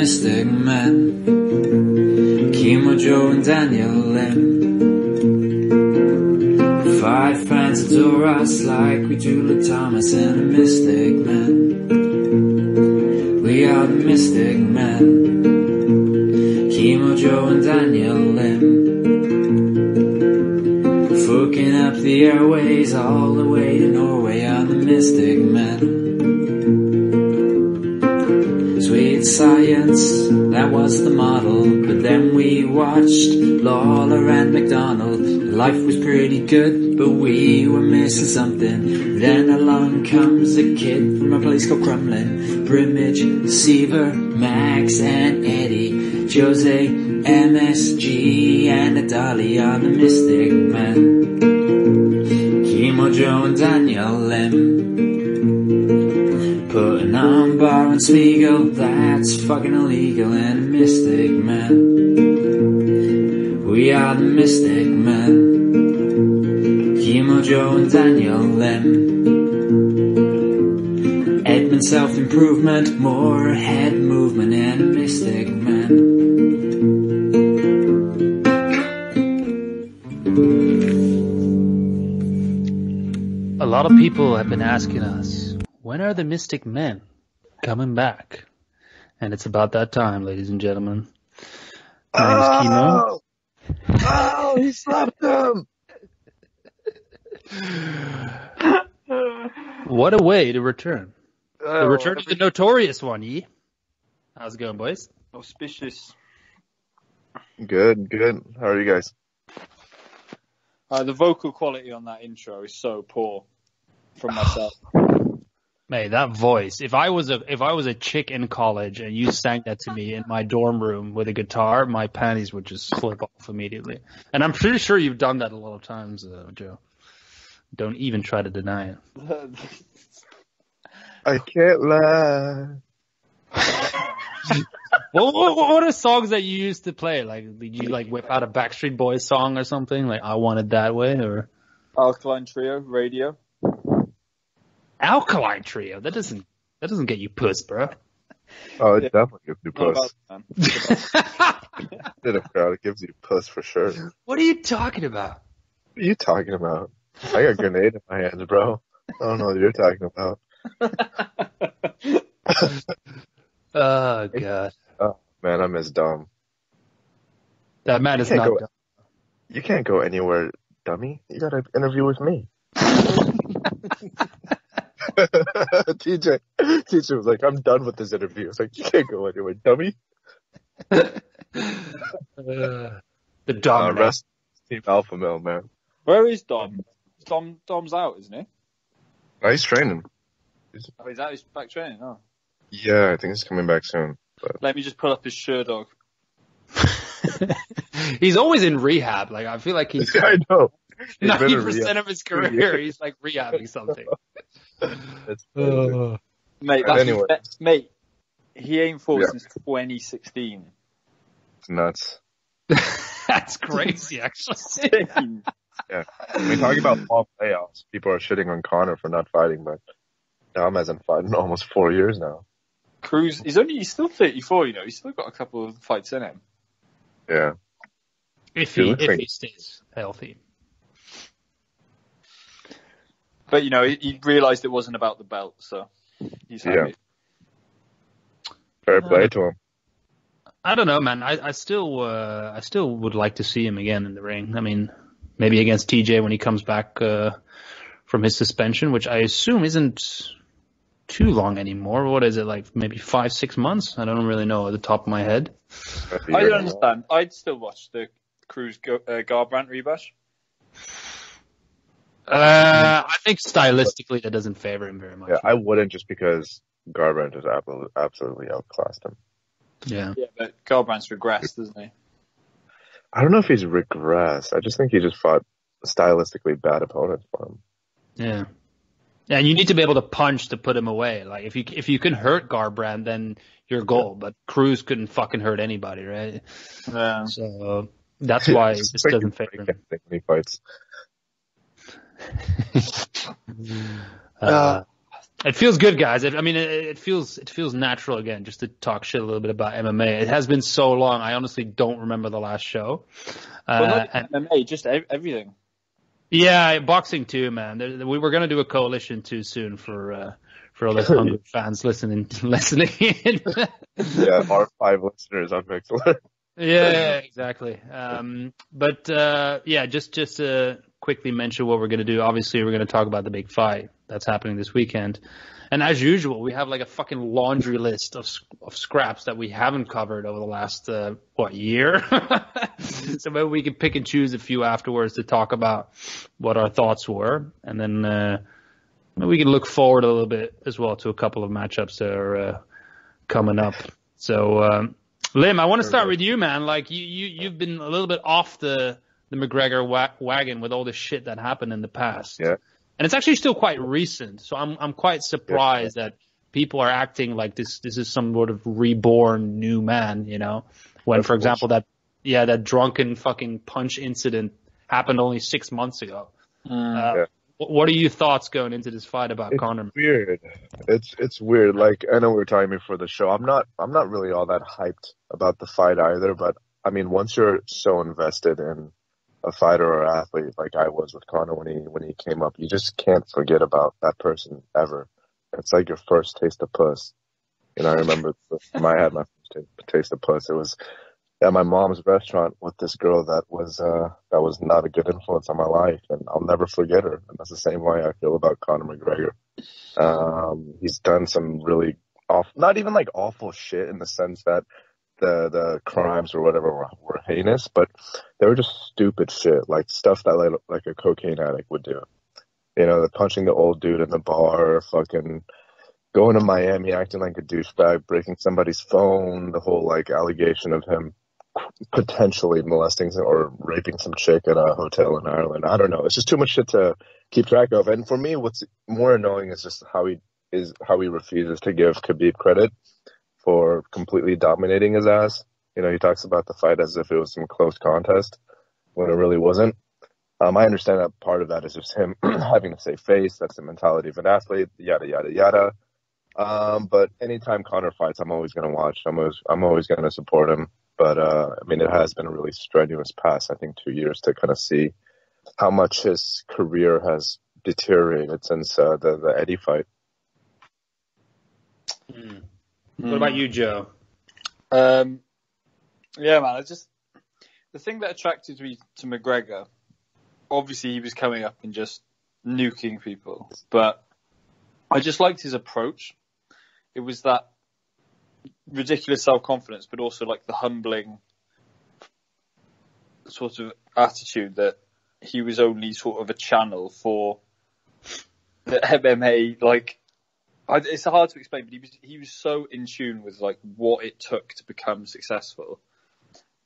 Mystic Men. Kimo, Joe and Daniel Lim. 5 friends adore us like we do with Thomas and the Mystic Men. We are the Mystic Men. Kimo, Joe and Daniel Lim. Fucking up the airways all the way to Norway on the Mystic Men. Sweet science, that was the model. But then we watched Lawler and McDonald. Life was pretty good, but we were missing something. Then along comes a kid from a place called Crumlin. Brimage, Seaver, Max and Eddie, Jose, MSG and Adali are the Mystic Men. Kimo, Joe and Daniel Lim. Putting on Bar and Spiegel, that's fucking illegal, and the Mystic Men. We are the Mystic Men. Kimo, Joe and Daniel Lim. Edmund self-improvement, more head movement, and the Mystic Men. A lot of people have been asking us, when are the Mystic Men coming back? And it's about that time, ladies and gentlemen. My name is Kimo. Oh, he slapped him! What a way to return. The return of the notorious one, ye. How's it going, boys? Auspicious. Good. How are you guys? The vocal quality on that intro is so poor from myself. Mate, that voice. If I was a chick in college and you sang that to me in my dorm room with a guitar, my panties would just slip off immediately. And I'm pretty sure you've done that a lot of times, Joe. Don't even try to deny it. I can't lie. What are songs that you used to play? Like, did you whip out a Backstreet Boys song or something? Like, I Want It That Way, or Alkaline Trio, Radio. Alkaline Trio? That doesn't get you puss, bro. Oh, it definitely gives you Not puss. about it, man. It gives you puss for sure. What are you talking about? What are you talking about? I got a grenade in my hands, bro. I don't know what you're talking about. Oh, God. Oh, man, I miss Dom. That man is not dumb. You can't go anywhere, dummy. You got an interview with me. TJ was like, I'm done with this interview. It's like, you can't go anywhere, dummy. The Dom. Rest Team Alpha Male, man. Where is Dom? Dom's out, isn't he? Oh, he's training. Oh, he's out. He's back training. Oh. Yeah, I think he's coming back soon. But... Let me just pull up his Sherdog. He's always in rehab. Like, I feel like he's. I know. 90% of his career, he's like rehabbing something. Mate, he ain't fought since 2016. It's nuts. That's crazy, actually. Yeah. I mean, talking about fall playoffs, people are shitting on Connor for not fighting, but Dom hasn't fought in almost 4 years now. Cruz, he's still 34, you know. He's still got a couple of fights in him. Yeah. If he stays healthy. But, you know, he realized it wasn't about the belt, so he's happy. Yeah. Fair play to him. I don't know, man. I still would like to see him again in the ring. I mean, maybe against TJ when he comes back from his suspension, which I assume isn't too long anymore. What is it, like maybe 5-6 months? I don't really know at the top of my head. I don't understand. I'd still watch the Cruz Garbrandt rematch. I think stylistically that doesn't favor him very much. Yeah, I wouldn't, just because Garbrandt has absolutely outclassed him. Yeah, but Garbrandt's regressed, doesn't he? I don't know if he's regressed. I just think he just fought stylistically bad opponents for him. Yeah. Yeah, and you need to be able to punch to put him away. Like, if you can hurt Garbrandt, then you're gold. But Cruz couldn't fucking hurt anybody, right? Yeah. So that's why it just doesn't favor him. When he fights. It feels good, guys. It feels natural again, just to talk shit a little bit about MMA. It has been so long. I honestly don't remember the last show. Not MMA, just everything. Yeah, boxing too, man. We were gonna do a coalition too soon for all the hungry fans listening in. Yeah, our 5 listeners on Mixler. Yeah, exactly. Just to quickly mention what we're going to do. Obviously, we're going to talk about the big fight that's happening this weekend. And as usual, we have like a fucking laundry list of scraps that we haven't covered over the last, year? So maybe we can pick and choose a few afterwards to talk about what our thoughts were. And then maybe we can look forward a little bit as well to a couple of matchups that are coming up. So, Lim, I want to start with you, man. Like you've been a little bit off the McGregor wagon with all the shit that happened in the past. Yeah. And it's actually still quite recent. So I'm quite surprised that people are acting like this is some sort of reborn new man, you know? When, for example, that drunken fucking punch incident happened only 6 months ago. What are your thoughts going into this fight about Conor? Weird. It's weird. Like, I know we were talking before the show. I'm not really all that hyped about the fight either, but I mean, once you're so invested in a fighter or athlete like I was with Conor when he came up, you just can't forget about that person ever. It's like your first taste of puss. You know, I remember I had my first taste of puss. It was at my mom's restaurant with this girl that was not a good influence on my life, and I'll never forget her. And that's the same way I feel about Conor McGregor. He's done some really not even like awful shit in the sense that the crimes or whatever were heinous, but they were just stupid shit, like stuff that like a cocaine addict would do. You know, punching the old dude in the bar, fucking going to Miami acting like a douchebag, breaking somebody's phone, the whole like allegation of him potentially molesting or raping some chick at a hotel in Ireland. I don't know. It's just too much shit to keep track of. And for me, what's more annoying is just how he refuses to give Khabib credit for completely dominating his ass. You know, he talks about the fight as if it was some close contest when it really wasn't. I understand that part of that is just him having to save face. That's the mentality of an athlete, yada, yada, yada. But anytime Conor fights, I'm always going to watch. I'm always going to support him. But, I mean, it has been a really strenuous past, I think, 2 years to kind of see how much his career has deteriorated since the Eddie fight. What about you, Joe? Yeah, man, the thing that attracted me to McGregor, obviously he was coming up and just nuking people, but I just liked his approach. It was that ridiculous self-confidence, but also like the humbling sort of attitude that he was only sort of a channel for the MMA. Like, it's hard to explain, but he was so in tune with like what it took to become successful,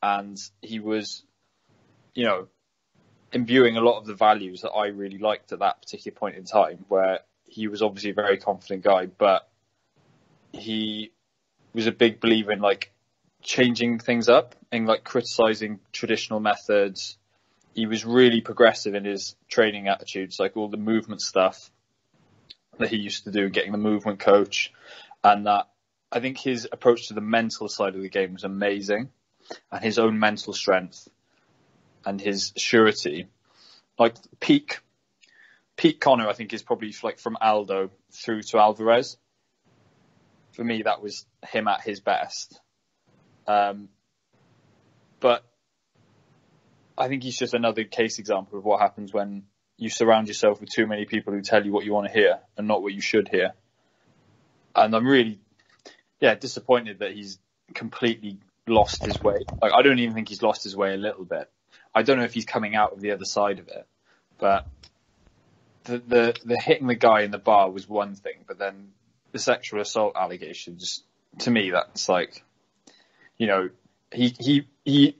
and he was, you know, imbuing a lot of the values that I really liked at that particular point in time, where he was obviously a very confident guy, but he was a big believer in like changing things up and like criticizing traditional methods. He was really progressive in his training attitudes, like all the movement stuff that he used to do, getting the movement coach, and that I think his approach to the mental side of the game was amazing, and his own mental strength and his surety. Like peak Conor, I think, is probably like from Aldo through to Alvarez. For me, that was him at his best. But I think he's just another case example of what happens when you surround yourself with too many people who tell you what you want to hear and not what you should hear. And I'm really, disappointed that he's completely lost his way. Like, I don't even think he's lost his way a little bit. I don't know if he's coming out of the other side of it, but the hitting the guy in the bar was one thing, but then the sexual assault allegations, to me, that's like, you know, he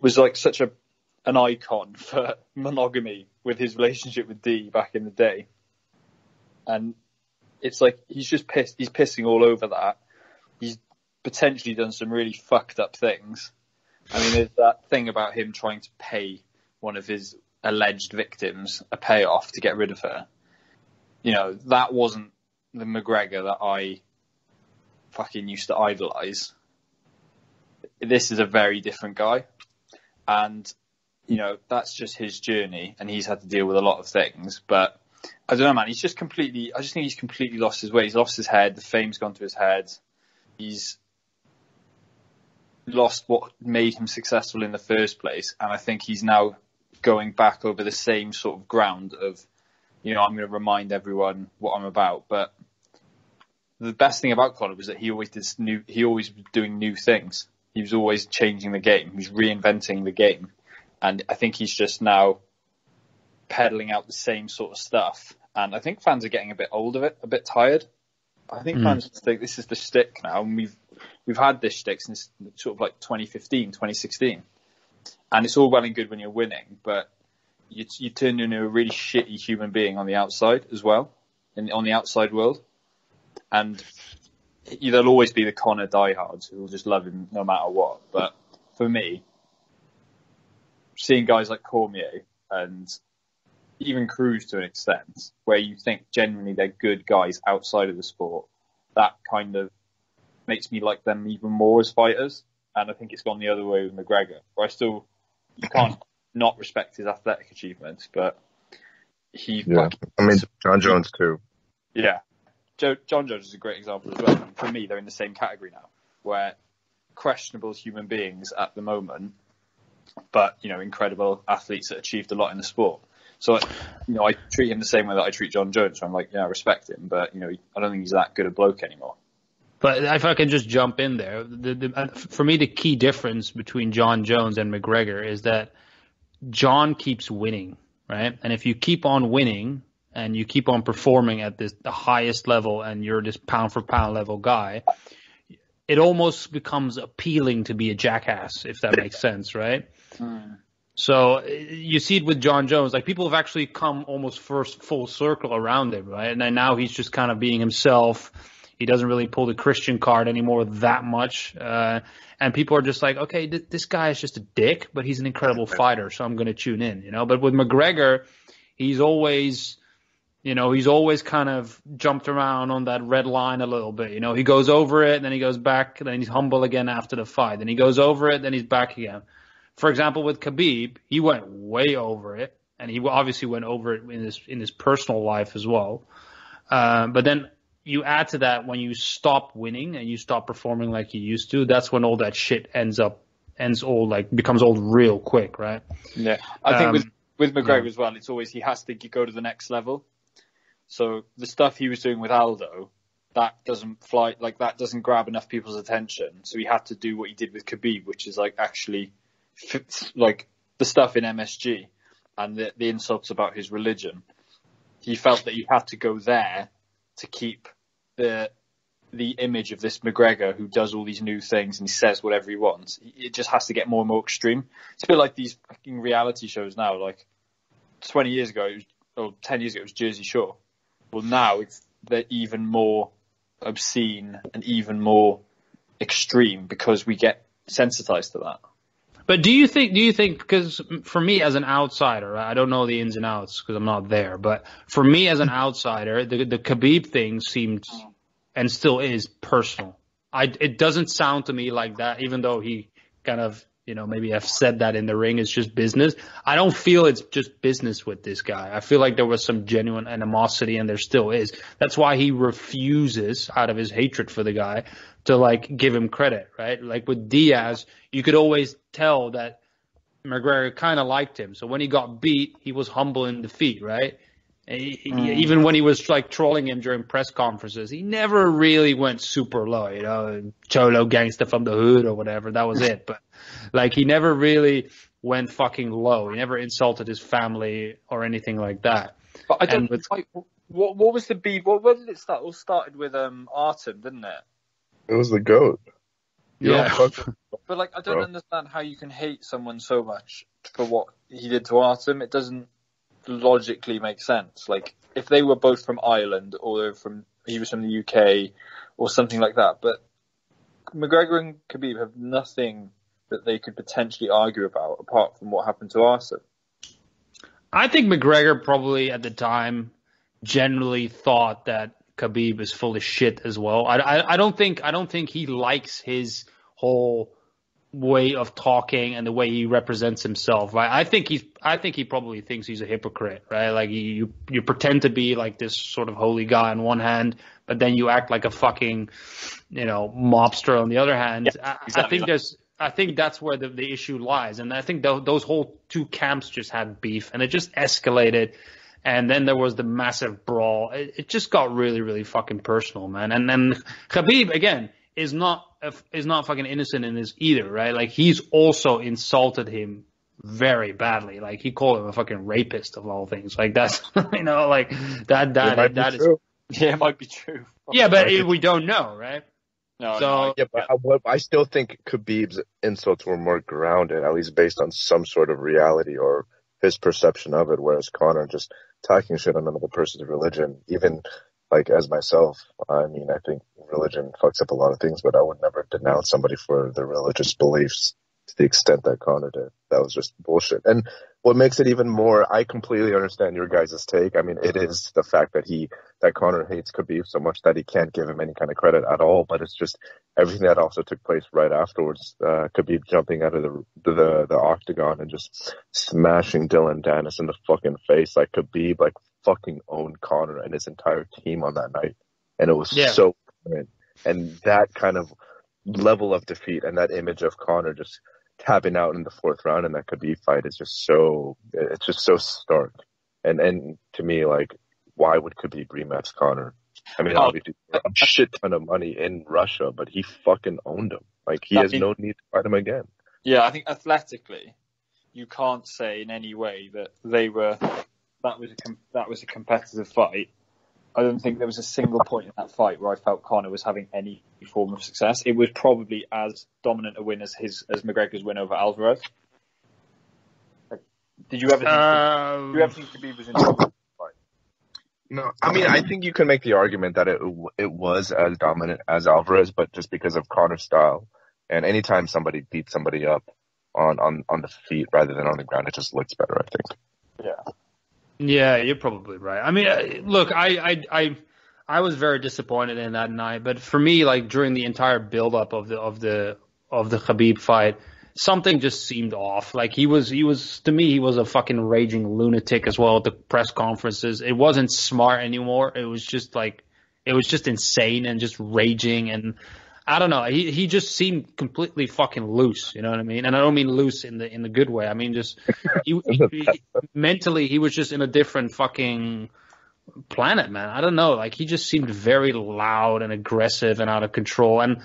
was like such an icon for monogamy with his relationship with Dee back in the day. And it's like, he's just pissed. He's pissing all over that. He's potentially done some really fucked up things. I mean, there's that thing about him trying to pay one of his alleged victims a payoff to get rid of her. You know, that wasn't the McGregor that I fucking used to idolize. This is a very different guy. And, you know, that's just his journey, and he's had to deal with a lot of things. But I don't know, man. I just think he's completely lost his way. He's lost his head. The fame's gone to his head. He's lost what made him successful in the first place. And I think he's now going back over the same sort of ground of, you know, I'm going to remind everyone what I'm about. But the best thing about Conor was that he always was doing new things. He was always changing the game. He was reinventing the game. And I think he's just now peddling out the same sort of stuff. And I think fans are getting a bit old of it, a bit tired. I think fans think this is the shtick now. And we've had this shtick since sort of like 2015, 2016. And it's all well and good when you're winning, but you turn into a really shitty human being on the outside as well, on the outside world. And there'll always be the Conor diehards who will just love him no matter what. But for me, seeing guys like Cormier and even Cruz to an extent, where you think genuinely they're good guys outside of the sport, that kind of makes me like them even more as fighters. And I think it's gone the other way with McGregor, where you can't not respect his athletic achievements, but John Jones too. Yeah. John Jones is a great example as well. For me, they're in the same category now, where questionable human beings at the moment, but, you know, incredible athletes that achieved a lot in the sport. So, you know, I treat him the same way that I treat John Jones. So I'm like, yeah, I respect him, but, you know, I don't think he's that good a bloke anymore. But if I can just jump in there, for me, the key difference between John Jones and McGregor is that John keeps winning, right? And if you keep on winning, and you keep on performing at the highest level, and you're this pound for pound level guy, it almost becomes appealing to be a jackass, if that makes sense, right? So you see it with John Jones, like people have actually come almost full circle around him, right? And then now he's just kind of being himself. He doesn't really pull the Christian card anymore that much. And people are just like, okay, this guy is just a dick, but he's an incredible fighter, so I'm going to tune in, you know? But with McGregor, he's always kind of jumped around on that red line a little bit. You know, he goes over it, then he goes back, then he's humble again after the fight. Then he goes over it, then he's back again. For example, with Khabib, he went way over it, and he obviously went over it in his personal life as well. But then you add to that when you stop winning and you stop performing like you used to, that's when all that shit becomes old real quick, right? Yeah, I think with McGregor as well, it's always he has to go to the next level. So the stuff he was doing with Aldo, that doesn't fly, like that doesn't grab enough people's attention. So he had to do what he did with Khabib, which is like actually like the stuff in MSG and the insults about his religion. He felt that he had to go there to keep the image of this McGregor who does all these new things and he says whatever he wants. It just has to get more and more extreme. It's a bit like these fucking reality shows now. Like 20 years ago, or 10 years ago, it was Jersey Shore. Well, now they're even more obscene and even more extreme because we get sensitized to that. But do you think, because for me as an outsider, I don't know the ins and outs because I'm not there, but for me as an outsider, the Khabib thing seemed and still is personal. It doesn't sound to me like that, even though he kind of, you know, maybe have said that in the ring, it's just business. I don't feel it's just business with this guy. I feel like there was some genuine animosity, and there still is. That's why he refuses, out of his hatred for the guy, to like give him credit, right? Like with Diaz, you could always tell that McGregor kind of liked him. So when he got beat, he was humble in defeat, right? Even when he was like trolling him during press conferences, he never really went super low, you know, Cholo gangster from the hood or whatever. That was it. But like he never really went fucking low. He never insulted his family or anything like that. But I don't. What was the beef? Where did it start? It all started with Artem, didn't it? It was the GOAT. Yeah. But like, I don't understand how you can hate someone so much for what he did to Artem. It doesn't logically make sense. Like, if they were both from Ireland or he was from the UK or something like that. But McGregor and Khabib have nothing that they could potentially argue about apart from what happened to Artem. I think McGregor probably at the time generally thought that Khabib is full of shit as well. I don't think he likes his whole way of talking and the way he represents himself. Right? I think he probably thinks he's a hypocrite, right? Like you pretend to be like this sort of holy guy on one hand, but then you act like a fucking, mobster on the other hand. Yeah, exactly. I think that's where the issue lies. And I think those whole two camps just had beef and it just escalated. And then there was the massive brawl. It just got really, really fucking personal, man. And then Khabib, again, is not fucking innocent in this either, right? Like, he's also insulted him very badly. Like, he called him a fucking rapist of all things. Like, that's, like, that is. Yeah, it might be true. Yeah, but we don't know, right? No, but I still think Khabib's insults were more grounded, at least based on some sort of reality or his perception of it, whereas Conor just talking shit on another person's religion, even like as myself, I mean, I think religion fucks up a lot of things, but I would never denounce somebody for their religious beliefs to the extent that Conor did. That was just bullshit. And what makes it even more, I completely understand your guys' take. I mean, it is the fact that Conor hates Khabib so much that he can't give him any kind of credit at all, but it's just everything that also took place right afterwards. Khabib jumping out of the octagon and just smashing Dylan Dennis in the fucking face. Like, Khabib, like, fucking owned Conor and his entire team on that night. And it was so good. And that kind of level of defeat and that image of Conor just tapping out in the fourth round in that Khabib fight is just so stark. And to me, like, why would Khabib rematch Conor? I mean, obviously, a shit ton of money in Russia, but he fucking owned him. Like, he has no need to fight him again. Yeah, I think athletically, you can't say in any way that that was a competitive fight. I don't think there was a single point in that fight where I felt Conor was having any form of success. It was probably as dominant a win as McGregor's win over Alvarez. Like, did you ever think Khabib was in trouble in the fight? No, I mean, I think you can make the argument that it was as dominant as Alvarez, but just because of Conor's style. And anytime somebody beats somebody up on the feet rather than on the ground, it just looks better, I think. Yeah. Yeah, you're probably right. I mean, look, I was very disappointed in that night, but for me, like, during the entire build-up of the Khabib fight, something just seemed off. Like, he was to me, he was a fucking raging lunatic as well at the press conferences. It wasn't smart anymore. It was just insane and just raging, and I don't know. He just seemed completely fucking loose. You know what I mean? And I don't mean loose in the good way. I mean just mentally, he was just in a different fucking planet, man. I don't know. Like, he just seemed very loud and aggressive and out of control. And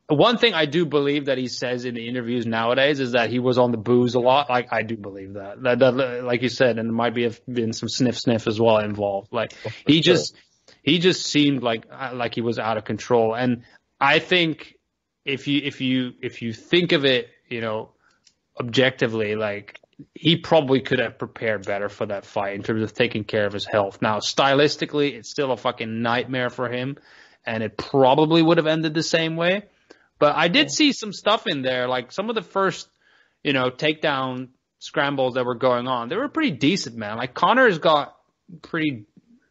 one thing I do believe that he says in the interviews nowadays is that he was on the booze a lot. Like, I do believe that. That like you said, and there might have been some sniff as well involved. Like, he just seemed like he was out of control. And I think if you think of it, objectively, like, he probably could have prepared better for that fight in terms of taking care of his health. Now, stylistically, it's still a fucking nightmare for him, and it probably would have ended the same way. But I did see some stuff in there, like some of the first, takedown scrambles that were going on. They were pretty decent, man. Like, Conor's got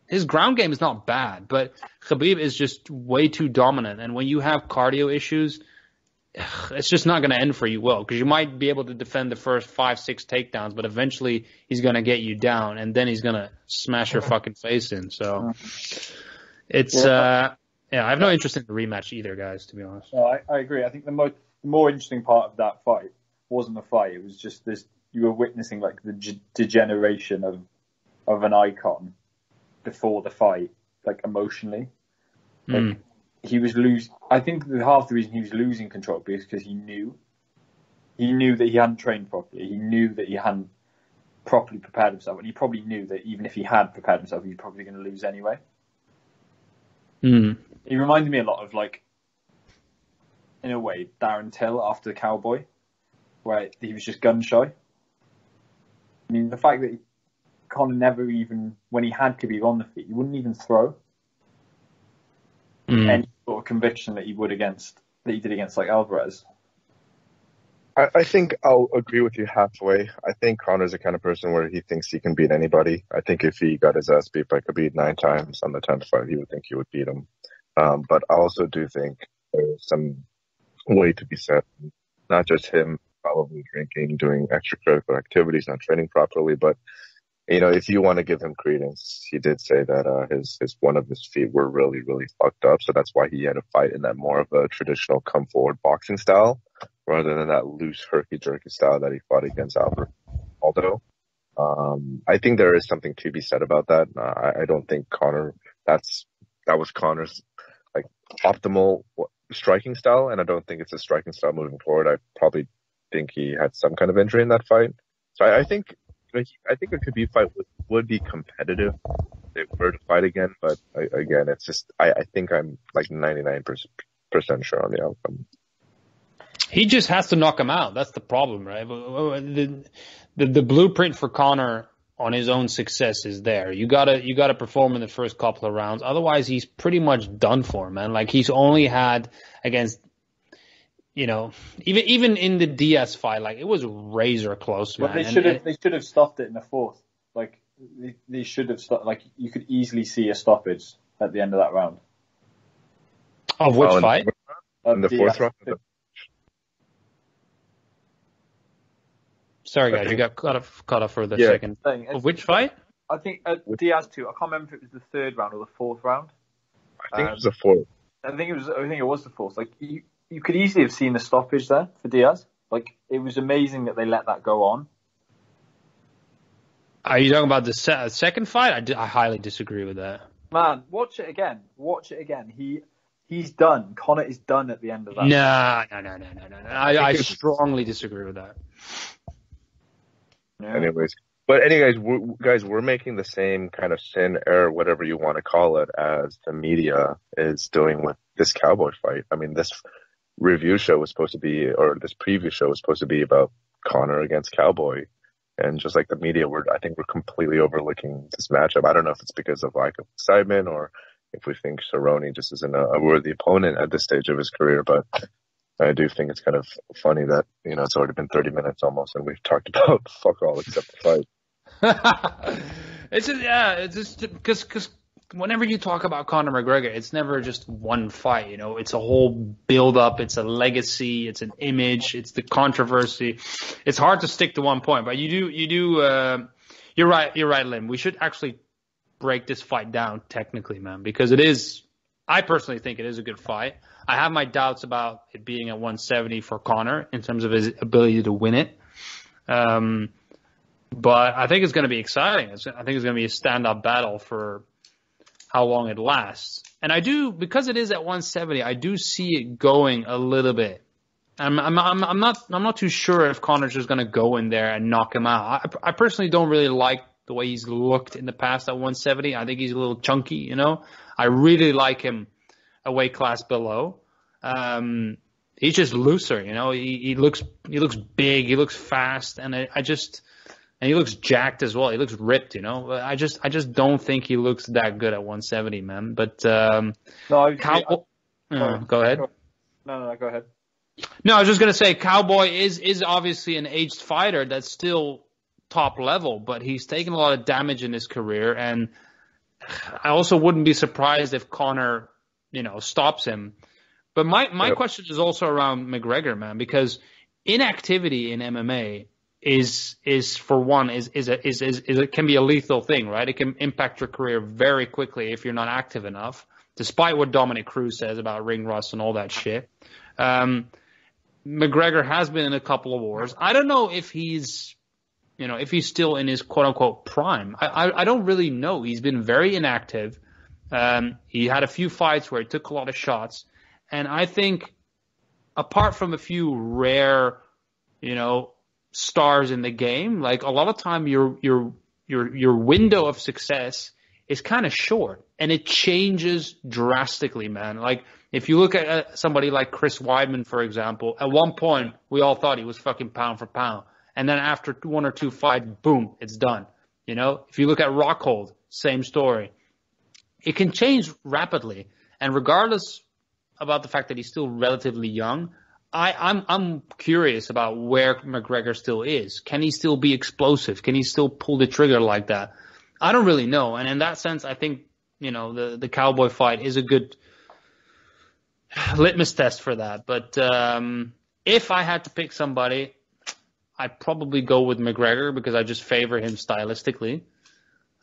his ground game is not bad, but Khabib is just way too dominant. And when you have cardio issues, it's just not going to end for you well, because you might be able to defend the first 5-6 takedowns, but eventually he's going to get you down, and then he's going to smash your fucking face in. So it's, I have no interest in the rematch either, guys, to be honest. No, I agree. I think the more interesting part of that fight wasn't the fight. It was just this, you were witnessing like the degeneration of an icon before the fight, like, emotionally. Like, he was I think half the reason he was losing control is because he knew that he hadn't trained properly. He knew that he hadn't properly prepared himself, and he probably knew that even if he had prepared himself, he was probably going to lose anyway. He reminded me a lot of, like, in a way, Darren Till after the Cowboy, where he was just gun shy. I mean, the fact that Conor never even, when he had Khabib on the feet, he wouldn't even throw any sort of conviction that he did against like Alvarez. I think I'll agree with you halfway. I think Connor's the kind of person where he thinks he can beat anybody. I think if he got his ass beat by Khabib 9 times on the 10th fight, he would think he would beat him. But I also do think there's some way to be said, not just him probably drinking, doing extracurricular activities, not training properly, but if you want to give him credence, he did say that his one of his feet were really, really fucked up. So that's why he had to fight in that more of a traditional come forward boxing style rather than that loose herky jerky style that he fought against Aldo. I think there is something to be said about that. I don't think that was Connor's like optimal striking style, and I don't think it's a striking style moving forward. I probably think he had some kind of injury in that fight. So I think a Khabib fight would be competitive if we were to fight again, but again, it's just I think I'm like 99% sure on the outcome. He just has to knock him out. That's the problem, right? The blueprint for Conor on his own success is there. You gotta perform in the first couple of rounds. Otherwise, he's pretty much done for, man. Like he's only had against, even in the Diaz fight, like it was razor close, man. Well, they should have stopped it in the fourth. Like they should have stopped. Like you could easily see a stoppage at the end of that round. Of which fight? In the fourth round. Sorry, guys, you got cut off for the second. Of which fight? I think Diaz 2. I can't remember if it was the third round or the fourth round. I think it was the fourth. I think it was the fourth. Like you could easily have seen the stoppage there for Diaz. Like it was amazing that they let that go on. Are you talking about the second fight? I highly disagree with that. Man, watch it again. He's done. Conor is done at the end of that. No. I strongly disagree with that. Yeah. Anyways, guys, we're making the same kind of sin, error, whatever you want to call it, as the media is doing with this Cowboy fight. I mean, this review show was supposed to be, or this preview show was supposed to be about Conor against Cowboy. And just like the media, I think we're completely overlooking this matchup. I don't know if it's because of lack of excitement or if we think Cerrone just isn't a worthy opponent at this stage of his career, but I do think it's kind of funny that, it's already been 30 minutes almost and we've talked about fuck all except the fight. It's just because whenever you talk about Conor McGregor, it's never just one fight, it's a whole build up, it's a legacy, it's an image, it's the controversy. It's hard to stick to one point, but you're right, Lim. We should actually break this fight down technically, man, because I personally think it is a good fight. I have my doubts about it being at 170 for Conor in terms of his ability to win it. But I think it's going to be exciting. I think it's going to be a stand-up battle for how long it lasts. And because it is at 170, I do see it going a little bit. I'm not too sure if Conor's just going to go in there and knock him out. I personally don't really like the way he's looked in the past at 170. I think he's a little chunky, I really like him a weight class below. He's just looser, he looks big, he looks fast, and he looks jacked as well. He looks ripped, I just don't think he looks that good at 170, man. But no, go ahead. No, go ahead. No, I was just gonna say Cowboy is obviously an aged fighter that's still top level, but he's taken a lot of damage in his career, and I also wouldn't be surprised if Conor, stops him. But my question is also around McGregor, man, because inactivity in MMA is for one it can be a lethal thing, right? It can impact your career very quickly if you're not active enough, despite what Dominic Cruz says about ring rust and all that shit. McGregor has been in a couple of wars. I don't know if he's still in his quote unquote prime. I don't really know. He's been very inactive. He had a few fights where he took a lot of shots. And I think apart from a few rare, stars in the game, like a lot of time your window of success is kind of short and it changes drastically, man. Like if you look at somebody like Chris Weidman, for example, at one point we all thought he was fucking pound for pound. And then after one or two fights, boom, it's done. If you look at Rockhold, same story. It can change rapidly. And regardless about the fact that he's still relatively young, I'm curious about where McGregor still is. Can he still be explosive? Can he still pull the trigger like that? I don't really know. And in that sense, I think, the Cowboy fight is a good litmus test for that. But if I had to pick somebody, I'd probably go with McGregor because I just favor him stylistically.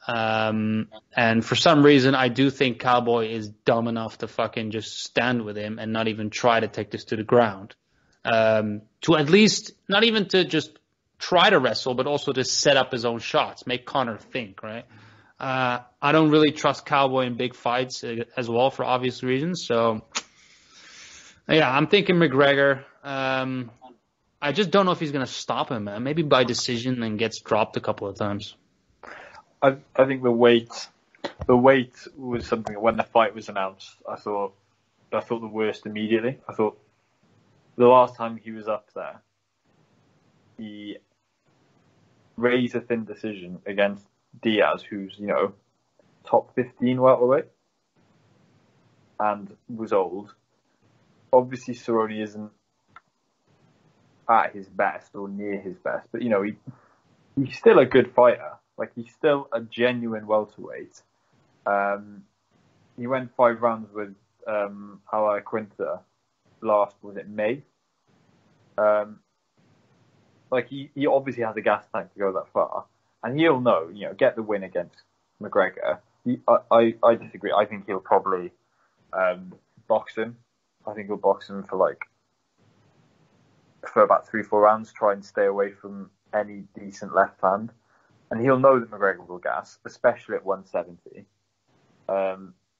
And for some reason, I do think Cowboy is dumb enough to fucking just stand with him and not even try to take this to the ground. To at least, not even to just try to wrestle, but also to set up his own shots, make Conor think, right? I don't really trust Cowboy in big fights as well for obvious reasons. So, yeah, I'm thinking McGregor. I just don't know if he's going to stop him, man. Maybe by decision and gets dropped a couple of times. I think the weight was something that when the fight was announced, I thought the worst immediately. I thought the last time he was up there, he raised a thin decision against Diaz, who's, top 15 welterweight and was old. Obviously, Cerrone isn't at his best or near his best, but, he's still a good fighter. Like, he's still a genuine welterweight. He went 5 rounds with Ala Quinta last, was it May? He obviously has a gas tank to go that far. And he'll know, get the win against McGregor. I disagree. I think he'll probably box him. I think he'll box him for about 3-4 rounds, try and stay away from any decent left hand. And he'll know that McGregor will gas, especially at 170.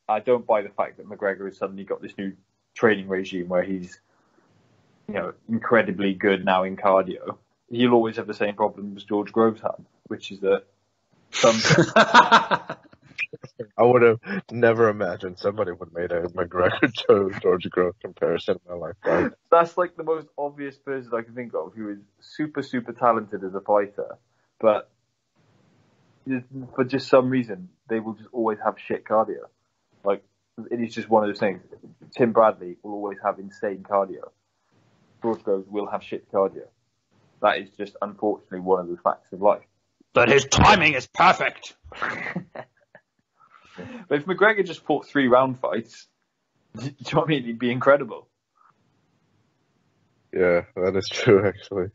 I don't buy the fact that McGregor has suddenly got this new training regime where he's, incredibly good now in cardio. He'll always have the same problem as George Groves had, which is that I would have never imagined somebody would have made a McGregor to George Groves comparison in my lifetime. That's the most obvious person I can think of who is super, super talented as a fighter, but for just some reason, they will just always have shit cardio. It is just one of those things. Tim Bradley will always have insane cardio. George Groves will have shit cardio. That is just, unfortunately, one of the facts of life. But his timing is perfect. But if McGregor just fought 3-round fights, do you know what I mean? He'd be incredible. Yeah, that is true, actually.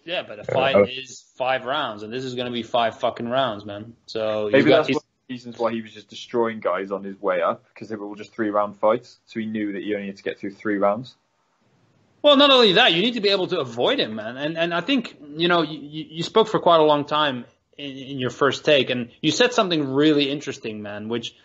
Yeah, but a fight is 5 rounds, and this is going to be 5 fucking rounds, man. So maybe that's one of the reasons why he was just destroying guys on his way up, because they were all just 3-round fights. So he knew that he only had to get through 3 rounds. Well, not only that, you need to be able to avoid him, man. And I think, you spoke for quite a long time in your first take, and you said something really interesting, man, which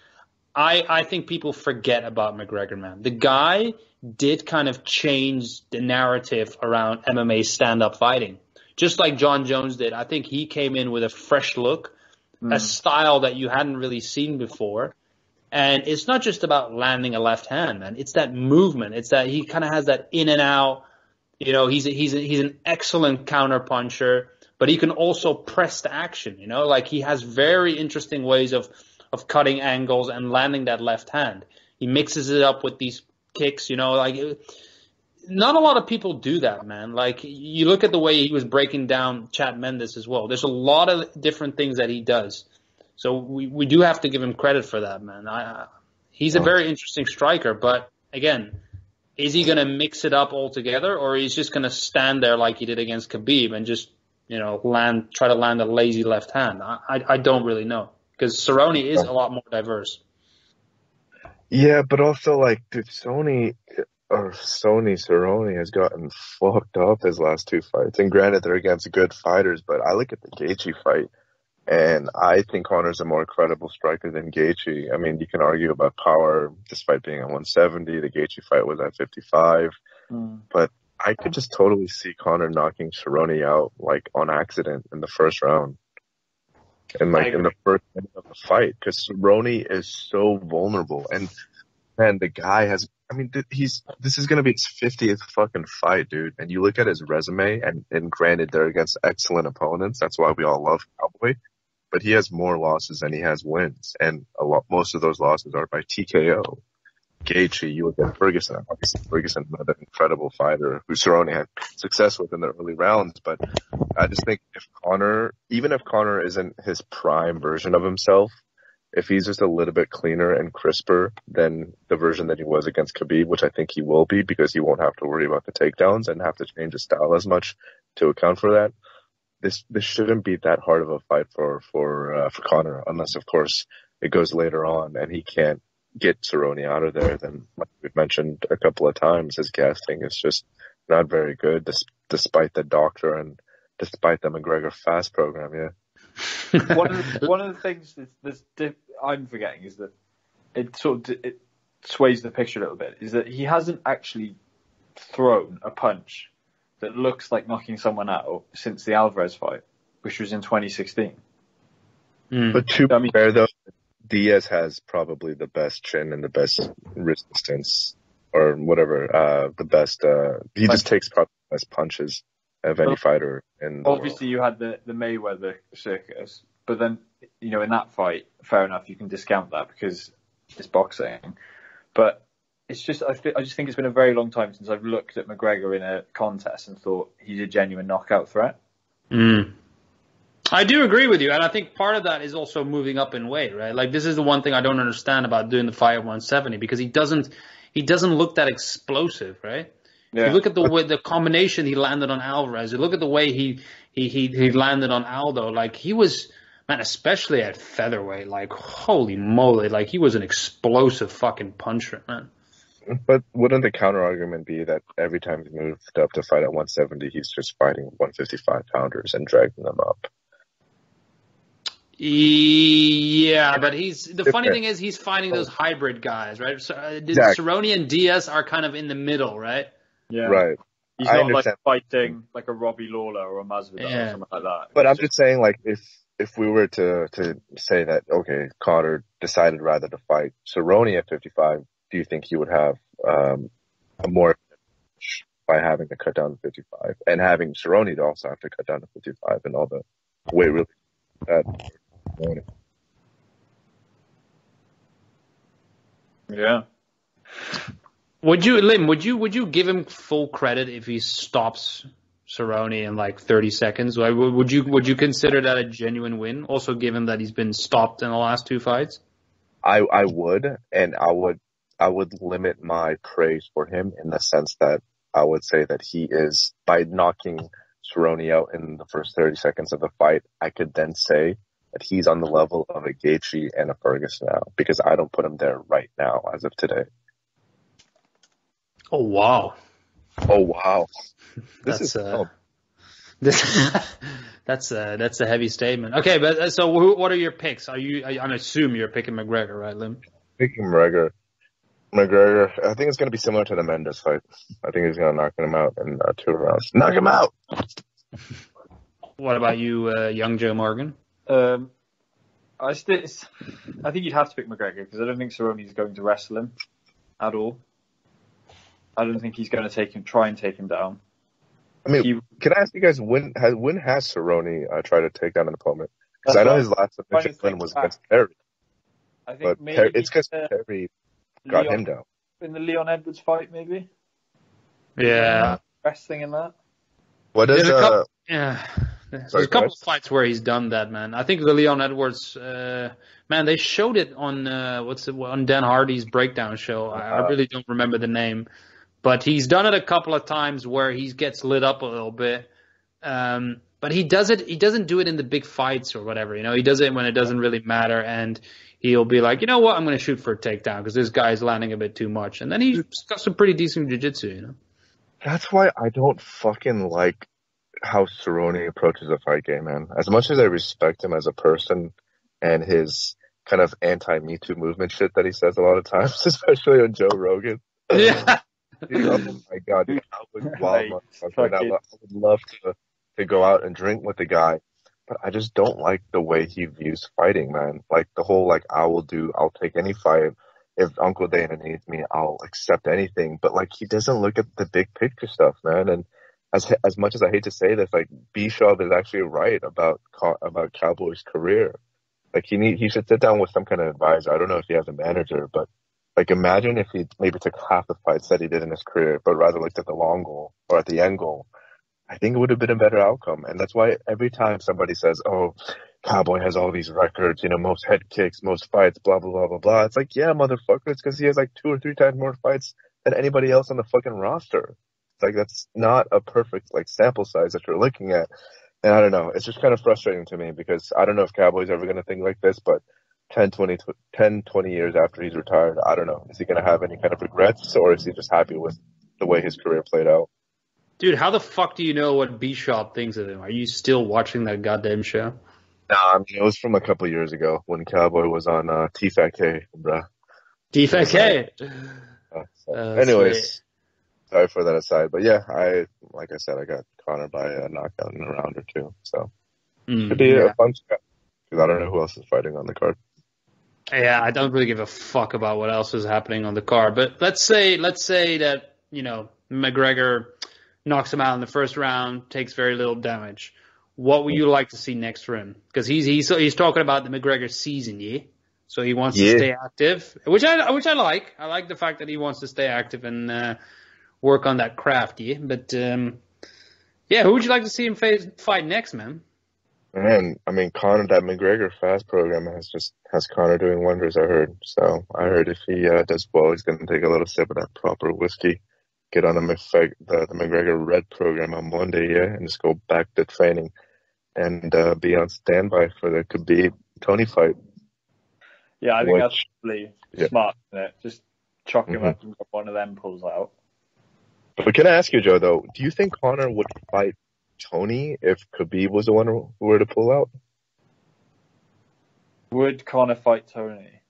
I think people forget about McGregor, man. The guy did kind of change the narrative around MMA stand-up fighting. Just like John Jones did. I think he came in with a fresh look, a style that you hadn't really seen before. And it's not just about landing a left hand, man. It's that movement. It's that he kind of has that in and out. He's an excellent counter puncher, but he can also press the action. He has very interesting ways of cutting angles and landing that left hand. He mixes it up with these kicks. Not a lot of people do that, man. You look at the way he was breaking down Chad Mendes as well. There's a lot of different things that he does. So we do have to give him credit for that, man. He's a very interesting striker, but again, is he going to mix it up altogether, or he's just going to stand there like he did against Khabib and just, try to land a lazy left hand? I don't really know, because Cerrone is a lot more diverse. Yeah, but also dude, Cerrone has gotten fucked up his last 2 fights. And granted, they're against good fighters, but I look at the Gaethje fight, and I think Conor's a more credible striker than Gaethje. I mean, you can argue about power, despite being at 170. The Gaethje fight was at 55. But I could just totally see Conor knocking Cerrone out, on accident in the first round. And, in the first minute of the fight. Because Cerrone is so vulnerable. And the guy has... I mean, this is going to be his 50th fucking fight, dude. And you look at his resume, and granted, they're against excellent opponents. That's why we all love Cowboy. But he has more losses than he has wins, and most of those losses are by TKO. Gaethje, you would get Ferguson. Obviously, Ferguson, another incredible fighter who Cerrone had success with in the early rounds. But I just think even if Conor isn't his prime version of himself, if he's just a little bit cleaner and crisper than the version that he was against Khabib, which I think he will be because he won't have to worry about the takedowns and have to change his style as much to account for that. This shouldn't be that hard of a fight for Conor, unless of course it goes later on and he can't get Cerrone out of there. Then, like we've mentioned a couple of times, his casting is just not very good, despite the doctor and despite the McGregor fast program. Yeah. One of the things I'm forgetting is that it sways the picture a little bit. Is that he hasn't actually thrown a punch that looks like knocking someone out since the Alvarez fight, which was in 2016. But to be fair, though, Diaz has probably the best chin and the best resistance, or whatever. The best. He just takes probably the best punches of any fighter in the obviously world. You had the Mayweather circus, but then, in that fight, fair enough, you can discount that because it's boxing. But it's just, I just think it's been a very long time since I've looked at McGregor in a contest and thought he's a genuine knockout threat. I do agree with you, and I think part of that is also moving up in weight, right? Like, this is the one thing I don't understand about doing the fight at 170, because he doesn't look that explosive, right? Yeah. You look at the way the combination he landed on Alvarez. You look at the way he landed on Aldo. Like, he was, man, especially at featherweight. Like, holy moly! Like, he was an explosive fucking puncher, man. But wouldn't the counter argument be that every time he moved up to fight at 170, he's just fighting 155 pounders and dragging them up? Yeah, but the funny thing is he's fighting those hybrid guys, right? So, exactly. Cerrone and Diaz are kind of in the middle, right? Yeah. Right. He's not like fighting like a Robbie Lawler or a Masvidal or something like that. But I'm just saying, like, if we were to say that, okay, Conor decided rather to fight Cerrone at 55, do you think he would have a more by having to cut down to 55 and having Cerrone to also have to cut down to 55 and all the weight really that? Yeah. Would you give him full credit if he stops Cerrone in like 30 seconds? Would you consider that a genuine win? Also, given that he's been stopped in the last two fights. I would, and I would limit my praise for him in the sense that I would say that he is, by knocking Cerrone out in the first 30 seconds of the fight, I could then say that he's on the level of a Gaethje and a Ferguson now, because I don't put him there right now as of today. Oh wow! That's a heavy statement. Okay, but so what are your picks? I assume you're picking McGregor, right, Lim? Picking McGregor. I think it's going to be similar to the Mendes fight. I think he's going to knock him out in 2 rounds. Knock him out! What about you, young Joe Morgan? I think you'd have to pick McGregor because I don't think Cerrone's going to wrestle him at all. I don't think he's going to try and take him down. I mean, can I ask you guys, when has Cerrone tried to take down an opponent? Because I know his last submission win was against Perry. I think it's because Perry got him down. In the Leon Edwards fight, maybe? Yeah. Wrestling in that? What is There's a couple of fights where he's done that, man. I think the Leon Edwards, man, they showed it on on Dan Hardy's breakdown show. I really don't remember the name, but he's done it a couple of times where he gets lit up a little bit. But he doesn't do it in the big fights or whatever, He does it when it doesn't really matter, and he'll be like, you know what, I'm going to shoot for a takedown because this guy's landing a bit too much, and then he's got some pretty decent jiu-jitsu, That's why I don't fucking like how Cerrone approaches a fight game, man. As much as I respect him as a person and his kind of anti-Me Too movement shit that he says a lot of times, especially on Joe Rogan. Yeah. Oh my god, dude, I would love to go out and drink with the guy, but I just don't like the way he views fighting, man. Like the whole I'll take any fight. If Uncle Dana needs me, I'll accept anything. But he doesn't look at the big picture stuff, man. And as much as I hate to say this, Bischoff is actually right about Cowboy's career. He should sit down with some kind of advisor. I don't know if he has a manager, but Like, imagine if he maybe took half the fights that he did in his career, but rather looked at the long goal or at the end goal. I think it would have been a better outcome. And that's why every time somebody says, oh, Cowboy has all these records, most head kicks, most fights, blah, blah, blah, blah, blah. It's like, yeah, motherfucker, it's because he has like 2 or 3 times more fights than anybody else on the fucking roster. It's like, that's not a perfect, like, sample size that you're looking at. And I don't know. It's just kind of frustrating to me because I don't know if Cowboy's ever going to think like this, but 20 years after he's retired, I don't know. Is he going to have any kind of regrets, or is he just happy with the way his career played out? Dude, how the fuck do you know what B-Shop thinks of him? Are you still watching that goddamn show? Nah, I mean, it was from a couple years ago when Cowboy was on T-Fat-K, bruh. T-Fat-K? Anyways, sorry for that aside. But yeah, like I said, I got Conor by a knockout in a round or two. So could be a fun chat because I don't know who else is fighting on the card. Yeah, I don't really give a fuck about what else is happening on the card. But let's say that, McGregor knocks him out in the first round, takes very little damage. What would you like to see next for him? Because he's talking about the McGregor season, yeah? So he wants to stay active, which I like. I like the fact that he wants to stay active and work on that craft, yeah? But, who would you like to see him fight next, man? Man, I mean, Conor, that McGregor fast program has Conor doing wonders, I heard. So I heard if he does well, he's going to take a little sip of that proper whiskey, get on the McGregor Red program on Monday, and just go back to training and be on standby for the Khabib-Tony fight. Yeah, I think that's really smart, isn't it? Just chuck him up and one of them pulls out. But can I ask you, Joe, though, do you think Conor would fight Tony if Khabib was the one who were to pull out? Would Conor fight Tony?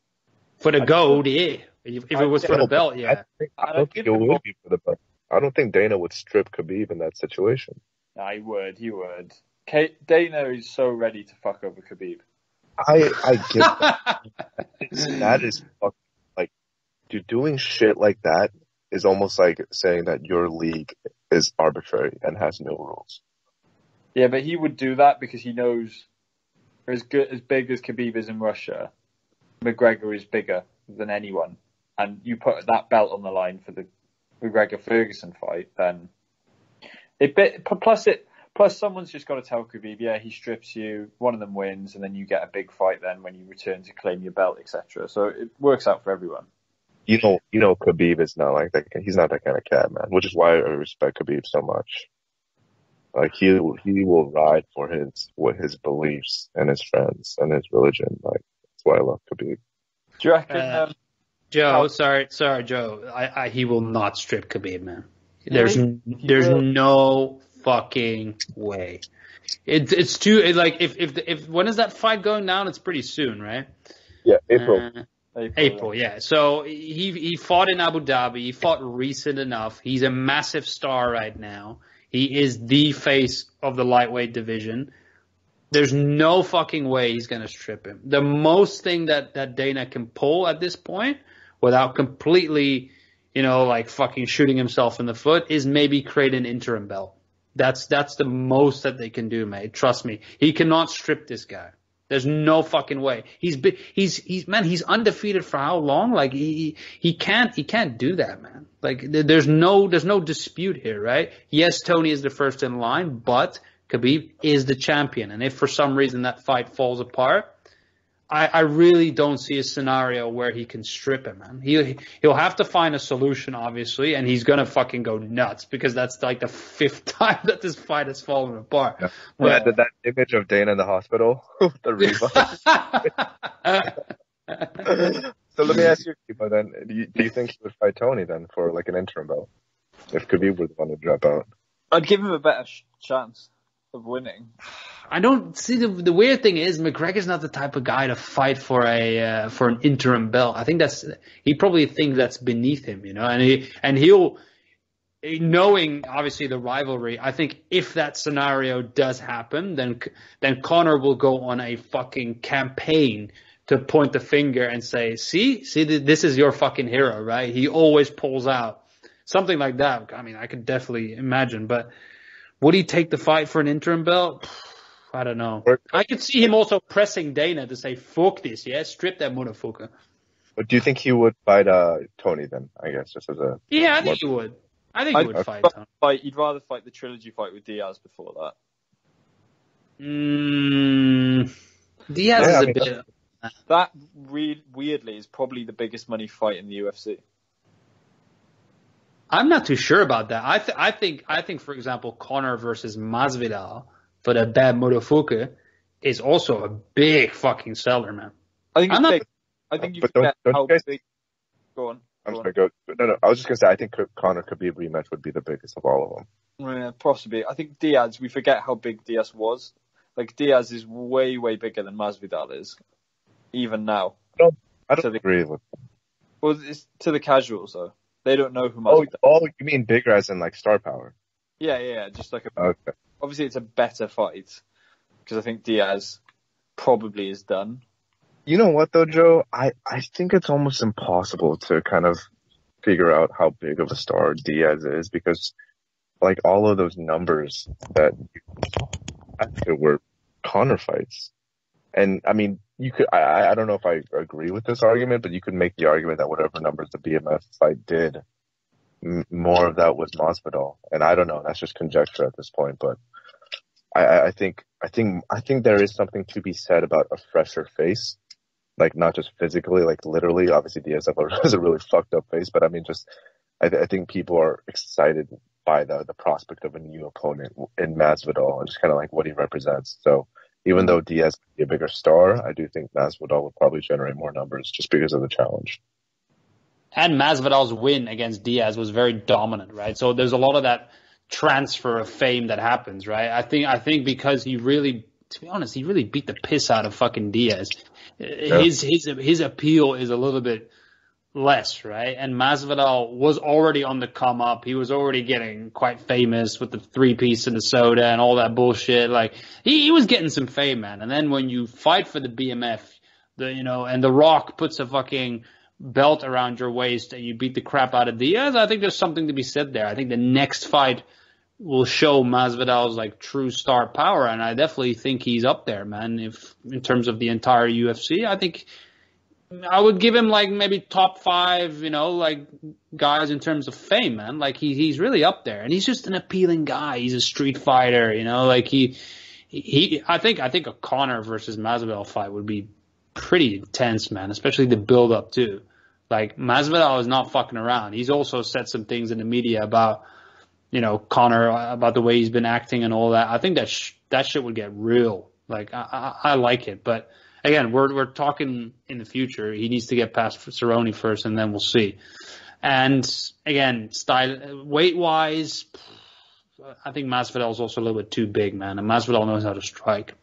For the gold, yeah. If it was for the belt, yeah. I don't think it would be for the belt. I don't think Dana would strip Khabib in that situation. No, he would. Dana is so ready to fuck over Khabib. I get that. That is fucking, like, dude, doing shit like that is almost like saying that your league is arbitrary and has no rules. Yeah, but he would do that because he knows as big as Khabib is in Russia, McGregor is bigger than anyone. And you put that belt on the line for the McGregor-Ferguson fight, then plus someone's just got to tell Khabib, he strips you, one of them wins, and then you get a big fight then when you return to claim your belt, etc. So it works out for everyone. You know, Khabib is not like that. He's not that kind of cat, man. Which is why I respect Khabib so much. Like he will ride for his beliefs and his friends and his religion. Like that's why I love Khabib. Do you reckon? Joe, sorry, Joe. He will not strip Khabib, man. There's no fucking way. It's too like if when is that fight going down? It's pretty soon, right? Yeah, April. April, yeah. So he fought in Abu Dhabi. He fought recent enough. He's a massive star right now. He is the face of the lightweight division. There's no fucking way he's going to strip him. The most thing that Dana can pull at this point without completely, like fucking shooting himself in the foot is maybe create an interim belt. That's the most that they can do, mate. Trust me. He cannot strip this guy. There's no fucking way. He's undefeated for how long? Like he can't do that, man. Like there's no dispute here, right? Yes, Tony is the first in line, but Khabib is the champion. And if for some reason that fight falls apart, I really don't see a scenario where he can strip him, man. He'll have to find a solution, obviously, and he's gonna fucking go nuts because that's like the 5th time that this fight has fallen apart. Yeah. Well, that image of Dana in the hospital with the Reebok. So let me ask you, Kimo, then, do you think he would fight Tony then for like an interim belt if Khabib was the one to drop out? I'd give him a better chance of winning. I don't see the weird thing is McGregor's not the type of guy to fight for an interim belt. I think he probably thinks that's beneath him, and he'll knowing obviously the rivalry. I think if that scenario does happen, then Conor will go on a fucking campaign to point the finger and say, see, this is your fucking hero, right? He always pulls out something like that. I mean, I could definitely imagine, but would he take the fight for an interim belt? I don't know. I could see him also pressing Dana to say, fuck this, yeah? Strip that motherfucker. But do you think he would fight Tony then? I guess just as a Yeah, I think he would. I think he would fight Tony. He'd rather fight the trilogy fight with Diaz before that. Diaz is a bit. That weirdly is probably the biggest money fight in the UFC. I'm not too sure about that. I think, for example, Conor versus Masvidal for the bad Motofuku is also a big fucking seller, man. I think you forget how big. Go on. I'm sorry, go. No. I was just gonna say I think Conor Khabib rematch would be the biggest of all of them. Yeah, possibly. I think Diaz. We forget how big Diaz was. Like Diaz is way bigger than Masvidal is, even now. I don't agree with. Well, it's to the casuals though. They don't know who Masvidal. Oh, you mean bigger as in like star power? Yeah. Just like okay. Obviously, it's a better fight because I think Diaz probably is done. You know what though, Joe? I think it's almost impossible to kind of figure out how big of a star Diaz is because like all of those numbers that were Conor fights. And I mean, you could, I don't know if I agree with this argument, but you could make the argument that whatever numbers the BMF fight did, more of that was Masvidal. And I don't know, that's just conjecture at this point, but I think there is something to be said about a fresher face. Like not just physically, like literally. Obviously, Diaz has a really fucked up face, but I mean, just I think people are excited by the prospect of a new opponent in Masvidal and just kind of like what he represents. So even though Diaz could be a bigger star, I do think Masvidal would probably generate more numbers just because of the challenge. And Masvidal's win against Diaz was very dominant, right? So there's a lot of that transfer of fame that happens, right? I think because he really, to be honest, he really beat the piss out of fucking Diaz. Yeah. His appeal is a little bit less, right? And Masvidal was already on the come up. He was already getting quite famous with the 3-piece and the soda and all that bullshit. Like he was getting some fame, man. And then when you fight for the BMF, and The Rock puts a fucking belt around your waist and you beat the crap out of Diaz, I think there's something to be said there. I think the next fight will show Masvidal's like true star power, and I definitely think he's up there, man. If in terms of the entire UFC, I think I would give him like maybe top 5, like guys in terms of fame, man. Like he's really up there, and he's just an appealing guy. He's a street fighter, like I think a Conor versus Masvidal fight would be pretty intense, man. Especially the build up too. Like Masvidal is not fucking around. He's also said some things in the media about Conor, about the way he's been acting and all that. I think that shit would get real. Like I like it, but again, we're talking in the future. He needs to get past Cerrone first, and then we'll see. And again, weight wise, I think Masvidal is also a little bit too big, man. And Masvidal knows how to strike.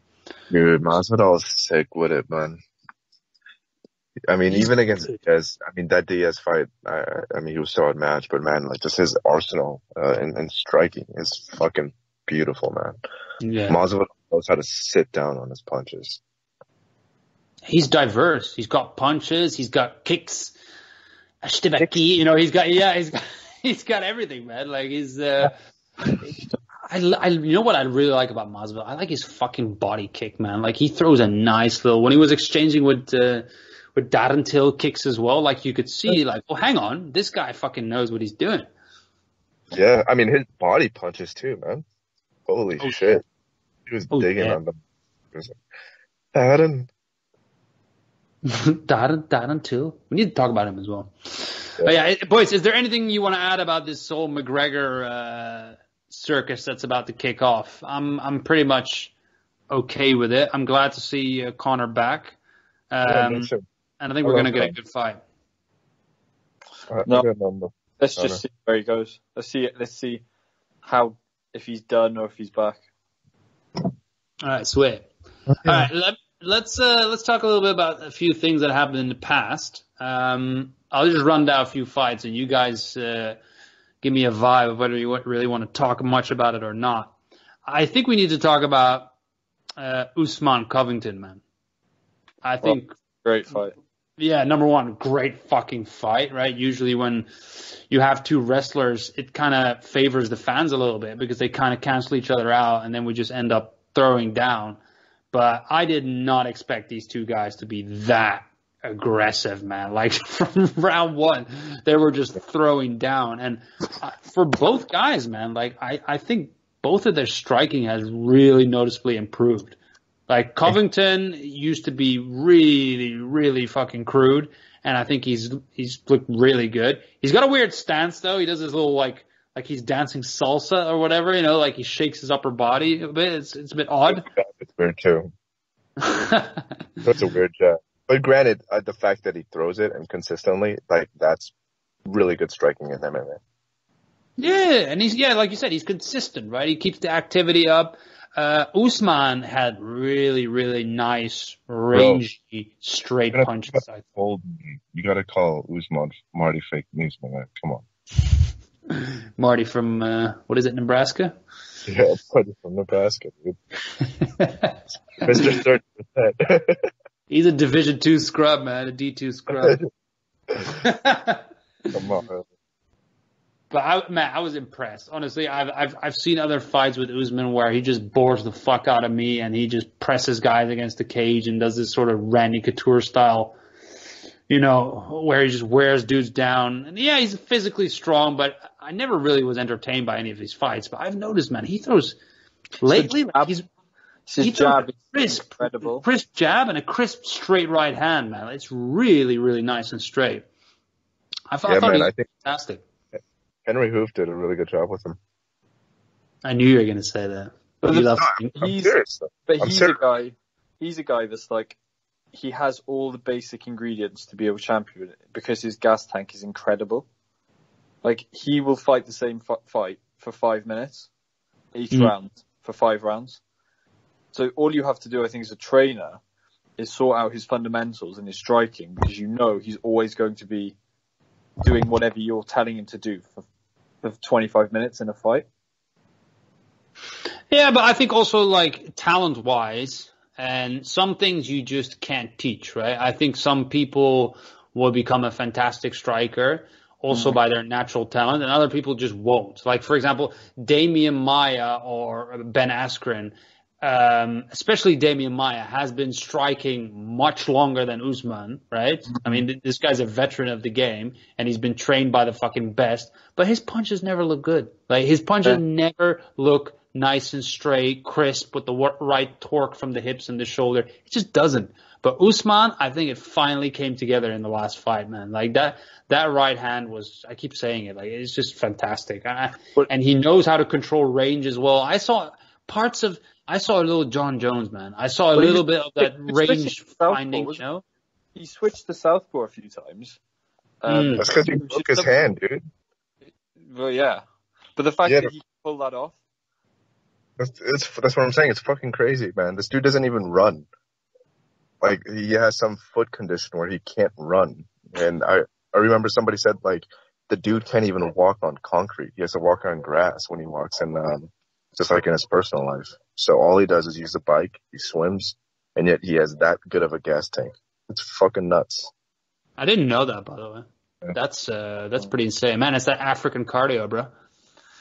Dude, Masvidal is sick with it, man. I mean, even against Diaz, that Diaz fight, he was so outmatched, but man, like just his arsenal and striking is fucking beautiful, man. Yeah. Masvidal knows how to sit down on his punches. He's diverse. He's got punches. He's got kicks. He's got everything, man. Like he's. You know what I really like about Masvidal? I like his fucking body kick, man. Like he throws a nice little. When he was exchanging with Darren Till kicks as well, like you could see, like, well, hang on, this guy fucking knows what he's doing. Yeah, his body punches too, man. Holy shit. He was digging on them. Darren Till. We need to talk about him as well. Yeah. But yeah, boys, is there anything you want to add about this whole McGregor circus that's about to kick off? I'm pretty much okay with it. I'm glad to see Conor back. And I think we're going to get a good fight. Let's just see where he goes. Let's see how, if he's done or if he's back. All right, sweet. Okay. All right, let's talk a little bit about a few things that happened in the past. I'll just run down a few fights, and you guys give me a vibe of whether you really want to talk much about it or not. I think we need to talk about Usman Covington, man. I think great fight. Yeah, number one, great fucking fight, right? Usually when you have two wrestlers, it kind of favors the fans a little bit because they kind of cancel each other out, and then we just end up throwing down. But I did not expect these two guys to be that aggressive, man. Like from round one, they were just throwing down. And for both guys, man, like I think both of their striking has really noticeably improved. Like Covington used to be really, really fucking crude, and I think he's looked really good. He's got a weird stance though. He does his little like he's dancing salsa or whatever, you know, like he shakes his upper body a bit. It's a bit odd. It's weird too. That's a weird jab. But granted, the fact that he throws it and consistently, like that's really good striking in MMA. Yeah, and like you said, he's consistent, right? He keeps the activity up. Usman had really, really nice, rangy, straight punches. You gotta call Usman Marty fake news, man. Come on. Marty from, what is it, Nebraska? Yeah, Marty from Nebraska, dude. Mr. 30%. He's a Division II scrub, man, a D2 scrub. Come on, man. But I was impressed. Honestly, I've seen other fights with Usman where he just bores the fuck out of me and he just presses guys against the cage and does this sort of Randy Couture style, you know, where he just wears dudes down. And yeah, he's physically strong, but I never really was entertained by any of his fights. But I've noticed, man, he throws lately. He throws a crisp jab and a crisp straight right hand, man. It's really, really nice and straight. I thought he was fantastic. Henry Hoof did a really good job with him. I knew you were going to say that. But he's a guy that's like, he has all the basic ingredients to be a champion because his gas tank is incredible. Like, he will fight the same fight for 5 minutes each round for 5 rounds. So all you have to do, I think, as a trainer is sort out his fundamentals and his striking because you know he's always going to be doing whatever you're telling him to do for 25 minutes in a fight. Yeah, but I think also like talent-wise, and some things you just can't teach, right? I think some people will become a fantastic striker also by their natural talent, and other people just won't. Like, for example, Damian Maia or Ben Askren, especially Damian Maia, has been striking much longer than Usman, right? I mean, this guy's a veteran of the game, and he's been trained by the fucking best, but his punches never look good. Like, his punches never look nice and straight, crisp, with the right torque from the hips and the shoulder. It just doesn't. But Usman, I think it finally came together in the last fight, man. Like, that right hand was, I keep saying it, like, it's just fantastic. And he knows how to control range as well. I saw a little John Jones, man. I saw a little bit of that range finding, you know? He switched to southpaw a few times. That's because he broke his hand, dude. Well, yeah. But the fact that he pulled that off. That's what I'm saying. It's fucking crazy, man. This dude doesn't even run. Like, he has some foot condition where he can't run. And I remember somebody said, like, the dude can't even walk on concrete. He has to walk on grass when he walks in, just like in his personal life. So all he does is use a bike, he swims, and yet he has that good of a gas tank. It's fucking nuts. I didn't know that, by the way. Yeah. That's pretty insane. Man, it's that African cardio, bro.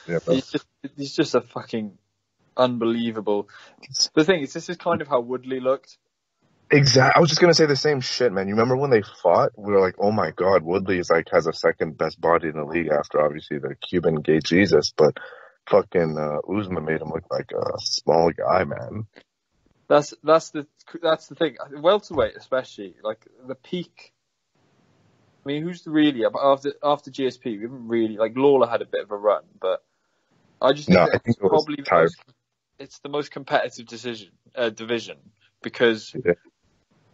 Yeah, bro. He's just a fucking unbelievable. The thing is, this is kind of how Woodley looked. Exactly. I was just gonna say the same shit, man. You remember when they fought? We were like, "Oh my God, Woodley is like has a second best body in the league after obviously the Cuban gay Jesus." But fucking Usman made him look like a small guy, man. That's the thing. Welterweight, especially, like the peak. I mean, who's really after GSP? We haven't really, like, Lawler had a bit of a run, but I just think it's probably the most competitive division because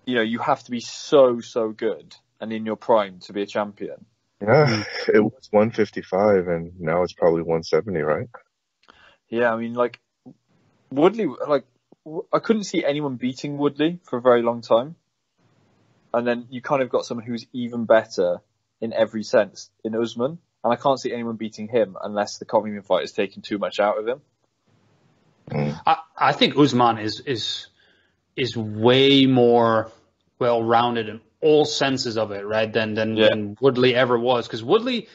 you know you have to be so good and in your prime to be a champion. Yeah, it was 155 and now it's probably 170, right? Yeah, I mean, like Woodley, like I couldn't see anyone beating Woodley for a very long time. And then you kind of got someone who's even better in every sense in Usman. And I can't see anyone beating him unless the Covington fight is taking too much out of him. I think Usman is way more well-rounded in all senses of it, right, than Woodley ever was. Because Woodley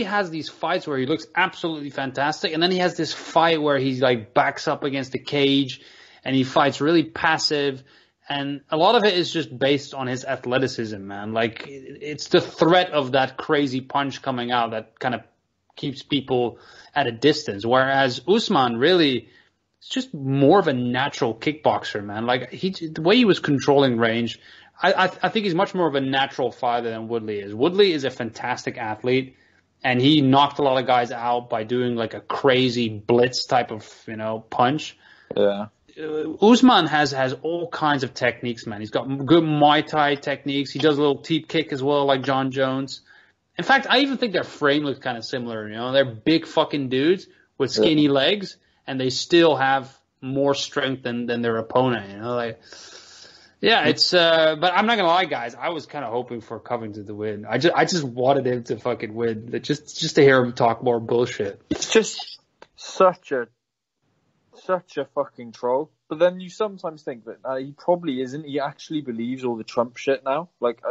has these fights where he looks absolutely fantastic, and then he has this fight where he like backs up against the cage and he fights really passive. And a lot of it is just based on his athleticism, man. Like, it's the threat of that crazy punch coming out that kind of keeps people at a distance. Whereas Usman really is just more of a natural kickboxer, man. Like, the way he was controlling range, I think he's much more of a natural fighter than Woodley is. Woodley is a fantastic athlete, and he knocked a lot of guys out by doing like a crazy blitz type of, punch. Yeah. Usman has all kinds of techniques, man. He's got good Muay Thai techniques. He does a little teep kick as well, like John Jones. In fact, I even think their frame looks kind of similar. They're big fucking dudes with skinny legs, and they still have more strength than their opponent. It's. But I'm not gonna lie, guys. I was kind of hoping for Covington to win. I just wanted him to fucking win, just to hear him talk more bullshit. It's just such a fucking troll. But then you sometimes think that he probably isn't. He actually believes all the Trump shit now. Like,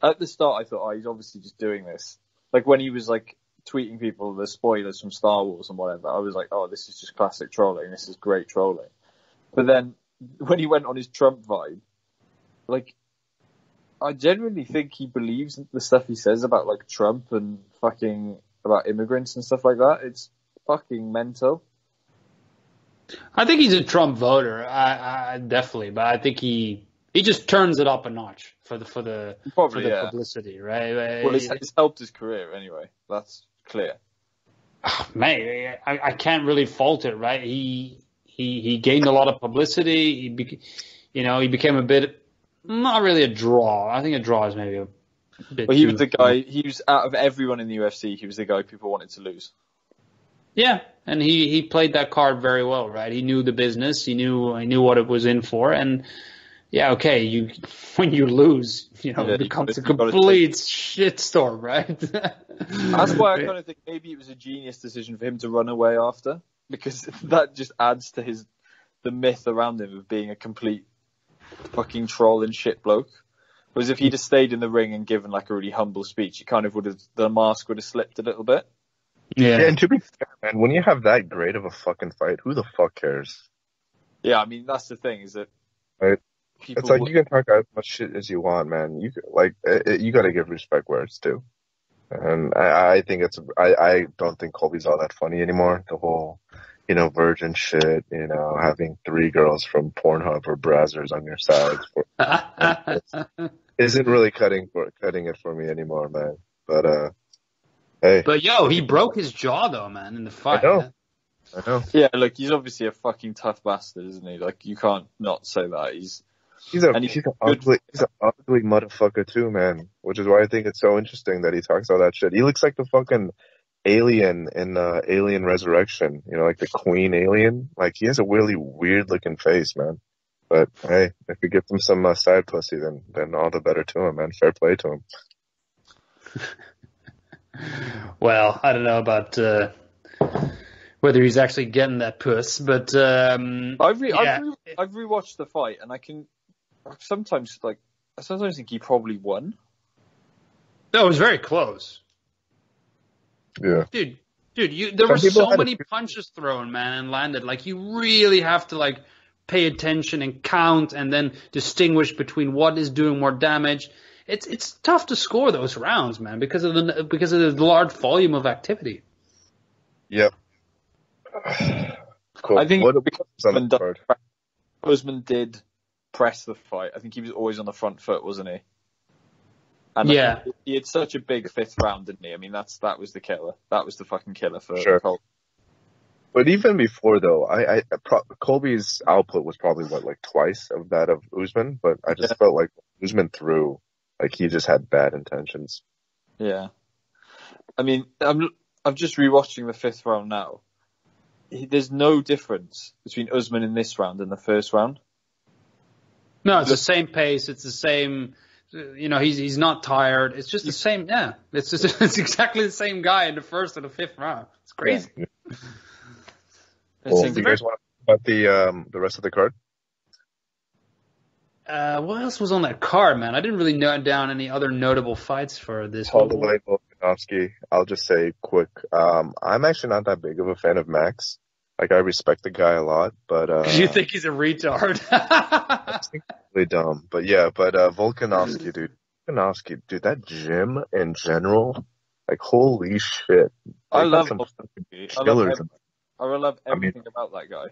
at the start, I thought, he's obviously just doing this. Like, when he was, like, tweeting people the spoilers from Star Wars and whatever, I was like, this is just classic trolling. This is great trolling. But then, when he went on his Trump vibe, like, I genuinely think he believes the stuff he says about, like, Trump and fucking about immigrants and stuff like that. It's fucking mental. I think he's a Trump voter, I definitely, but I think he just turns it up a notch for the publicity, right? Well, it's helped his career anyway. That's clear. Mate, I can't really fault it, right? He gained a lot of publicity. He became a bit, not really a draw. I think a draw is maybe a bit. Well, he was the guy. He was, out of everyone in the UFC, he was the guy people wanted to lose. Yeah, and he played that card very well, right? He knew the business. He knew what it was in for, and yeah, okay. When you lose, it becomes a complete shitstorm, right? That's why I kind of think maybe it was a genius decision for him to run away after, because that just adds to the myth around him of being a complete fucking troll and shit bloke. Whereas if he'd have stayed in the ring and given like a really humble speech, the mask would have slipped a little bit. Yeah, and to be fair, man, when you have that great of a fucking fight, who the fuck cares? Yeah, I mean, that's the thing, is that... Right? It's like, you can talk as much shit as you want, man. You gotta give respect where it's due. And I think I don't think Colby's all that funny anymore. The whole, virgin shit, having 3 girls from Pornhub or Brazzers on your side. Isn't really cutting it for me anymore, man. But, hey. But he broke his jaw though, man, in the fight. I know. Yeah, look, he's obviously a fucking tough bastard, isn't he? Like, you can't not say that. He's an ugly motherfucker too, man. Which is why I think it's so interesting that he talks all that shit. He looks like the fucking alien in Alien Resurrection. Like the Queen alien. Like, he has a really weird looking face, man. But hey, if we give him some side pussy, then all the better to him, man. Fair play to him. Well, I don't know about whether he's actually getting that puss, but I've rewatched the fight, and I sometimes think he probably won. No, it was very close. Yeah, dude, there were so many punches thrown, man, and landed. Like, you really have to pay attention and count, and then distinguish between what is doing more damage. It's tough to score those rounds, man, because of the large volume of activity. Yep. Cool. I think Usman did press the fight. I think he was always on the front foot, wasn't he? And yeah, he had such a big 5th round, didn't he? I mean, that was the killer. That was the fucking killer for Colby. But even before, though, Colby's output was probably twice of that of Usman. But I just felt like Usman threw. Like, he just had bad intentions. Yeah. I mean, I'm just rewatching the 5th round now. There's no difference between Usman in this round and the first round. No, it's the same pace. It's the same, he's not tired. It's just the same. Yeah. It's exactly the same guy in the 1st and the 5th round. It's crazy. Yeah. Well, do you guys want to talk about the rest of the card? What else was on that card, man? I didn't really note down any other notable fights for this. Holloway, Volkanovski. I'll just say quick. I'm actually not that big of a fan of Max. Like, I respect the guy a lot, but You think he's a retard? I think he's really dumb. But yeah, Volkanovski, dude, that gym in general, like, holy shit. I They got love some Volkanovski. killers. I love I mean, everything about that guy.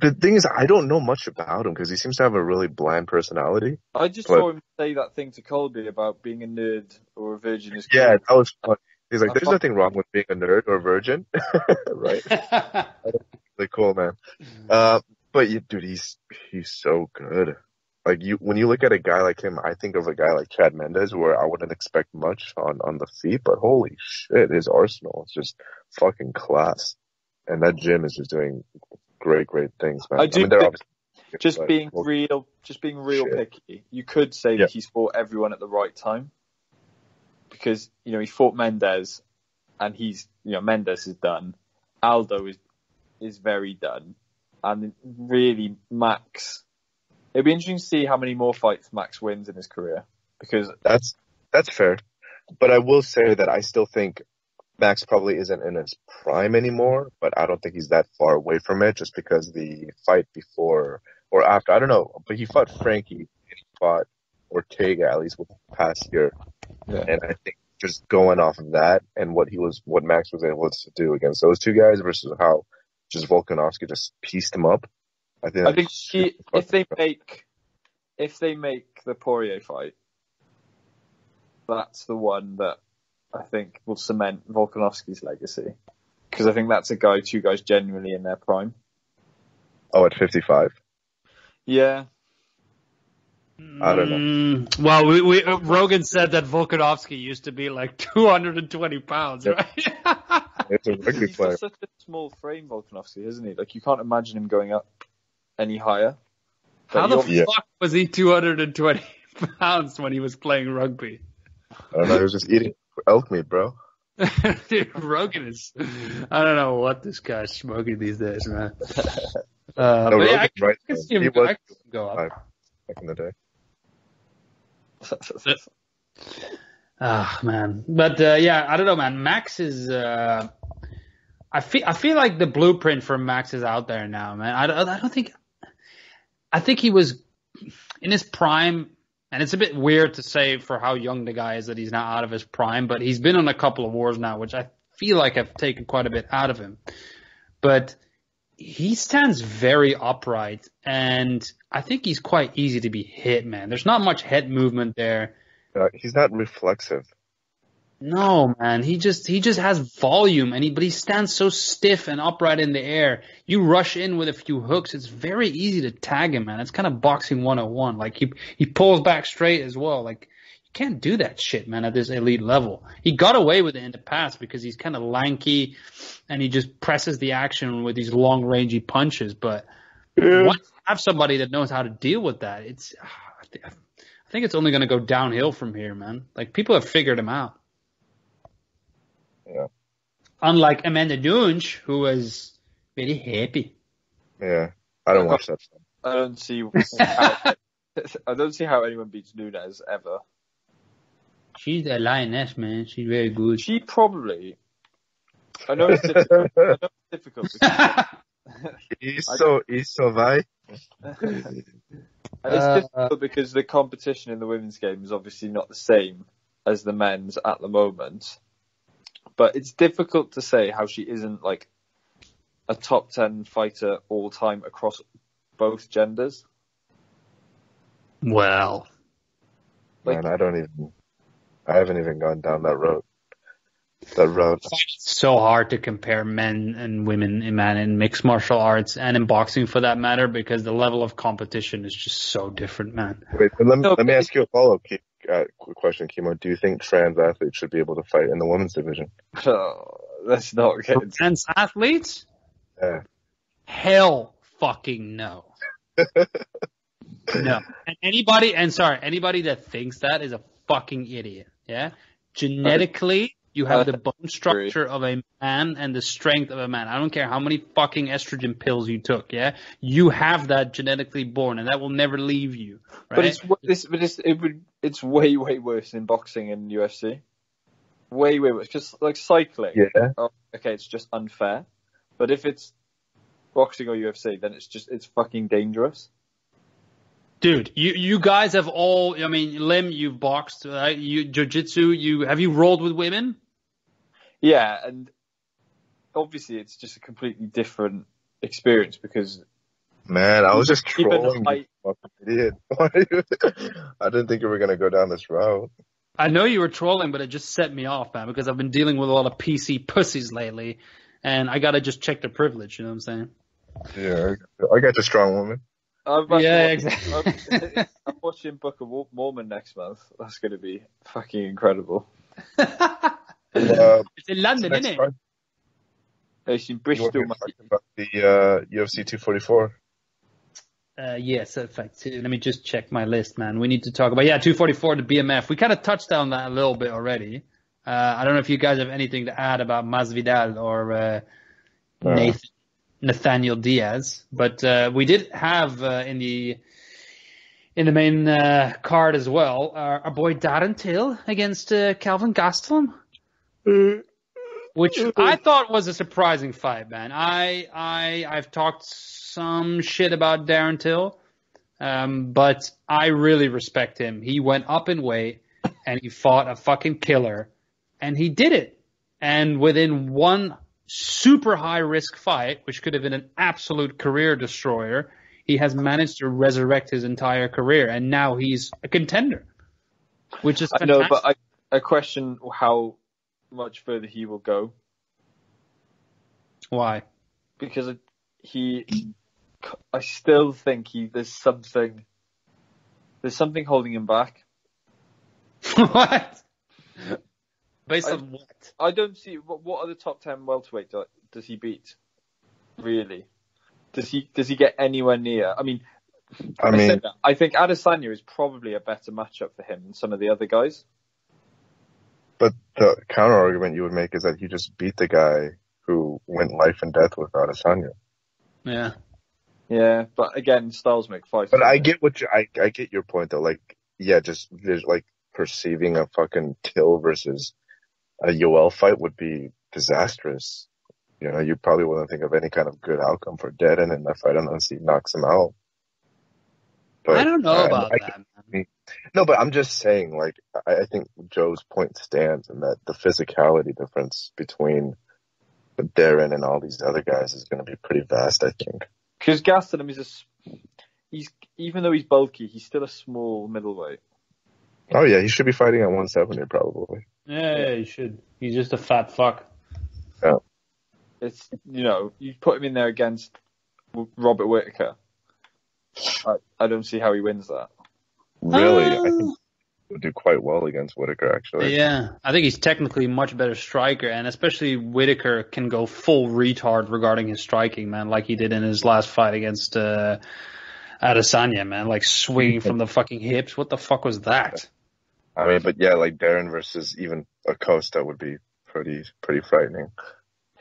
the thing is, I don't know much about him because he seems to have a really bland personality. I just But saw him say that thing to Colby about being a nerd or a virgin is cool. yeah, that was fun. He's like, I there's fuck- nothing wrong with being a nerd or a virgin, right? Really cool, man. Dude, he's so good. Like, when you look at a guy like him, I think of a guy like Chad Mendes, where I wouldn't expect much on the feet, but holy shit, his arsenal is just fucking class. And that gym is just doing great things, man. I do mean, they're think obviously just being real Shit. picky. You could say that he's fought everyone at the right time. Because, he fought Mendes and Mendes is done. Aldo is very done. And really, Max, it'd be interesting to see how many more fights Max wins in his career. Because that's fair. But I will say that I still think Max probably isn't in his prime anymore, but I don't think he's that far away from it just because the fight before or after, I don't know, but he fought Frankie and he fought Ortega at least within the past year. Yeah. And I think just going off of that and what Max was able to do against those two guys versus how just Volkanovski just pieced him up. I think if they make the Poirier fight, that's the one that I think will cement Volkanovski's legacy. Because I think that's two guys genuinely in their prime. Oh, at 55? Yeah. I don't know. Well, Rogan said that Volkanovski used to be like 220 pounds, right? It's a rugby He's player. got such a small frame, Volkanovski, isn't he? Like, you can't imagine him going up any higher. How But the fuck was he 220 pounds when he was playing rugby? I don't know. He was just eating elk meat, bro. Dude, Rogan is... I don't know what this guy's smoking these days, man. But Rogan's yeah, I can, right, I can though. see him, He was I can see him go up. back in the day. Man. But yeah, I don't know, man. Max is... I feel like the blueprint for Max is out there now, man. I don't think... I think he was in his prime, and it's a bit weird to say for how young the guy is that he's not out of his prime, but he's been on a couple of wars now, which I feel like have taken quite a bit out of him. But he stands very upright, and I think he's quite easy to be hit, man. There's not much head movement there. He's not reflexive. No, man. He just has volume, but he stands so stiff and upright in the air. You rush in with a few hooks, it's very easy to tag him, man. It's kind of boxing 101. Like, he pulls back straight as well. Like, you can't do that shit, man, at this elite level. He got away with it in the past because he's kind of lanky and he just presses the action with these long, rangy punches. But once you have somebody that knows how to deal with that, I think it's only going to go downhill from here, man. Like, people have figured him out. Yeah. Unlike Amanda Nunes, who was very happy. Yeah. I don't watch that stuff. I don't see how anyone beats Nunes ever. She's a lioness, man. She's very good. She probably... I know it's difficult. He's so vai. It's difficult because the competition in the women's game is obviously not the same as the men's at the moment. But it's difficult to say how she isn't like a top 10 fighter all time across both genders. Well, Man, I haven't even gone down that road. it's so hard to compare men and women in mixed martial arts and in boxing for that matter, because the level of competition is just so different, man. Wait, let me ask you a follow-up question, Kimo. Do you think trans athletes should be able to fight in the women's division? Let's not get into Trans athletes? Yeah. Hell fucking no. No. And anybody that thinks that is a fucking idiot. Yeah? Genetically, you have the bone structure of a man and the strength of a man. I don't care how many fucking estrogen pills you took, yeah? You have that genetically born, and that will never leave you. Right? But it's way, way worse in boxing and UFC. Way, way worse. Because, like, cycling, Yeah. okay, it's just unfair. But if it's boxing or UFC, then it's fucking dangerous. Dude, you guys have all. I mean, Lim, you've boxed. You jiu-jitsu. Have you rolled with women? Yeah, and obviously it's just a completely different experience because. Man, I was just Even trolling. You fucking idiot. I didn't think you were gonna go down this route. I know you were trolling, but it just set me off, man, because I've been dealing with a lot of PC pussies lately, and I gotta just check their privilege. You know what I'm saying? Yeah, I got the strong woman. Exactly. I'm watching Book of Mormon next month. That's going to be fucking incredible. It's in London, isn't it? It's in Bristol. You were talking about the UFC 244. Yes, in fact, let me just check my list, man. We need to talk about 244 to BMF. We kind of touched on that a little bit already. I don't know if you guys have anything to add about Masvidal or Nathaniel Diaz, but we did have in the main card as well our boy Darren Till against Calvin Gastelum, which I thought was a surprising fight, man. I've talked some shit about Darren Till, but I really respect him. He went up in weight and he fought a fucking killer, and he did it. And within one super high risk fight, which could have been an absolute career destroyer, he has managed to resurrect his entire career, and now he's a contender, which is fantastic. I know, but I question how much further he will go. Why? Because I still think there's something holding him back. What? Based on what? I don't see what are the top 10 welterweight does he beat? Really? Does he get anywhere near? I mean, I think Adesanya is probably a better matchup for him than some of the other guys. But the counter argument you would make is that he just beat the guy who went life and death with Adesanya. Yeah. Yeah, but again, styles make fights. But I get I get your point though. Like, yeah, just there's like perceiving a fucking Till versus a Yoel fight would be disastrous. You know, you probably wouldn't think of any kind of good outcome for Deaden in that fight unless he knocks him out. But I don't know about that. No, but I'm just saying, like, I think Joe's point stands in that the physicality difference between Darren and all these other guys is going to be pretty vast, I think. Because Gastelum he's even though he's bulky, he's still a small middleweight. Oh yeah, he should be fighting at 170 probably. Yeah, he should. He's just a fat fuck. Yeah. It's, you put him in there against Robert Whittaker. I don't see how he wins that. Really? I think he would do quite well against Whittaker, actually. Yeah, I think he's technically a much better striker, and especially Whittaker can go full retard regarding his striking, man, like he did in his last fight against Adesanya, man, like swinging from the fucking hips. What the fuck was that? I mean, but yeah, like Darren versus even Acosta would be pretty frightening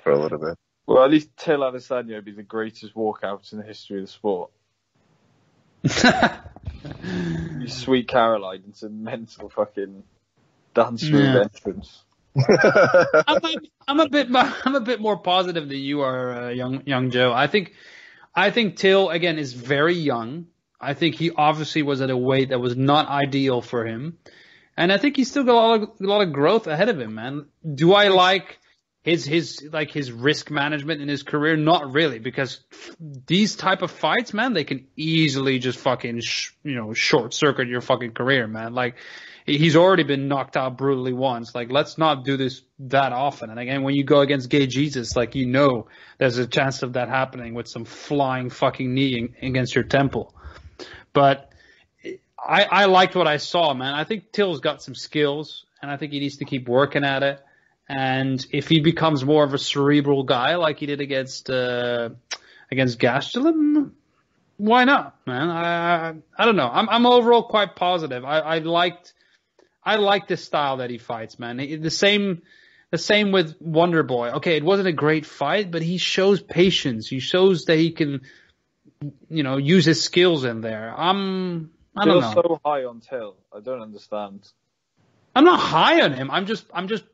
for a little bit. Well, at least Till Adesanya would be the greatest walkout in the history of the sport. You sweet Caroline into mental fucking dance move entrance. I'm a bit more positive than you are, young Joe. I think Till again is very young. I think he obviously was at a weight that was not ideal for him, and I think he's still got a lot of growth ahead of him, man. Do I like his risk management in his career? Not really, because these type of fights, man, they can easily just fucking short circuit your fucking career, man. Like, he's already been knocked out brutally once. Like, let's not do this that often. And again, when you go against Gay Jesus, like, there's a chance of that happening with some flying fucking knee against your temple. But I liked what I saw, man. I think Till's got some skills, and I think he needs to keep working at it. And if he becomes more of a cerebral guy like he did against Gastelum, why not, man? I don't know. I'm overall quite positive. I liked the style that he fights, man. The same with Wonder Boy. Okay, it wasn't a great fight, but he shows patience. He shows that he can, use his skills in there. I don't know. You're so high on Till. I don't understand. I'm not high on him. I'm just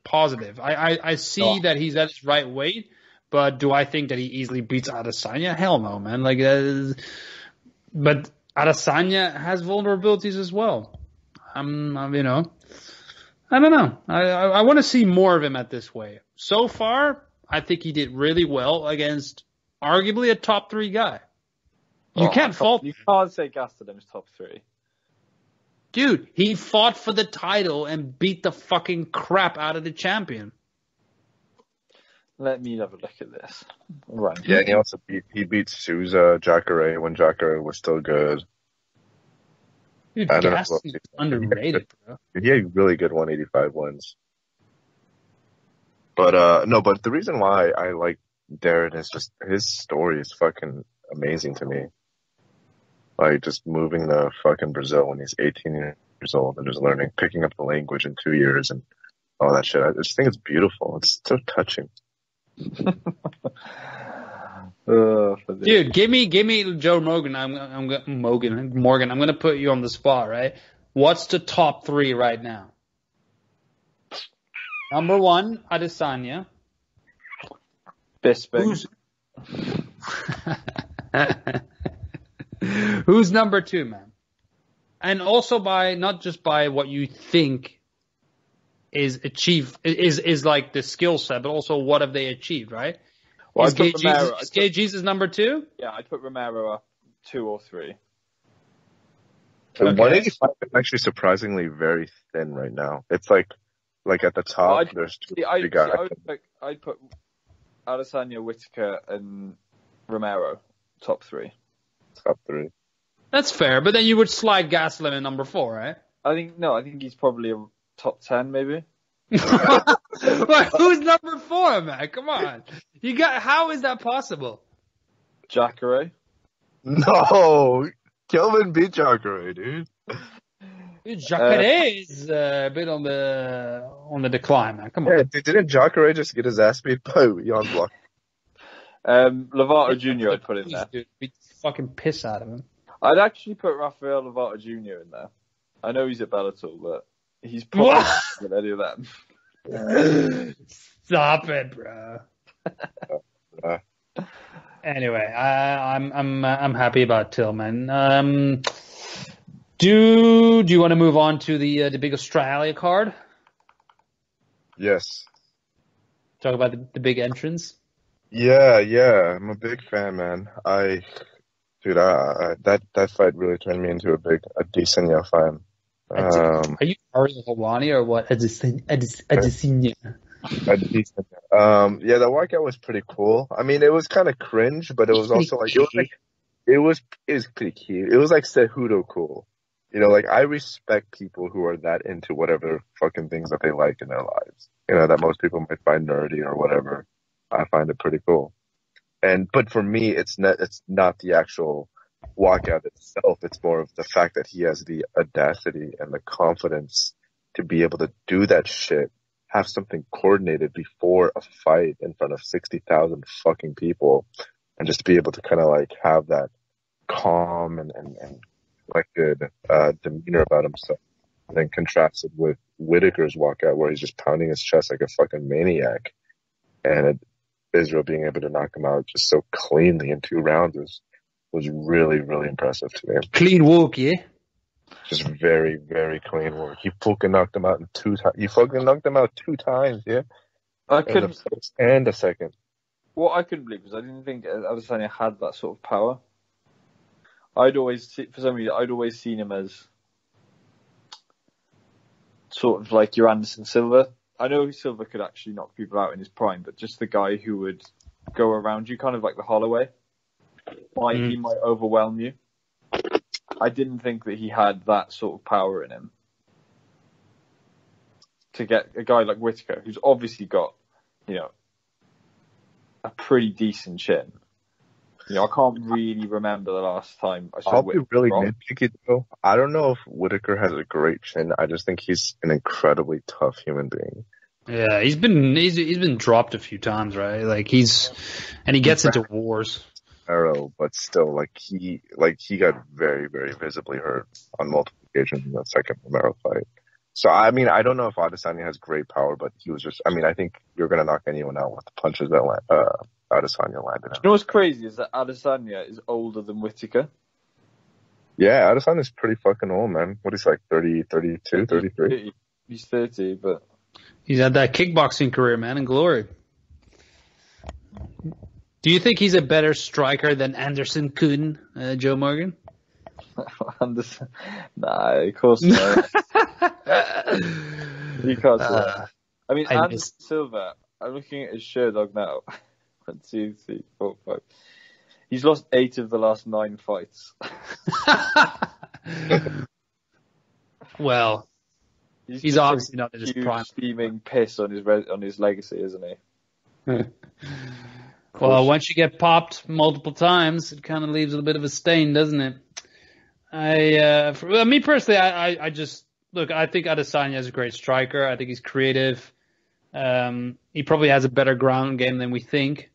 positive. I see that he's at his right weight, But do I think that he easily beats Adesanya? Hell no, man. But Adesanya has vulnerabilities as well. I don't know. I want to see more of him at this weight. So far, I think he did really well against arguably a top 3 guy. You can't fault. You can't say Gastelum's top 3. Dude, he fought for the title and beat the fucking crap out of the champion. Let me have a look at this. Right. Yeah, and he also beat Souza, Jacare when Jacare was still good. Dude, Gastelum's underrated, bro. He had really good 185 wins. But but the reason why I like Darren is just his story is fucking amazing to me. Like, just moving to fucking Brazil when he's 18 years old and just picking up the language in 2 years and all that shit. I just think it's beautiful. It's so touching. Dude, give me Joe Morgan. Morgan. I'm gonna put you on the spot, right? What's the top 3 right now? Number 1, Adesanya. Bisping. Who's number 2, man? And also not just by what you think is like the skill set, but also what have they achieved, right? Well, is Jesus number 2? Yeah, I'd put Romero up 2 or 3. The 185 is actually surprisingly very thin right now. It's like at the top, there's 2 guys. I'd put Adesanya, Whittaker, and Romero top 3. Top 3. That's fair, but then you would slide Gastelum in number 4, right? I think he's probably a top 10, maybe. Wait, who's number 4, man? Come on. How is that possible? Jacare. No, Kelvin beat Jacare, dude. Dude, Jacare is a bit on the decline, man. Come on. Yeah, didn't Jacare just get his ass beat by Jan Block? Lovato Jr. I'd put in there. Dude, beat the fucking piss out of him. I'd actually put Rafael Lovato Jr. in there. I know he's at Bellator, but he's probably not with any of them. Stop it, bro. Anyway, I'm happy about Tillman. Do you want to move on to the big Australia card? Yes. Talk about the big entrance. Yeah, I'm a big fan, man. That fight really turned me into a decent fan. Are you Ariel Helwani or what? Adesanya. The workout was pretty cool. I mean, it was kind of cringe, but it was also it was pretty cute. It was like Cejudo cool. You know, like I respect people who are that into whatever fucking things that they like in their lives. You know, that most people might find nerdy or whatever. I find it pretty cool. But for me, it's not the actual walkout itself. It's more of the fact that he has the audacity and the confidence to be able to do that shit, have something coordinated before a fight in front of 60,000 fucking people, and just be able to kind of like have that calm and collected demeanor about himself, and then contrasted with Whittaker's walkout where he's just pounding his chest like a fucking maniac, and Israel being able to knock him out just so cleanly in 2 rounds was really, really impressive to me. Clean walk, yeah? Just very, very clean work. He fucking knocked him out in 2 times. You fucking knocked him out 2 times, yeah? I couldn't. And a second. What I couldn't believe was I didn't think Adesanya had that sort of power. For some reason, I'd always seen him as sort of like your Anderson Silva. I know Silva could actually knock people out in his prime, but just the guy who would go around you, kind of like the Holloway. He might overwhelm you. I didn't think that he had that sort of power in him to get a guy like Whittaker, who's obviously got, a pretty decent chin. I can't really remember the last time I saw I'll Whittaker. be really nitpicky though. I don't know if Whittaker has a great chin. I just think he's an incredibly tough human being. Yeah, he's been dropped a few times, right? Like he gets into wars. Arrow, but still, he got very, very visibly hurt on multiple occasions in the second Romero fight. So, I mean, I don't know if Adesanya has great power, but he was just, I mean, I think you're going to knock anyone out with the punches that Adesanya landed You know what's crazy is that Adesanya is older than Whittaker. Yeah, Adesanya's pretty fucking old, man. What is he, like 30, 32, 33? He's 30, but He's had that kickboxing career, man, in glory. Do you think he's a better striker than Anderson Kuhn, Joe Morgan? Anderson, nah, of course not. You can't say that. I mean, Anderson Silva, I'm looking at his Sherdog now. 1, 2, 3, 4, 5. He's lost 8 of the last 9 fights. Well, he's obviously not in his prime. Steaming piss on his legacy, isn't he? Well, once you get popped multiple times, it kind of leaves a bit of a stain, doesn't it? Me personally, I just look. I think Adesanya is a great striker. I think he's creative. He probably has a better ground game than we think.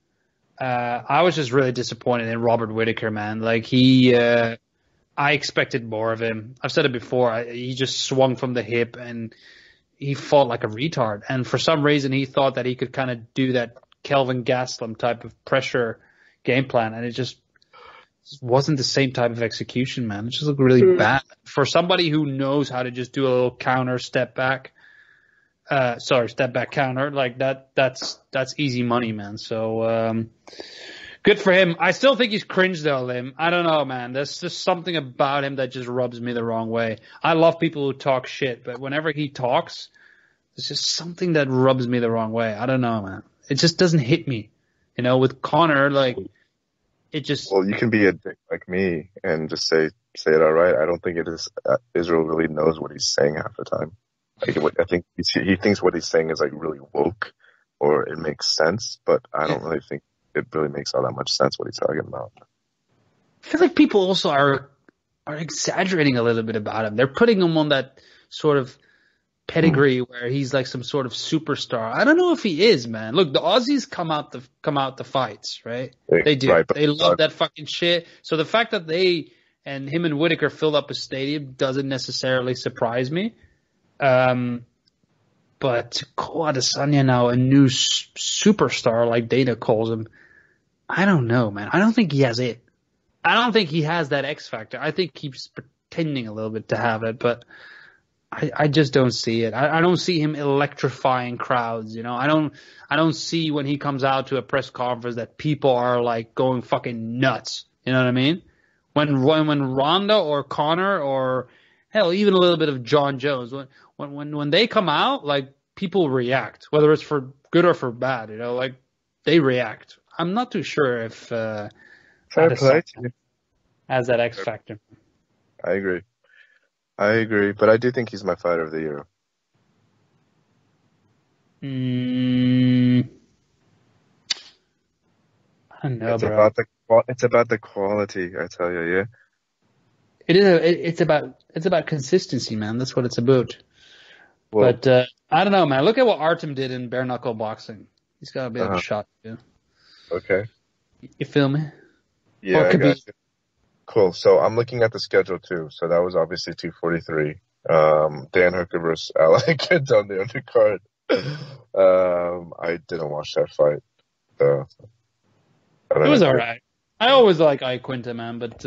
I was just really disappointed in Robert Whittaker, man. Like I expected more of him. I've said it before. He just swung from the hip and he fought like a retard. And for some reason, he thought that he could kind of do that Kelvin Gastelum type of pressure game plan, and it just wasn't the same type of execution, man. It just looked really bad for somebody who knows how to just do a little counter, step back counter like that. That's easy money, man. So good for him. I still think he's cringe though, Lim. I don't know, man. There's just something about him that just rubs me the wrong way. I love people who talk shit, but whenever he talks, there's just something that rubs me the wrong way. I don't know, man. It just doesn't hit me. You know, with Connor, like, it just... Well, you can be a dick like me and just say it all right. I don't think it is... Israel really knows what he's saying half the time. Like, I think he thinks what he's saying is, like, really woke or it makes sense, but I don't really think it really makes all that much sense what he's talking about. I feel like people also are exaggerating a little bit about him. They're putting him on that sort of pedigree where he's like some sort of superstar. I don't know if he is, man. Look, the Aussies come out the fights, right? They do. Right, they love that fucking shit. So the fact that they and him and Whittaker filled up a stadium doesn't necessarily surprise me. But to call Adesanya now a new superstar like Dana calls him, I don't know, man. I don't think he has it. I don't think he has that X factor. I think he's pretending a little bit to have it, but I just don't see it. I don't see him electrifying crowds, you know. I don't see when he comes out to a press conference that people are like going fucking nuts. You know what I mean? When Ronda or Connor or hell, even a little bit of John Jones, when they come out, like people react, whether it's for good or for bad, you know, like they react. I'm not too sure if Adesanya has that X factor. I agree, but I do think he's my fighter of the year. I don't know, It's about the quality, I tell you, yeah. It is. It's about consistency, man. That's what it's about. Well, but I don't know, man. Look at what Artem did in bare knuckle boxing. He's got a bit of a shot too. Okay. You feel me? Yeah, I got you. Cool. So I'm looking at the schedule too. So that was obviously 243. Dan Hooker versus Ally Kidd on the undercard. I didn't watch that fight. So it was alright. I always like Iaquinta, man, but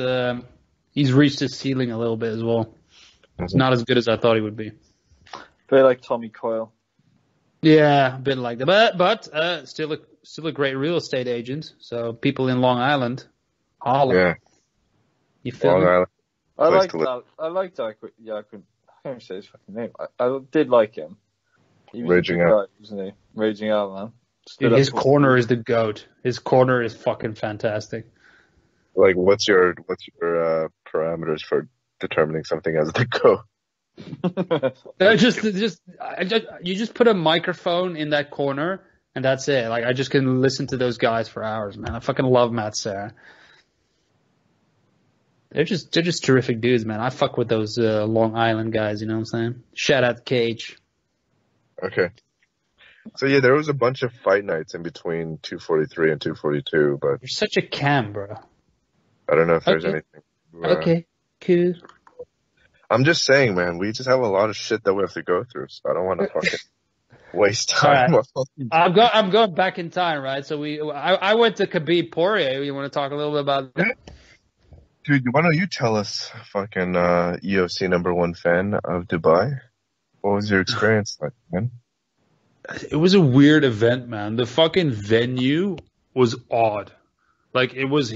he's reached his ceiling a little bit as well. It's not as good as I thought he would be. Very like Tommy Coyle. Yeah, a bit like that, but still a great real estate agent. So people in Long Island, holla. Yeah. You feel me? I liked Iaquinta. Yeah, I can't even say his fucking name. I did like him. He was Raging out, wasn't he? Raging out, man. Dude, his corner is the GOAT. His corner is fucking fantastic. Like, what's your parameters for determining something as the GOAT? You just put a microphone in that corner and that's it. Like, I just can listen to those guys for hours, man. I fucking love Matt Serra. They're just terrific dudes, man. I fuck with those Long Island guys, you know what I'm saying? Shout out to Cage. Okay. So yeah, there was a bunch of fight nights in between 243 and 242, but you're such a cam, bro. I don't know if there's anything. Okay, cool. I'm just saying, man, we just have a lot of shit that we have to go through, so I don't want to fucking waste time. I'm going back in time, right? So I went to Khabib Poirier. You want to talk a little bit about that? Dude, why don't you tell us, fucking UFC #1 fan of Dubai? What was your experience like, man? It was a weird event, man. The fucking venue was odd. Like, it was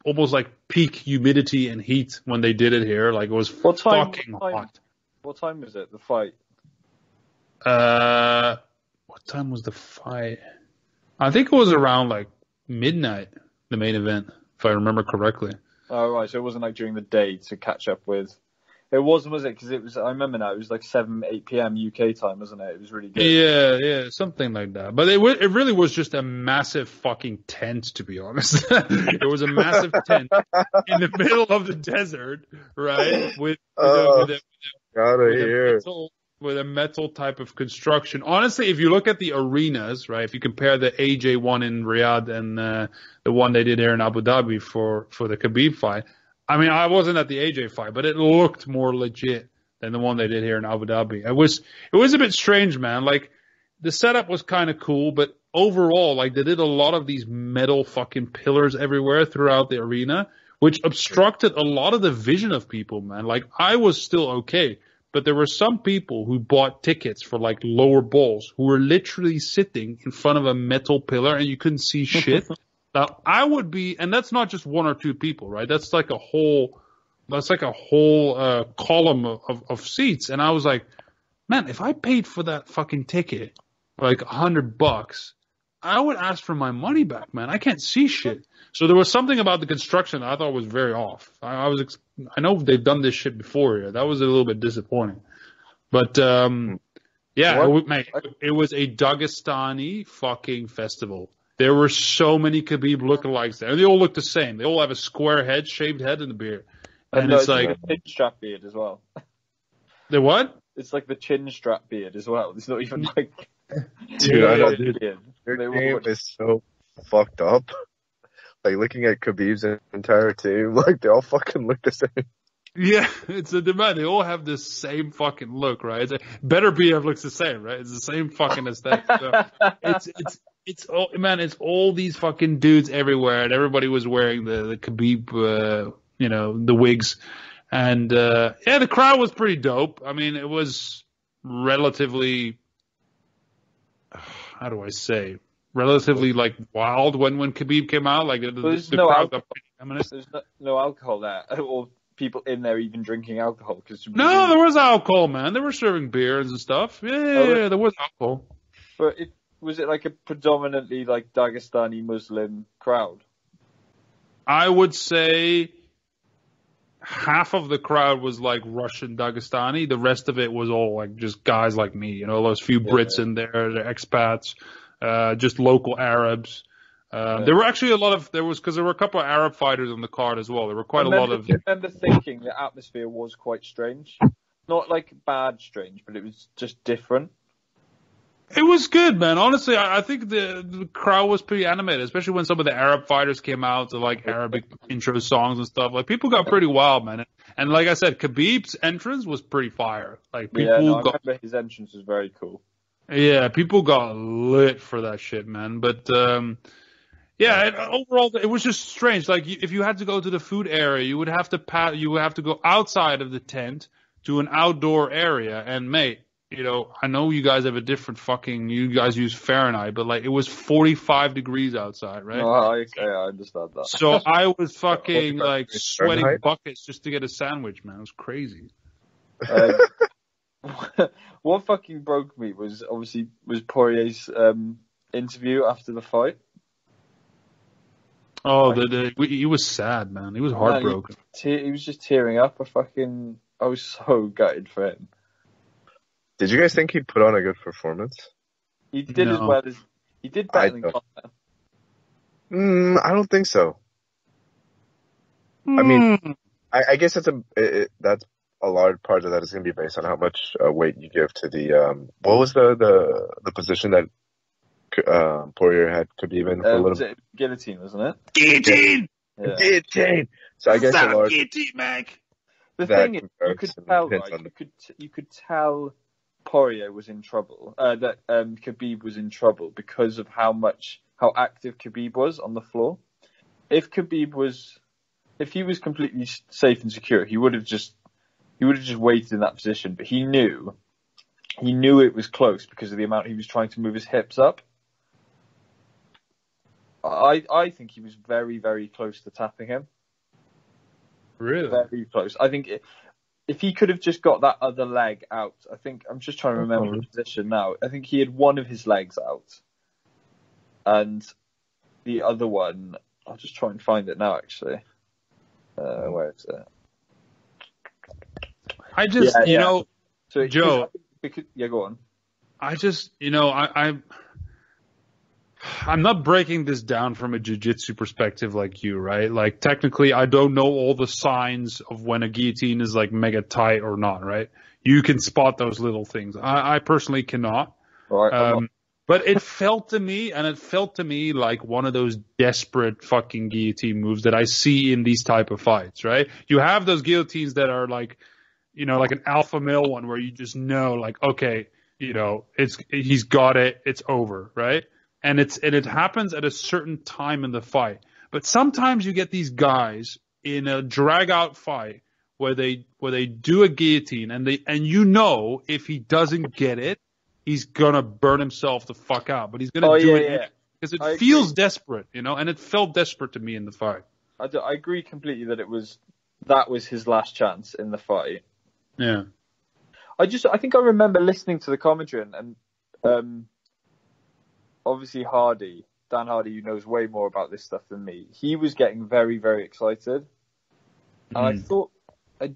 almost like peak humidity and heat when they did it here. Like, it was fucking hot. What time was it, the fight? What time was the fight? I think it was around like midnight, the main event, if I remember correctly. Oh, right. So it wasn't like during the day to catch up with. It wasn't, was it? Because it was. I remember now. It was like 8 p.m. UK time, wasn't it? It was really good. Yeah, something like that. But it really was just a massive fucking tent, to be honest. It was a massive tent in the middle of the desert, right? With a metal type of construction. Honestly, if you look at the arenas, right? If you compare the AJ one in Riyadh and the one they did here in Abu Dhabi for the Khabib fight. I mean, I wasn't at the AJ fight, but it looked more legit than the one they did here in Abu Dhabi. It was a bit strange, man. Like, the setup was kind of cool, but overall, like, they did a lot of these metal fucking pillars everywhere throughout the arena, which obstructed a lot of the vision of people, man. Like, I was still okay, but there were some people who bought tickets for, like, lower balls who were literally sitting in front of a metal pillar and you couldn't see shit. Now, I would be, and that's not just one or two people, right? That's like a whole column of seats. And I was like, man, if I paid for that fucking ticket, like $100, I would ask for my money back, man. I can't see shit. So there was something about the construction that I thought was very off. I know they've done this shit before here. That was a little bit disappointing. But, yeah, it was a Dagestani fucking festival. There were so many Khabib lookalikes there. And they all look the same. They all have a square head, shaved head, and a beard. And it's like the chin strap beard as well. The what? It's like the chin strap beard as well. It's not even like... Dude, I know, dude. Their game is so fucked up. Like, looking at Khabib's entire team, like, they all fucking look the same. Yeah, it's a demand. They all have this same fucking look, right? Better BF looks the same, right? It's the same fucking aesthetic. So it's all these fucking dudes everywhere, and everybody was wearing the Khabib, the wigs, and the crowd was pretty dope. I mean, it was relatively, how do I say, relatively like wild when Khabib came out. Like the crowd got pretty feminist. There's no alcohol there, or people in there even drinking alcohol. No, there was alcohol, man. They were serving beers and stuff. Yeah, there was alcohol. But was it like a predominantly like Dagestani Muslim crowd? I would say half of the crowd was like Russian Dagestani. The rest of it was all like just guys like me. Those few Brits in there, the expats, just local Arabs. There were actually because there were a couple of Arab fighters on the card as well. There were quite a lot of. I remember thinking the atmosphere was quite strange. Not like bad strange, but it was just different. It was good, man. Honestly, I think the crowd was pretty animated, especially when some of the Arab fighters came out to like Arabic intro songs and stuff. Like, people got pretty wild, man. And like I said, Khabib's entrance was pretty fire. Like, people I remember his entrance was very cool. Yeah, people got lit for that shit, man. But overall, it was just strange. Like, if you had to go to the food area, you would have to go outside of the tent to an outdoor area. And mate, I know you guys have a different you guys use Fahrenheit, but like, it was 45 degrees outside, right? Oh, I understand that. So I was fucking like sweating buckets just to get a sandwich, man. It was crazy. What fucking broke me was Poirier's interview after the fight. Oh, he was sad, man. He was heartbroken. He was just tearing up. I was so gutted for him. Did you guys think he put on a good performance? He did as well as he did better than Conor. I don't think so. I mean, I guess that's a large part of that is going to be based on how much weight you give to the what was the position that Poirier had Khabib in for a little bit? Guillotine, wasn't it? Guillotine. Yeah. Guillotine. So I guess a large guillotine, Mac. The thing is, you could tell, right? You could tell Poirier was in trouble, that Khabib was in trouble because of how active Khabib was on the floor. If he was completely safe and secure, he would have just waited in that position. But he knew it was close because of the amount he was trying to move his hips up. I think he was very, very close to tapping him. Really? Very close. I think if he could have just got that other leg out, I'm just trying to remember the position now. I think he had one of his legs out, and the other one, I'll just try and find it now. Actually, where is it? I just, So Joe. Go on. I just, I'm not breaking this down from a jiu-jitsu perspective like you, right? Like, technically, I don't know all the signs of when a guillotine is, like, mega tight or not, right? You can spot those little things. I personally cannot. Right. But it felt to me like one of those desperate fucking guillotine moves that I see in these type of fights, right? You have those guillotines that are like, like an alpha male one where you just know, like, okay, he's got it, it's over, right? And it happens at a certain time in the fight. But sometimes you get these guys in a drag out fight where they do a guillotine and if he doesn't get it, he's gonna burn himself the fuck out. But he's gonna do it because it feels desperate, and it felt desperate to me in the fight. I agree completely that was his last chance in the fight. Yeah. I think I remember listening to the commentary and obviously Dan Hardy, who knows way more about this stuff than me, he was getting very, very excited. And I thought, I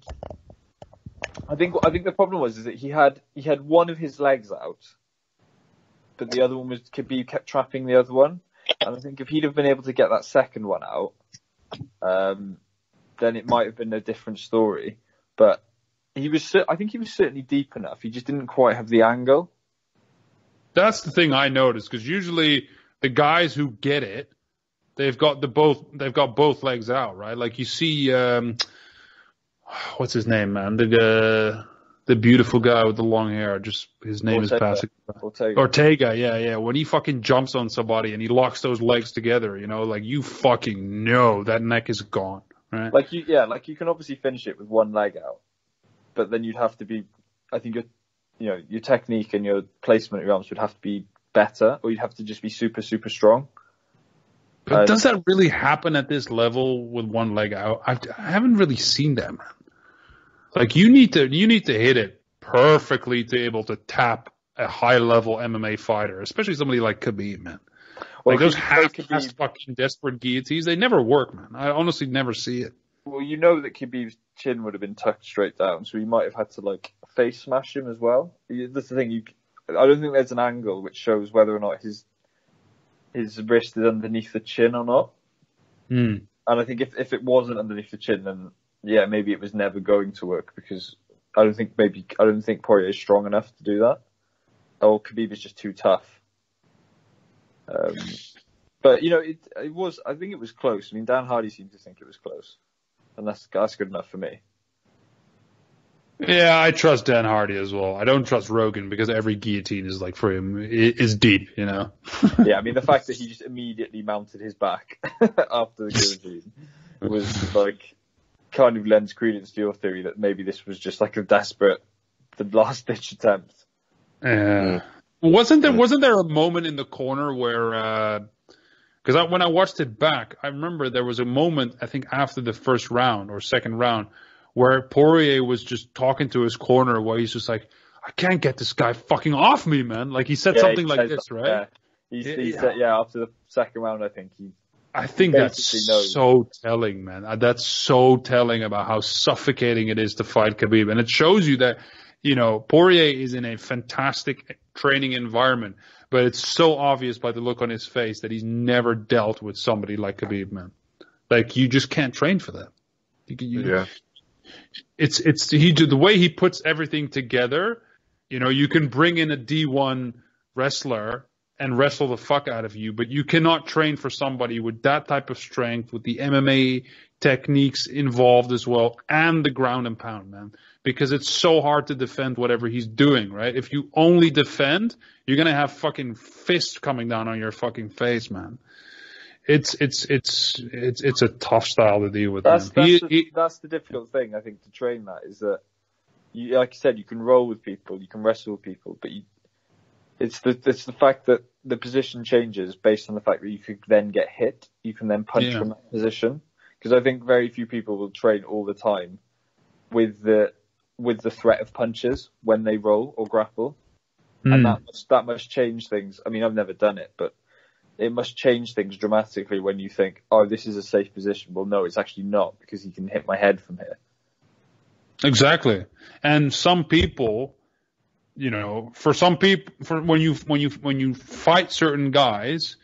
think the problem was is that he had one of his legs out, but the other one was Khabib kept trapping the other one. And I think if he'd have been able to get that second one out, then it might have been a different story. But I think he was certainly deep enough. He just didn't quite have the angle. That's the thing I noticed, because usually the guys who get it, they've got both legs out, right? Like you see, what's his name, man? The beautiful guy with the long hair. Just his name is passing. Ortega, yeah. When he fucking jumps on somebody and he locks those legs together, like you fucking know that neck is gone, right? Like you can obviously finish it with one leg out, but then you'd have to be, I think your technique and your placement of your arms would have to be better, or you'd have to just be super, super strong. But does that really happen at this level with one leg out? I haven't really seen that, man. Like you need to hit it perfectly to be able to tap a high level MMA fighter, especially somebody like Khabib, man. Like those half-assed fucking desperate guillotines, they never work, man. I honestly never see it. Well, that Khabib's chin would have been tucked straight down, so he might have had to like face smash him as well. That's the thing. I don't think there's an angle which shows whether or not his wrist is underneath the chin or not. And I think if it wasn't underneath the chin, then maybe it was never going to work, because I don't think Poirier is strong enough to do that. Or Khabib is just too tough. But it was. I think it was close. I mean, Dan Hardy seemed to think it was close, and that's good enough for me. Yeah, I trust Dan Hardy as well. I don't trust Rogan, because every guillotine is like for him is deep, Yeah, I mean the fact that he just immediately mounted his back after the guillotine was like kind of lends credence to your theory that maybe this was just like the last ditch attempt. Yeah. Wasn't there a moment in the corner where? Because when I watched it back, I remember there was a moment, I think after the first round or second round, where Poirier was just talking to his corner, where he's just like, I can't get this guy fucking off me, man. Like he said something like this, right? Yeah. He said, after the second round, I think that's so telling, man. That's so telling about how suffocating it is to fight Khabib. And it shows you that, Poirier is in a fantastic training environment, but it's so obvious by the look on his face that he's never dealt with somebody like Khabib, man. Like you just can't train for that. It's the way he puts everything together. You can bring in a D1 wrestler and wrestle the fuck out of you, but you cannot train for somebody with that type of strength, with the MMA techniques involved as well, and the ground and pound, man. Because it's so hard to defend whatever he's doing, right? If you only defend, you're gonna have fucking fists coming down on your fucking face, man. It's a tough style to deal with. That's the difficult thing, I think, to train that, is that you, like you said, you can roll with people, you can wrestle with people, but it's the fact that the position changes based on the fact that you could then get hit, you can then punch from that position. Because I think very few people will train all the time with the threat of punches when they roll or grapple, and that must change things. I mean, I've never done it, but it must change things dramatically when you think, oh, this is a safe position. Well, no, it's actually not, because he can hit my head from here. Exactly. And some people, you know, for when you fight certain guys,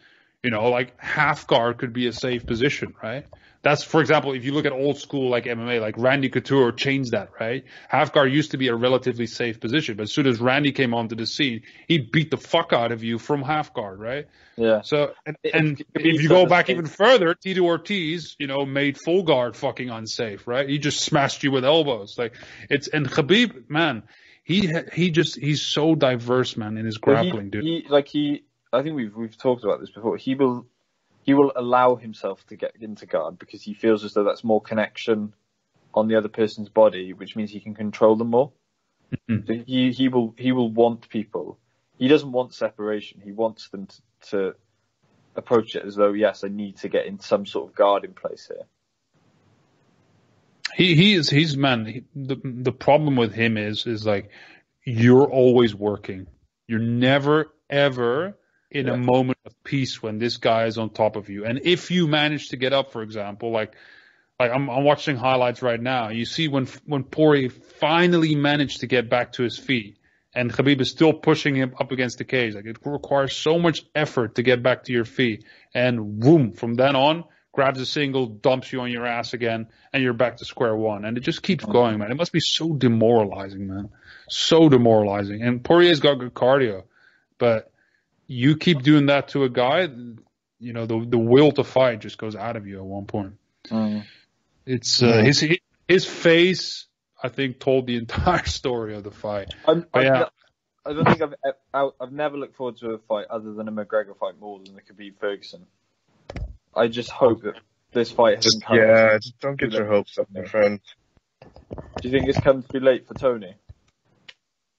you know, like half guard could be a safe position, right? That's, for example, if you look at old school like MMA, like Randy Couture changed that, right? Half guard used to be a relatively safe position, but as soon as Randy came onto the scene, he beat the fuck out of you from half guard, right? Yeah. So, and if you go back even further, Tito Ortiz, you know, made full guard fucking unsafe, right? He just smashed you with elbows. Like, and Khabib, man, he's so diverse, man, in his grappling, dude. I think we've talked about this before. He will allow himself to get into guard because he feels as though that's more connection on the other person's body, which means he can control them more. Mm-hmm. So he will want people. He doesn't want separation. He wants them to approach it as though, yes, I need to get in some sort of guard in place here. He's man. The problem with him is like, you're always working. You're never ever in a moment of peace when this guy is on top of you. And if you manage to get up, for example, like I'm watching highlights right now, you see when Poirier finally managed to get back to his feet and Khabib is still pushing him up against the cage. Like, it requires so much effort to get back to your feet, and boom, from then on, grabs a single, dumps you on your ass again, and you're back to square one. And it just keeps going, man. It must be so demoralizing, man. So demoralizing. And Poirier's got good cardio, but you keep doing that to a guy, you know, the will to fight just goes out of you at one point. It's his face, I think, told the entire story of the fight. I don't think I've never looked forward to a fight other than a McGregor fight more than the Khabib Ferguson. I just hope that this fight hasn't come. Yeah, just don't get your hopes up, my friend. Do you think it's come too late for Tony?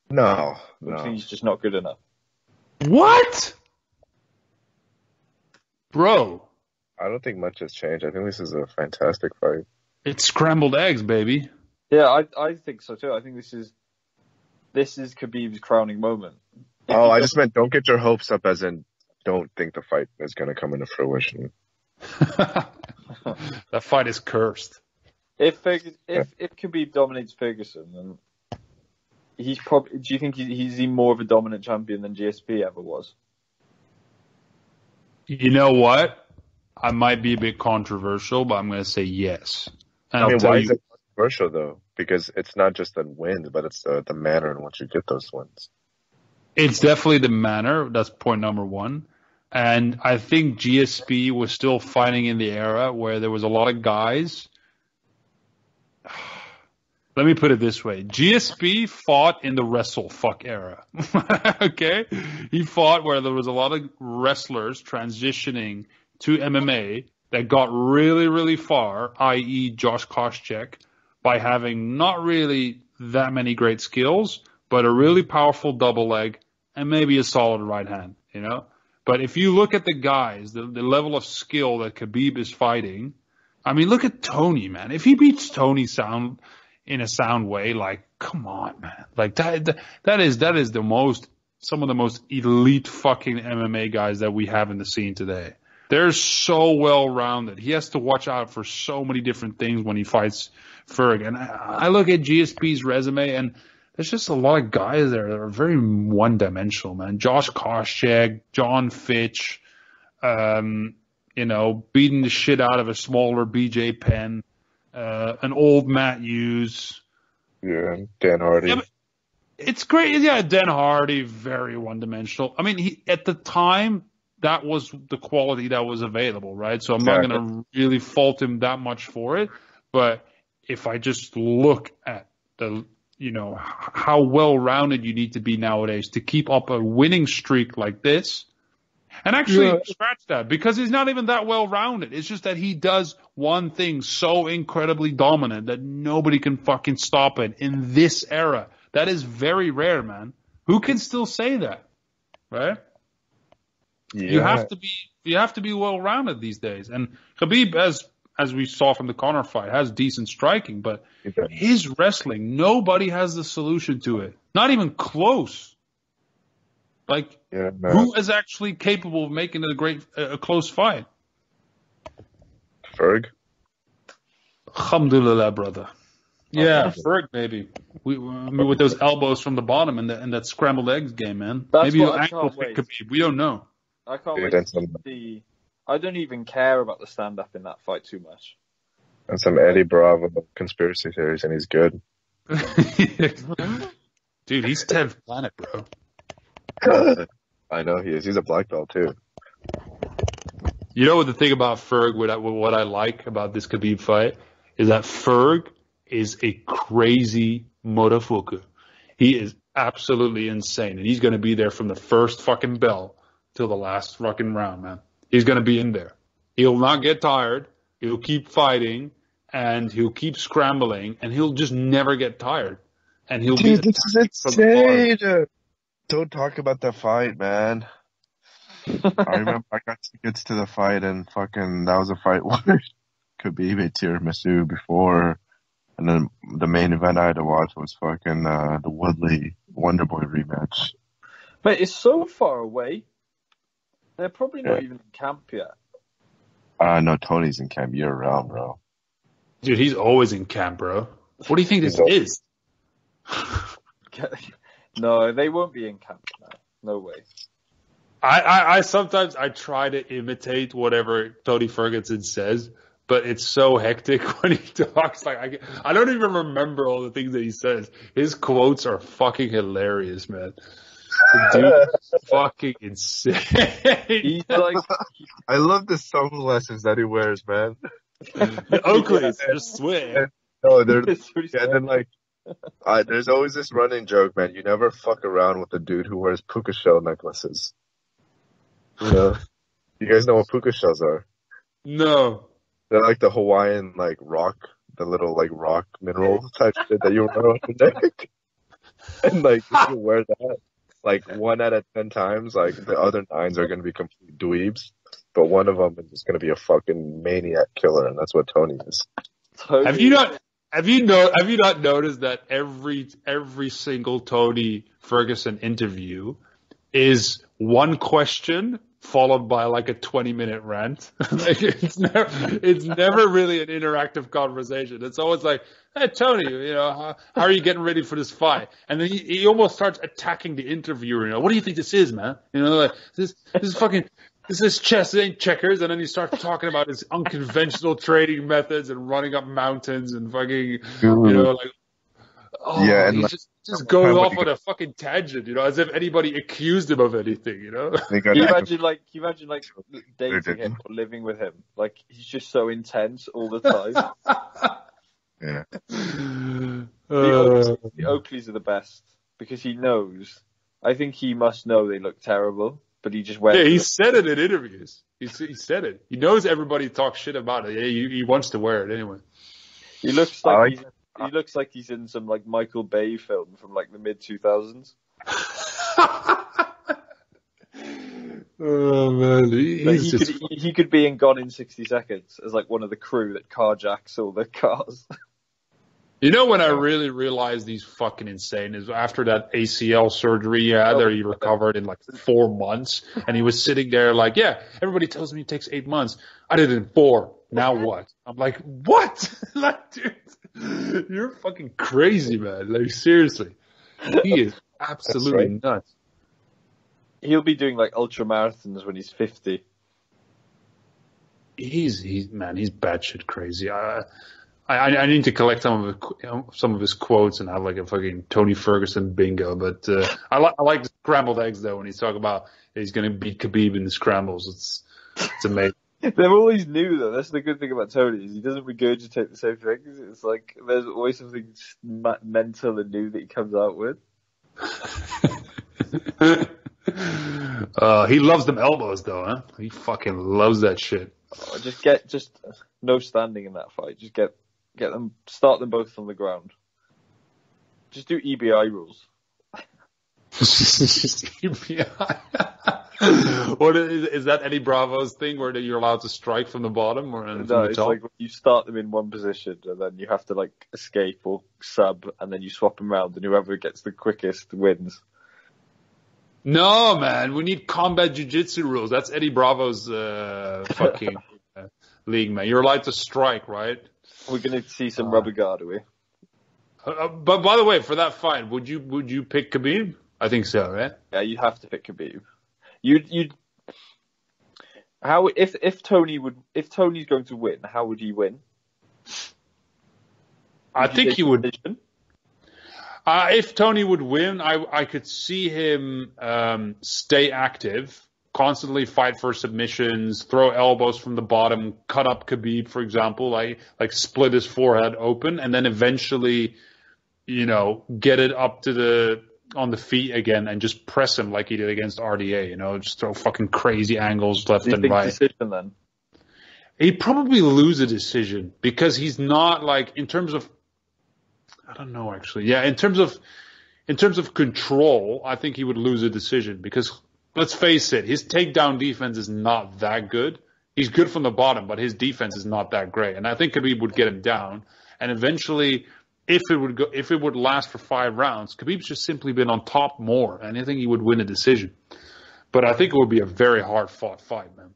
No. I think he's just not good enough. What? Bro. I don't think much has changed. I think this is a fantastic fight. It's scrambled eggs, baby. Yeah, I think so too. I think this is Khabib's crowning moment. I just meant don't get your hopes up, as in don't think the fight is going to come into fruition. That fight is cursed. If Khabib dominates Ferguson, then he's probably. Do you think he's more of a dominant champion than GSP ever was? You know what? I might be a bit controversial, but I'm going to say yes. And why is it controversial though? Because it's not just the wins, but it's the manner in which you get those wins. It's definitely the manner. That's point number one. And I think GSP was still fighting in the era where there was a lot of guys. Let me put it this way. GSP fought in the wrestle fuck era. Okay? He fought where there was a lot of wrestlers transitioning to MMA that got really, really far, i.e. Josh Koscheck, by having not really that many great skills, but a really powerful double leg and maybe a solid right hand, you know? But if you look at the guys, the level of skill that Khabib is fighting, I mean, look at Tony, man. If he beats Tony in a sound way, like, come on, man. Like, that is some of the most elite fucking MMA guys that we have in the scene today. They're so well-rounded. He has to watch out for so many different things when he fights Ferg. And I look at GSP's resume, and there's just a lot of guys there that are very one-dimensional, man. Josh Koscheck, John Fitch, you know, beating the shit out of a smaller BJ Penn, an old Matt Hughes. Yeah, Dan Hardy. It's great. Yeah, Dan Hardy, very one-dimensional. I mean, at the time, that was the quality that was available, right? So I'm not going to really fault him that much for it. But if I just look at how well-rounded you need to be nowadays to keep up a winning streak like this, and actually scratch that, because he's not even that well-rounded. It's just that he does one thing so incredibly dominant that nobody can fucking stop it in this era. That is very rare, man. Who can still say that, right? Yeah. You have to be well-rounded these days. And Khabib, as we saw from the Conor fight, has decent striking, but his wrestling, nobody has the solution to it. Not even close. Like, who is actually capable of making it a close fight? Ferg? Alhamdulillah, brother. Yeah, Ferg, maybe. With those elbows from the bottom and that scrambled eggs game, man. That's maybe what I ankle can't wait. Khabib. We don't know. I can't wait to see. I don't even care about the stand-up in that fight too much. And some Eddie Bravo conspiracy theories, and he's good. Dude, he's 10th planet, bro. I know he is. He's a black belt, too. You know what the thing about Ferg, what I like about this Khabib fight, is that Ferg is a crazy motherfucker. He is absolutely insane, and he's going to be there from the first fucking bell till the last fucking round, man. He's going to be in there. He'll not get tired. He'll keep fighting, and he'll keep scrambling, and he'll just never get tired. And he'll Dude, this is insane. Don't talk about the fight, man. I remember I got tickets to the fight, and fucking that was a fight where Khabib ate tiramisu before, and then the main event I had to watch was fucking the Woodley Wonderboy rematch. But it's so far away. They're probably not even in camp yet. No, Tony's in camp year round, bro. Dude, he's always in camp, bro. What do you think this is? No, they won't be in camp now. No way. I sometimes try to imitate whatever Tony Ferguson says, but it's so hectic when he talks. Like I don't even remember all the things that he says. His quotes are fucking hilarious, man. The dude is fucking insane. He's like, I love the sunglasses that he wears, man. The Oakleys, they're sweet. No, they're and then like. There's always this running joke, man. You never fuck around with a dude who wears puka shell necklaces. You know? You guys know what puka shells are? No. They're like the Hawaiian, like, rock, the little, like, rock mineral type shit that you wear on your neck. And, like, if you wear that, like, 1 out of 10 times, like, the other 9s are going to be complete dweebs. But one of them is just going to be a fucking maniac killer, and that's what Tony is. Have you not noticed that every single Tony Ferguson interview is one question followed by like a 20-minute rant? Like it's never really an interactive conversation. It's always like, "Hey Tony, how are you getting ready for this fight?" And then he almost starts attacking the interviewer. What do you think this is, man? Like this is fucking. This is chess, it ain't checkers, and then he starts talking about his unconventional trading methods and running up mountains and fucking, and he's just going off on a fucking tangent, as if anybody accused him of anything, Can you imagine dating him or living with him? Like, he's just so intense all the time. Yeah. The Oakleys are the best because he knows. I think he must know they look terrible. But he just went. Yeah, he said it in interviews. He said it. He knows everybody talks shit about it. Yeah, he wants to wear it anyway. He looks like he's in some like Michael Bay film from like the mid 2000s. Oh man, he could be in Gone in 60 Seconds as like one of the crew that carjacks all the cars. When I really realized he's fucking insane is after that ACL surgery he recovered in like 4 months, and he was sitting there like, yeah, everybody tells me it takes 8 months. I did it in 4. Now what? I'm like, what? Like, dude, you're fucking crazy, man. Like, seriously. He is absolutely nuts. He'll be doing like ultra marathons when he's 50. He's batshit crazy. I need to collect some of his quotes and have like a fucking Tony Ferguson bingo. But I like the scrambled eggs though when he's talking about he's going to beat Khabib in the scrambles. It's amazing. They're always new though. That's the good thing about Tony is he doesn't regurgitate the same things. It's like there's always something mental and new that he comes out with. He loves them elbows though, huh? He fucking loves that shit. Oh, just no standing in that fight. Just get them, start them both on the ground. Just do EBI rules. EBI. What is that? Eddie Bravo's thing where you're allowed to strike from the bottom or from the it's top? like you start them in one position and then you have to like escape or sub and then you swap them around and whoever gets the quickest wins. No, man, we need combat jiu-jitsu rules. That's Eddie Bravo's fucking league, man. You're allowed to strike, right? We're gonna see some rubber guard, are we? But by the way, for that fight, would you pick Khabib? I think so, right? Yeah, you have to pick Khabib. You'd how if Tony's going to win, how would he win? I think he would. If Tony would win, I could see him stay active, constantly fight for submissions, throw elbows from the bottom, cut up Khabib, for example, like split his forehead open, and then eventually, get it up to on the feet again and just press him like he did against RDA, just throw fucking crazy angles left and right. Decision then? He'd probably lose a decision because he's not like, in terms of, I don't know actually. Yeah, in terms of control, I think he would lose a decision because let's face it, his takedown defense is not that good. He's good from the bottom, but his defense is not that great. And I think Khabib would get him down. And eventually, if it would last for 5 rounds, Khabib's just simply been on top more, and I think he would win a decision. But I think it would be a very hard fought fight, man.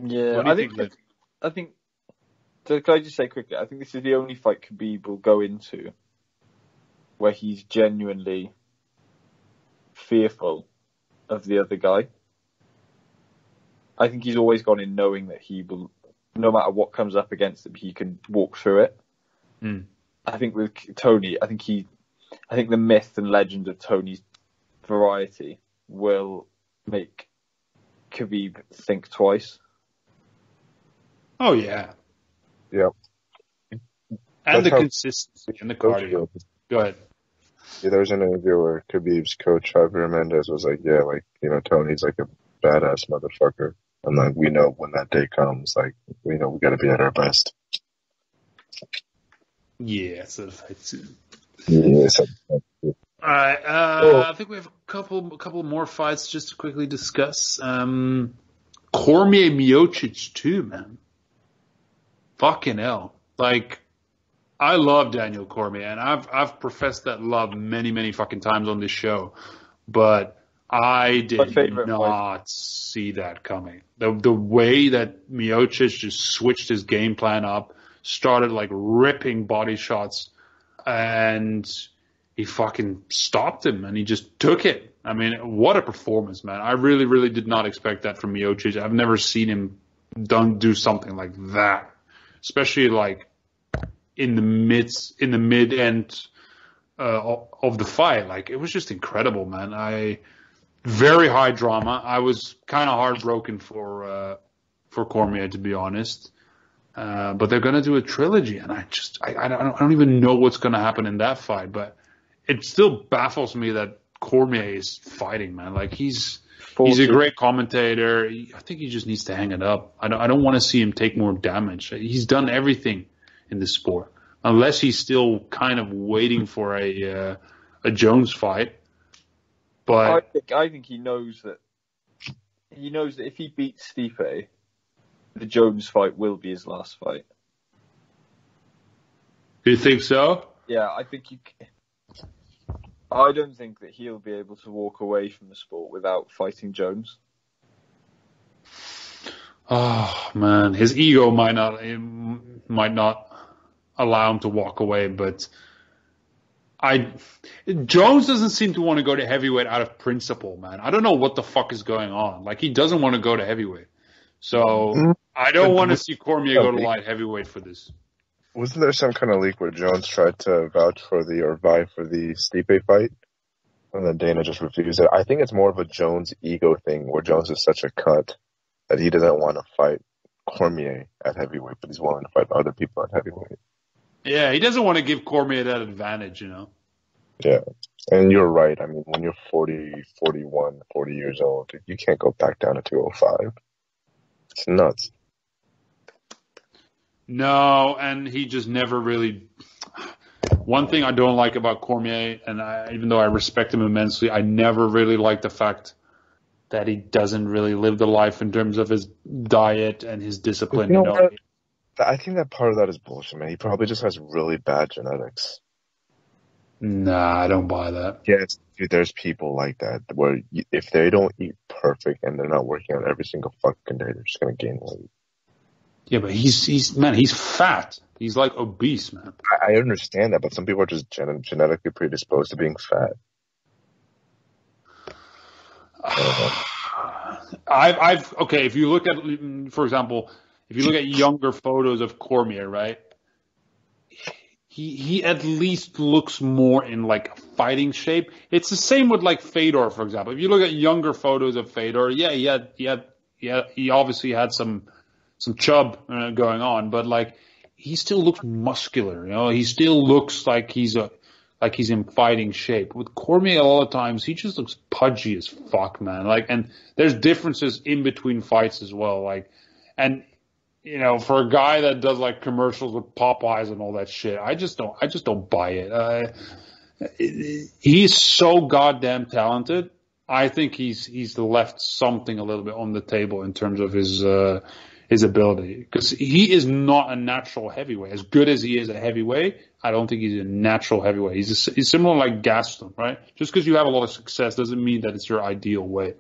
Yeah, I think. So can I just say quickly? I think this is the only fight Khabib will go into where he's genuinely fearful of the other guy. I think he's always gone in knowing that he will, no matter what comes up against him, he can walk through it. Mm. I think with Tony, I think the myth and legend of Tony's variety will make Khabib think twice. Oh yeah. Yep. And the consistency and the cardio. Go ahead. Yeah, there was an interview where Khabib's coach, Javier Mendez, was like, yeah, like, Tony's like a badass motherfucker. And like, we know when that day comes, like, we know we gotta be at our best. Yeah, so that's it. Yeah, Alright, I think we have a couple more fights just to quickly discuss. Cormier Miocic too, man. Fucking hell. Like, I love Daniel Cormier, and I've professed that love many, many fucking times on this show, but I did not see that coming. The way that Miocic just switched his game plan up, started like ripping body shots, and he fucking stopped him, and he just took it. I mean, what a performance, man. I really, really did not expect that from Miocic. I've never seen him do something like that. Especially like in the mid end of the fight, like it was just incredible, man. Very high drama. I was kind of heartbroken for Cormier, to be honest. But they're gonna do a trilogy, and I don't even know what's gonna happen in that fight. But it still baffles me that Cormier is fighting, man. Like he's a great commentator. I think he just needs to hang it up. I don't want to see him take more damage. He's done everything in this sport, unless he's still kind of waiting for a Jones fight. But I think he knows that if he beats Stipe, the Jones fight will be his last fight. Do you think so? Yeah, I don't think that he'll be able to walk away from the sport without fighting Jones. Oh man, his ego might not allow him to walk away, but Jones doesn't seem to want to go to heavyweight out of principle, man. I don't know what the fuck is going on. Like he doesn't want to go to heavyweight. So I don't But want to see Cormier go to light heavyweight for this. wasn't there some kind of leak where Jones tried to vouch for or vie for the Stipe fight? And then Dana just refused it. I think it's more of a Jones ego thing where Jones is such a cunt that he doesn't want to fight Cormier at heavyweight, but he's willing to fight other people at heavyweight. Yeah, he doesn't want to give Cormier that advantage, Yeah. And you're right. I mean, when you're 40, 41, 40 years old, you can't go back down to 205. It's nuts. No, and he just never really. One thing I don't like about Cormier, and even though I respect him immensely, I never really like the fact that he doesn't really live the life in terms of his diet and his discipline. You know what? I think that part of that is bullshit, man. He probably just has really bad genetics. Nah, I don't buy that. Yes, dude, there's people like that where if they don't eat perfect and they're not working on every single fucking day, they're just gonna gain weight. Yeah, but he's fat. He's like obese, man. I understand that, but some people are just genetically predisposed to being fat. Okay, if you look at, for example, if you look at younger photos of Cormier, right? He at least looks more in like fighting shape. It's the same with like Fedor, for example. If you look at younger photos of Fedor, yeah, he obviously had some chub going on, but like he still looks muscular. He still looks like he's in fighting shape. With Cormier, a lot of times he just looks pudgy as fuck, man. Like, and there's differences in between fights as well. Like, and for a guy that does like commercials with Popeyes and all that shit, I just don't buy it. He's so goddamn talented. I think he's left something a little bit on the table in terms of his ability, because he is not a natural heavyweight. As good as he is a heavyweight, I don't think he's a natural heavyweight. He's similar like Gaston, right? Just because you have a lot of success doesn't mean that it's your ideal weight.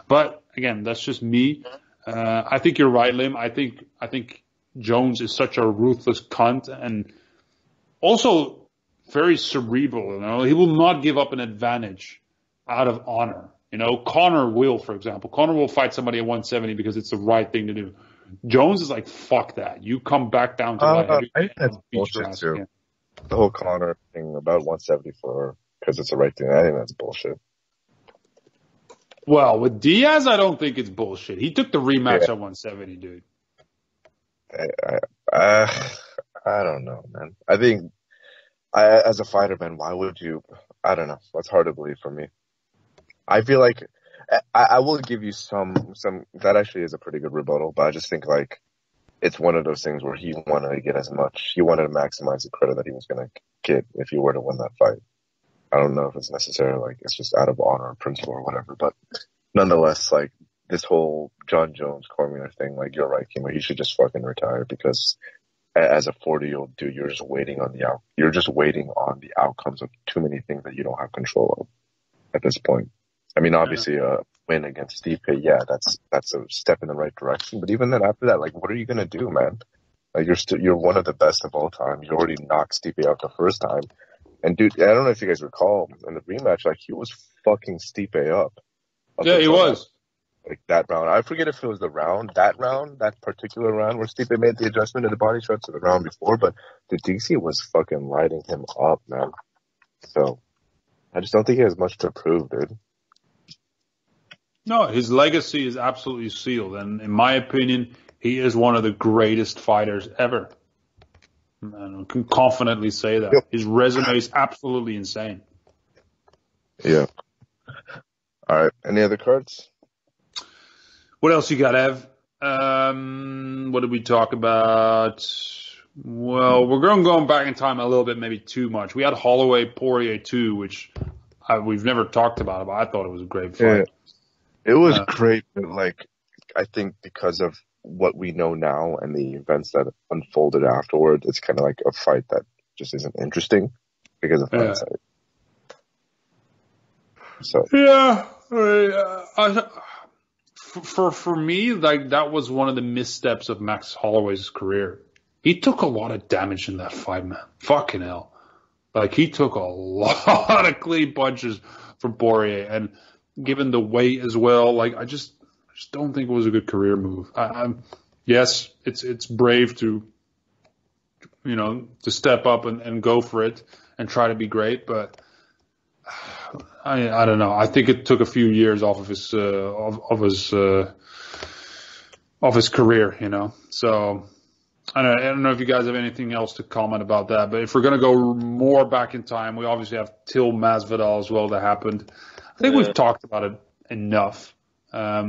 But again, that's just me. I think you're right, Lim. I think Jones is such a ruthless cunt and also very cerebral. He will not give up an advantage out of honor. Conor will, for example. Conor will fight somebody at 170 because it's the right thing to do. Jones is like, fuck that. You come back down to light heavyweight. I think that's bullshit too. Again. The whole Conor thing about 174 because it's the right thing. I think that's bullshit. Well, with Diaz, I don't think it's bullshit. He took the rematch at 170, dude. I don't know, man. I think as a fighter, man, why would you? I don't know. That's hard to believe for me. I feel like I will give you some. That actually is a pretty good rebuttal, but I just think like it's one of those things where he wanted to get as much. He wanted to maximize the credit that he was going to get if he were to win that fight. I don't know if it's necessarily like it's just out of honor or principle or whatever, but nonetheless, like this whole John Jones Cormier thing, like you're right, Kimo, he should just fucking retire because as a 40-year-old dude, you're just waiting on the outcomes of too many things that you don't have control of at this point. I mean, obviously, a win against Stipe, yeah, that's a step in the right direction. But even then, after that, like, what are you gonna do, man? Like, you're one of the best of all time. You already knocked Stipe out the first time. And dude, I don't know if you guys recall in the rematch, like he was fucking Stipe up. Yeah, he was. Like that round. I forget if it was that particular round where Stipe made the adjustment to the body shots to the round before, but the DC was fucking lighting him up, man. So I just don't think he has much to prove, dude. No, his legacy is absolutely sealed, and in my opinion, he is one of the greatest fighters ever. I can confidently say that. Yep. His resume is absolutely insane. Yeah. All right. Any other cards? What else you got, Ev? What did we talk about? Well, we're going back in time a little bit, maybe too much. We had Holloway Poirier 2, which we've never talked about, but I thought it was a great fight. Yeah. It was great, but like I think because of what we know now and the events that unfolded afterward, it's kind of like a fight that just isn't interesting because of hindsight. So yeah, for me, like that was one of the missteps of Max Holloway's career. He took a lot of damage in that fight, man. Fucking hell, like he took a lot of clean punches from Poirier, and given the weight as well, like I just don't think it was a good career move. yes, it's brave to step up and go for it and try to be great, but I don't know. I think it took a few years off of his of his career, So I don't know if you guys have anything else to comment about that, but if we're going to go more back in time, we obviously have Till Masvidal as well that happened. I think we've talked about it enough. Are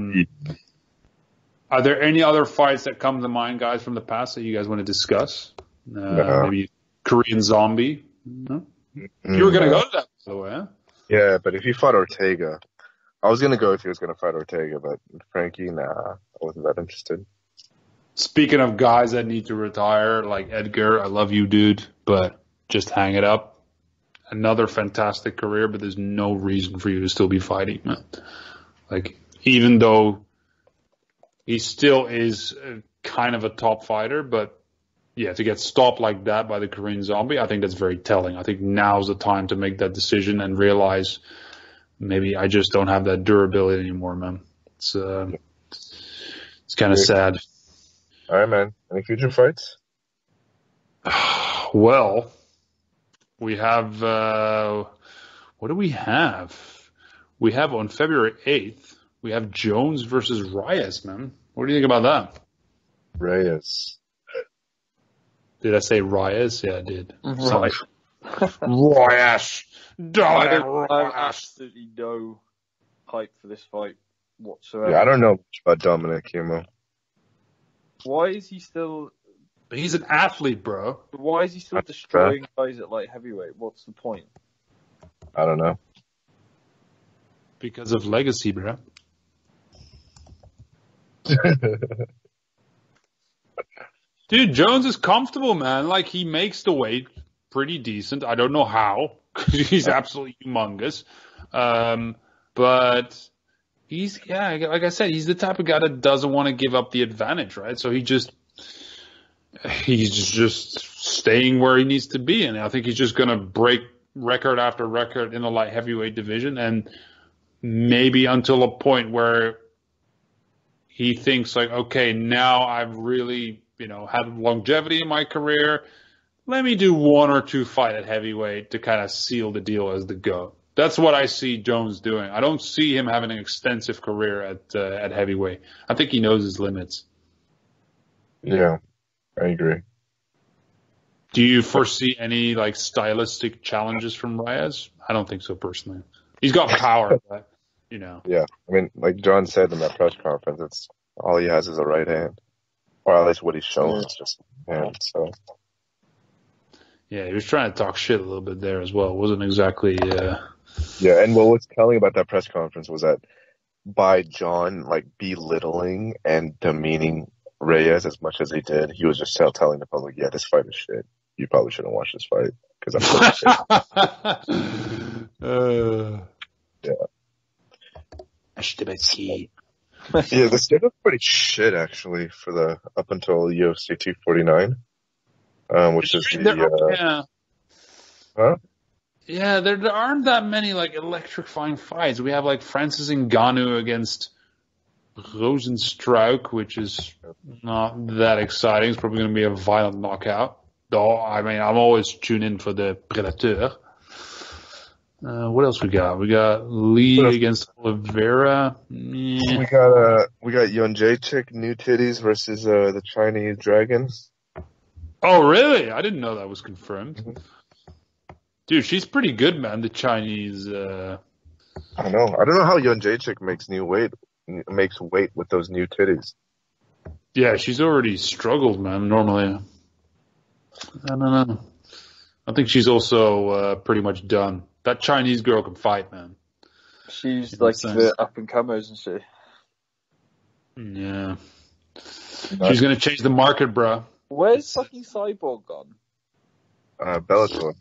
there any other fights that come to mind, guys, from the past that you guys want to discuss? Maybe Korean Zombie? No? You were going to go to that, by the way, huh? Yeah, but if he fought Ortega, I was going to go if he was going to fight Ortega, but Frankie, nah, I wasn't that interested. Speaking of guys that need to retire, like Edgar, I love you, dude, but just hang it up. Another fantastic career, but there's no reason for you to still be fighting, man. Like, even though he still is kind of a top fighter, but yeah, to get stopped like that by the Korean Zombie, I think that's very telling. I think now's the time to make that decision and realize maybe I just don't have that durability anymore, man. It's kind of sad. All right, man. Any future fights? Well, we have, what do we have? We have on February 8th, we have Jones versus Reyes, man. What do you think about that? Reyes. Did I say Reyes? Yeah, I did. Right. Reyes. I have absolutely no hype for this fight whatsoever. Yeah, I don't know much about Dominic Kimo. Why is he still... He's an athlete, bro. Why is he still destroying guys at light heavyweight? What's the point? I don't know. Because of legacy, bro. Dude, Jones is comfortable, man. Like, he makes the weight pretty decent. I don't know how, because he's absolutely humongous. But he's, like I said, he's the type of guy that doesn't want to give up the advantage, right? So he's just staying where he needs to be. And I think he's just going to break record after record in the light heavyweight division. And maybe until a point where he thinks like, okay, now I've really, had longevity in my career. Let me do one or two fight at heavyweight to kind of seal the deal as the GOAT. That's what I see Jones doing. I don't see him having an extensive career at heavyweight. I think he knows his limits. Yeah, I agree. Do you foresee any like stylistic challenges from Reyes? I don't think so personally. He's got power, but Yeah, I mean, like John said in that press conference, it's all he has is a right hand, or at least what he's shown is just a hand. So. Yeah, he was trying to talk shit a little bit there as well. It wasn't exactly. Yeah, and what's telling about that press conference was that by John like belittling and demeaning Reyes as much as he did, he was just telling the public, "Yeah, this fight is shit. You probably shouldn't watch this fight because I'm shit." Yeah. Yeah, the schedule was pretty shit actually for the up until UFC 249, which is the huh? Yeah, there aren't that many like electrifying fights. We have like Francis Ngannou against Rozenstruik, which is not that exciting. It's probably going to be a violent knockout. Though, I mean, I'm always tuned in for the Predator. What else we got? We got Lee against Oliveira. We got Jędrzejczyk, new titties versus the Chinese Dragon. Oh, really? I didn't know that was confirmed. Mm-hmm. Dude, she's pretty good, man. The Chinese. I don't know how Jędrzejczyk makes weight with those new titties. Yeah, she's already struggled, man. Normally, I don't know. I think she's also pretty much done. That Chinese girl can fight, man. She's like the up and comers, isn't she? Yeah. She's gonna change the market, bro. Where's fucking Cyborg gone? Bellator.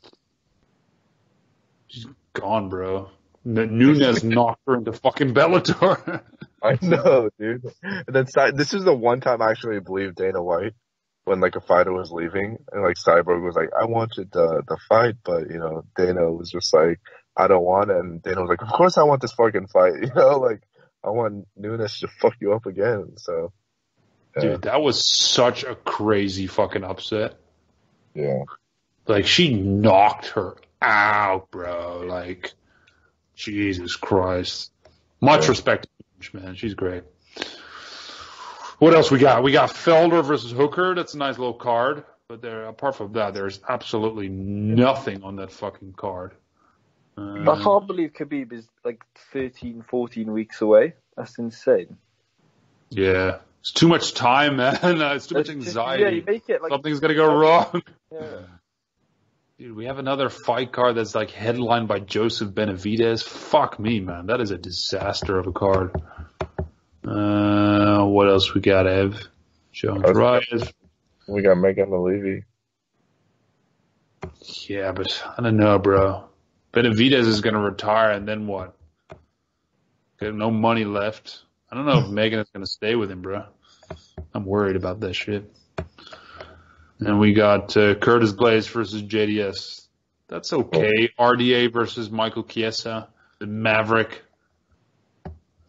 She's gone, bro. Nunes knocked her into fucking Bellator. I know, dude. And then this is the one time I actually believed Dana White when like a fighter was leaving and like Cyborg was like, I wanted the fight, but Dana was just like, I don't want it. And Dana was like, of course I want this fucking fight. Like I want Nunes to fuck you up again. So Dude, that was such a crazy fucking upset. Yeah. Like, she knocked her out, bro. Like, Jesus Christ. Much respect to her, man. She's great. What else we got? We got Felder versus Hooker. That's a nice little card. But there, apart from that, there's absolutely nothing on that fucking card. I can't believe Khabib is like 13, 14 weeks away. That's insane. Yeah. It's too much time, man. It's too much anxiety. Yeah, you make it like something's gonna go wrong. Yeah. Dude, we have another fight card that's like headlined by Joseph Benavidez. Fuck me, man. That is a disaster of a card. What else we got, Ev? Jones Reyes. We got Megan Levy. Yeah, but I don't know, bro. Benavidez is gonna retire, and then what? Got no money left. I don't know if Megan is gonna stay with him, bro. I'm worried about that shit. And we got Curtis Blaze versus JDS. That's okay. RDA versus Michael Chiesa, the Maverick.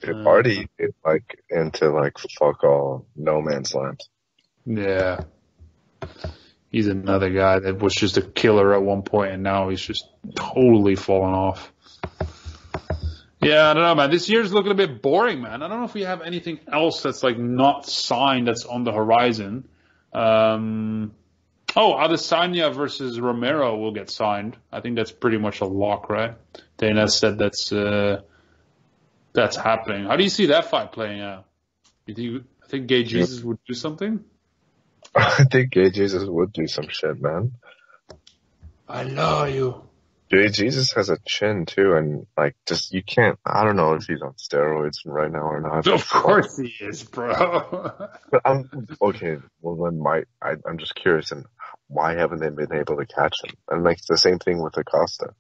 RD is like into like fuck all no man's land. Yeah. He's another guy that was just a killer at one point, and now he's just totally fallen off. Yeah, I don't know, man. This year's looking a bit boring, man. I don't know if we have anything else that's like not signed that's on the horizon. Adesanya versus Romero will get signed. I think that's pretty much a lock, right? Dana said that's happening. How do you see that fight playing out? I think Gay Jesus would do something? I think Gay Jesus would do some shit, man. I love you. Gay Jesus has a chin too, and like just you can't. I don't know if he's on steroids right now or not. Of course he is, bro. But I'm okay. Well, then I'm just curious, and why haven't they been able to catch him? And like it's the same thing with Acosta.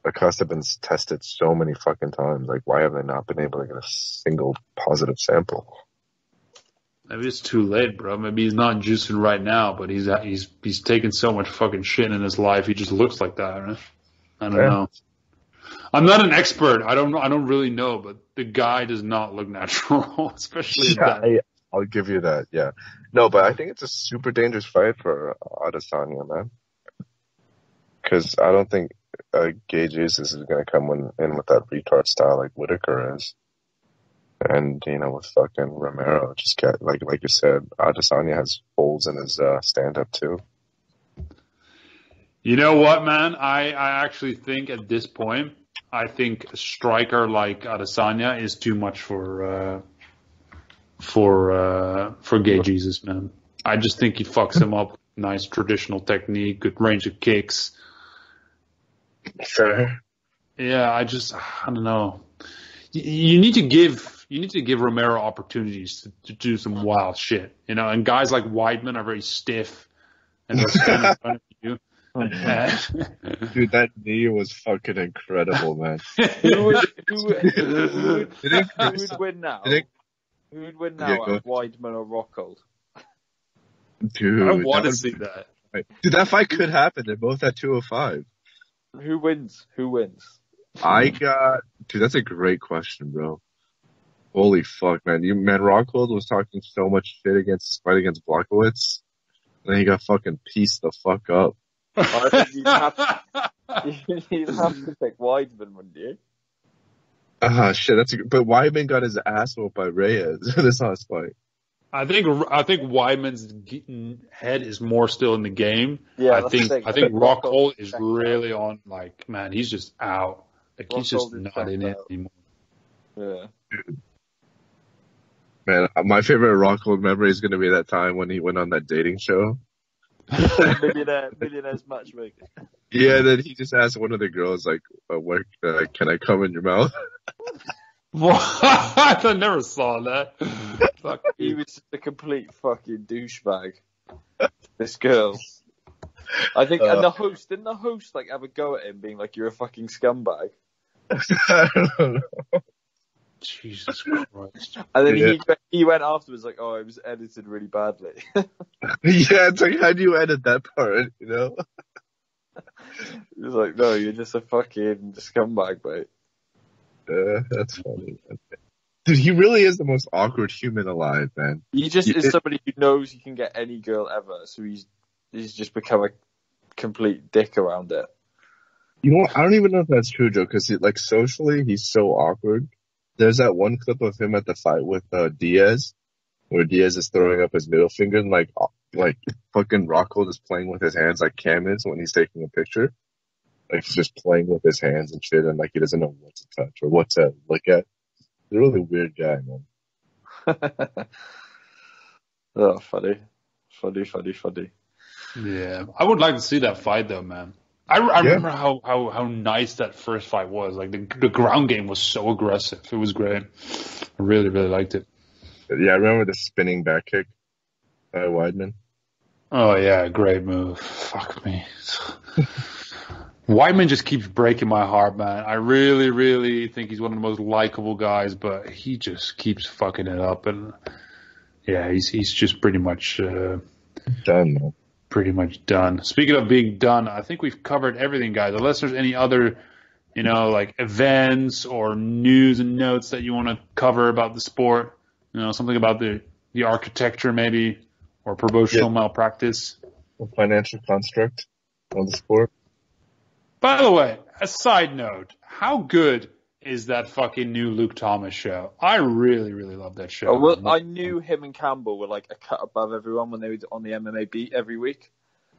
Acosta been tested so many fucking times. Like, why have they not been able to get a single positive sample? Maybe it's too late, bro. Maybe he's not juicing right now, but he's taken so much fucking shit in his life. He just looks like that, right? I don't know. I'm not an expert. I don't really know, but the guy does not look natural, especially that. I'll give you that. Yeah. No, but I think it's a super dangerous fight for Adesanya, man. Because I don't think Gay Jesus is going to come in with that retard style like Whitaker is. And, with fucking Romero, just get, like you said, Adesanya has holes in his stand-up too. You know what, man? I actually think at this point, I think a striker like Adesanya is too much for Gay Jesus, man. I just think he fucks him up. Nice traditional technique, good range of kicks. Fair. Yeah, I don't know. You need to give Romero opportunities to do some wild shit, and guys like Weidman are very stiff and they'll stand in front of you. Dude, that knee was fucking incredible, man. Who would win now? Who would win now, Weidman or Rockhold? Dude, I want to see that. Dude, that fight could happen. They're both at 205. Who wins? Dude, that's a great question, bro. Holy fuck, man. Rockhold was talking so much shit against his fight against Blachowicz. And then he got fucking pieced the fuck up. I think you'd have to pick Weidman, wouldn't you? Shit, but Weidman got his ass whooped by Reyes in this last fight. I think Weidman's head is more still in the game. Yeah, I think Rockhold is really on, like, man, he's just out. Like, he's just not in it anymore. Yeah. Dude. Man, my favorite Rockhold memory is going to be that time when he went on that dating show. Millionaire's matchmaking. Yeah, then he just asked one of the girls, like, where, can I come in your mouth? What? I never saw that. Fuck. He was just a complete fucking douchebag. This girl. I think, and didn't the host like have a go at him, being like, "You're a fucking scumbag." I don't know. Jesus Christ. And then he went afterwards like, "Oh, it was edited really badly." Yeah, it's like, how do you edit that part, He was like, "No, you're just a fucking scumbag, mate." That's funny. Dude, he really is the most awkward human alive, man. He just is somebody who knows he can get any girl ever, so he's just become a complete dick around it. You know what? I don't even know if that's true, Joe, because like socially, he's so awkward. There's that one clip of him at the fight with Diaz, where Diaz is throwing up his middle finger and like fucking Rockhold is playing with his hands like Cam is when he's taking a picture. Like he's just playing with his hands and shit, and like he doesn't know what to touch or what to look at. He's a really weird guy, man. Oh, funny. Yeah, I would like to see that fight though, man. I remember how nice that first fight was. Like the ground game was so aggressive. It was great. I really liked it. Yeah, I remember the spinning back kick by Weidman. Oh yeah, great move. Fuck me. Weidman just keeps breaking my heart, man. I really think he's one of the most likable guys, but he just keeps fucking it up. And yeah, he's just pretty much Done, man. Pretty much done. Speaking of being done, I think we've covered everything, guys. Unless there's any other, like events or news and notes that you want to cover about the sport. Something about the architecture maybe, or promotional malpractice. A financial construct of the sport. By the way, a side note, how good is that fucking new Luke Thomas show? I really love that show. Oh, well, I knew him and Campbell were like a cut above everyone when they were on the MMA beat every week.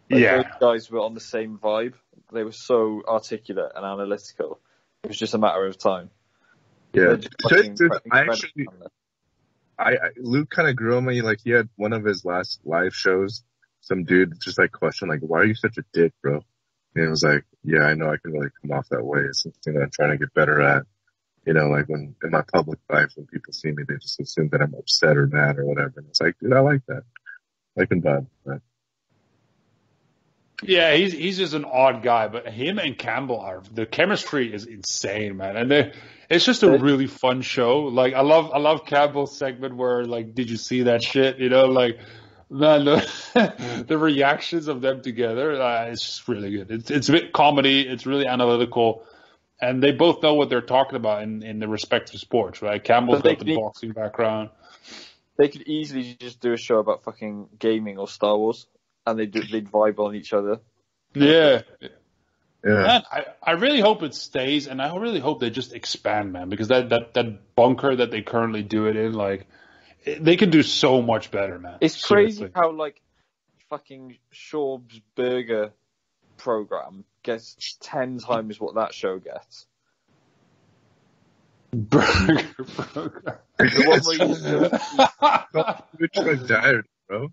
Like, yeah. Those guys were on the same vibe. They were so articulate and analytical. It was just a matter of time. Yeah. Luke kind of grew on me. Like he had one of his last live shows, some dude just like questioned like, why are you such a dick, bro? And it was like, yeah, I know I can really come off that way. It's something that I'm trying to get better at. Like when in my public life, when people see me, they just assume that I'm upset or mad or whatever. And it's like, dude, I like that. I can vibe with that. Yeah, he's just an odd guy, but him and Campbell the chemistry is insane, man. And it's just a really fun show. Like I love Campbell's segment where like, did you see that shit? Like, man, the reactions of them together, it's just really good. It's a bit comedy. It's really analytical. And they both know what they're talking about in the respective sports, right? Campbell's got the boxing background. They could easily just do a show about fucking gaming or Star Wars, and they'd vibe on each other. Yeah. Yeah. Man, I really hope it stays, and I really hope they just expand, man, because that bunker that they currently do it in, like, they could do so much better, man. It's crazy how, like, fucking Schaub's burger program gets 10 times what that show gets. Burger program. The one where Which one died, bro?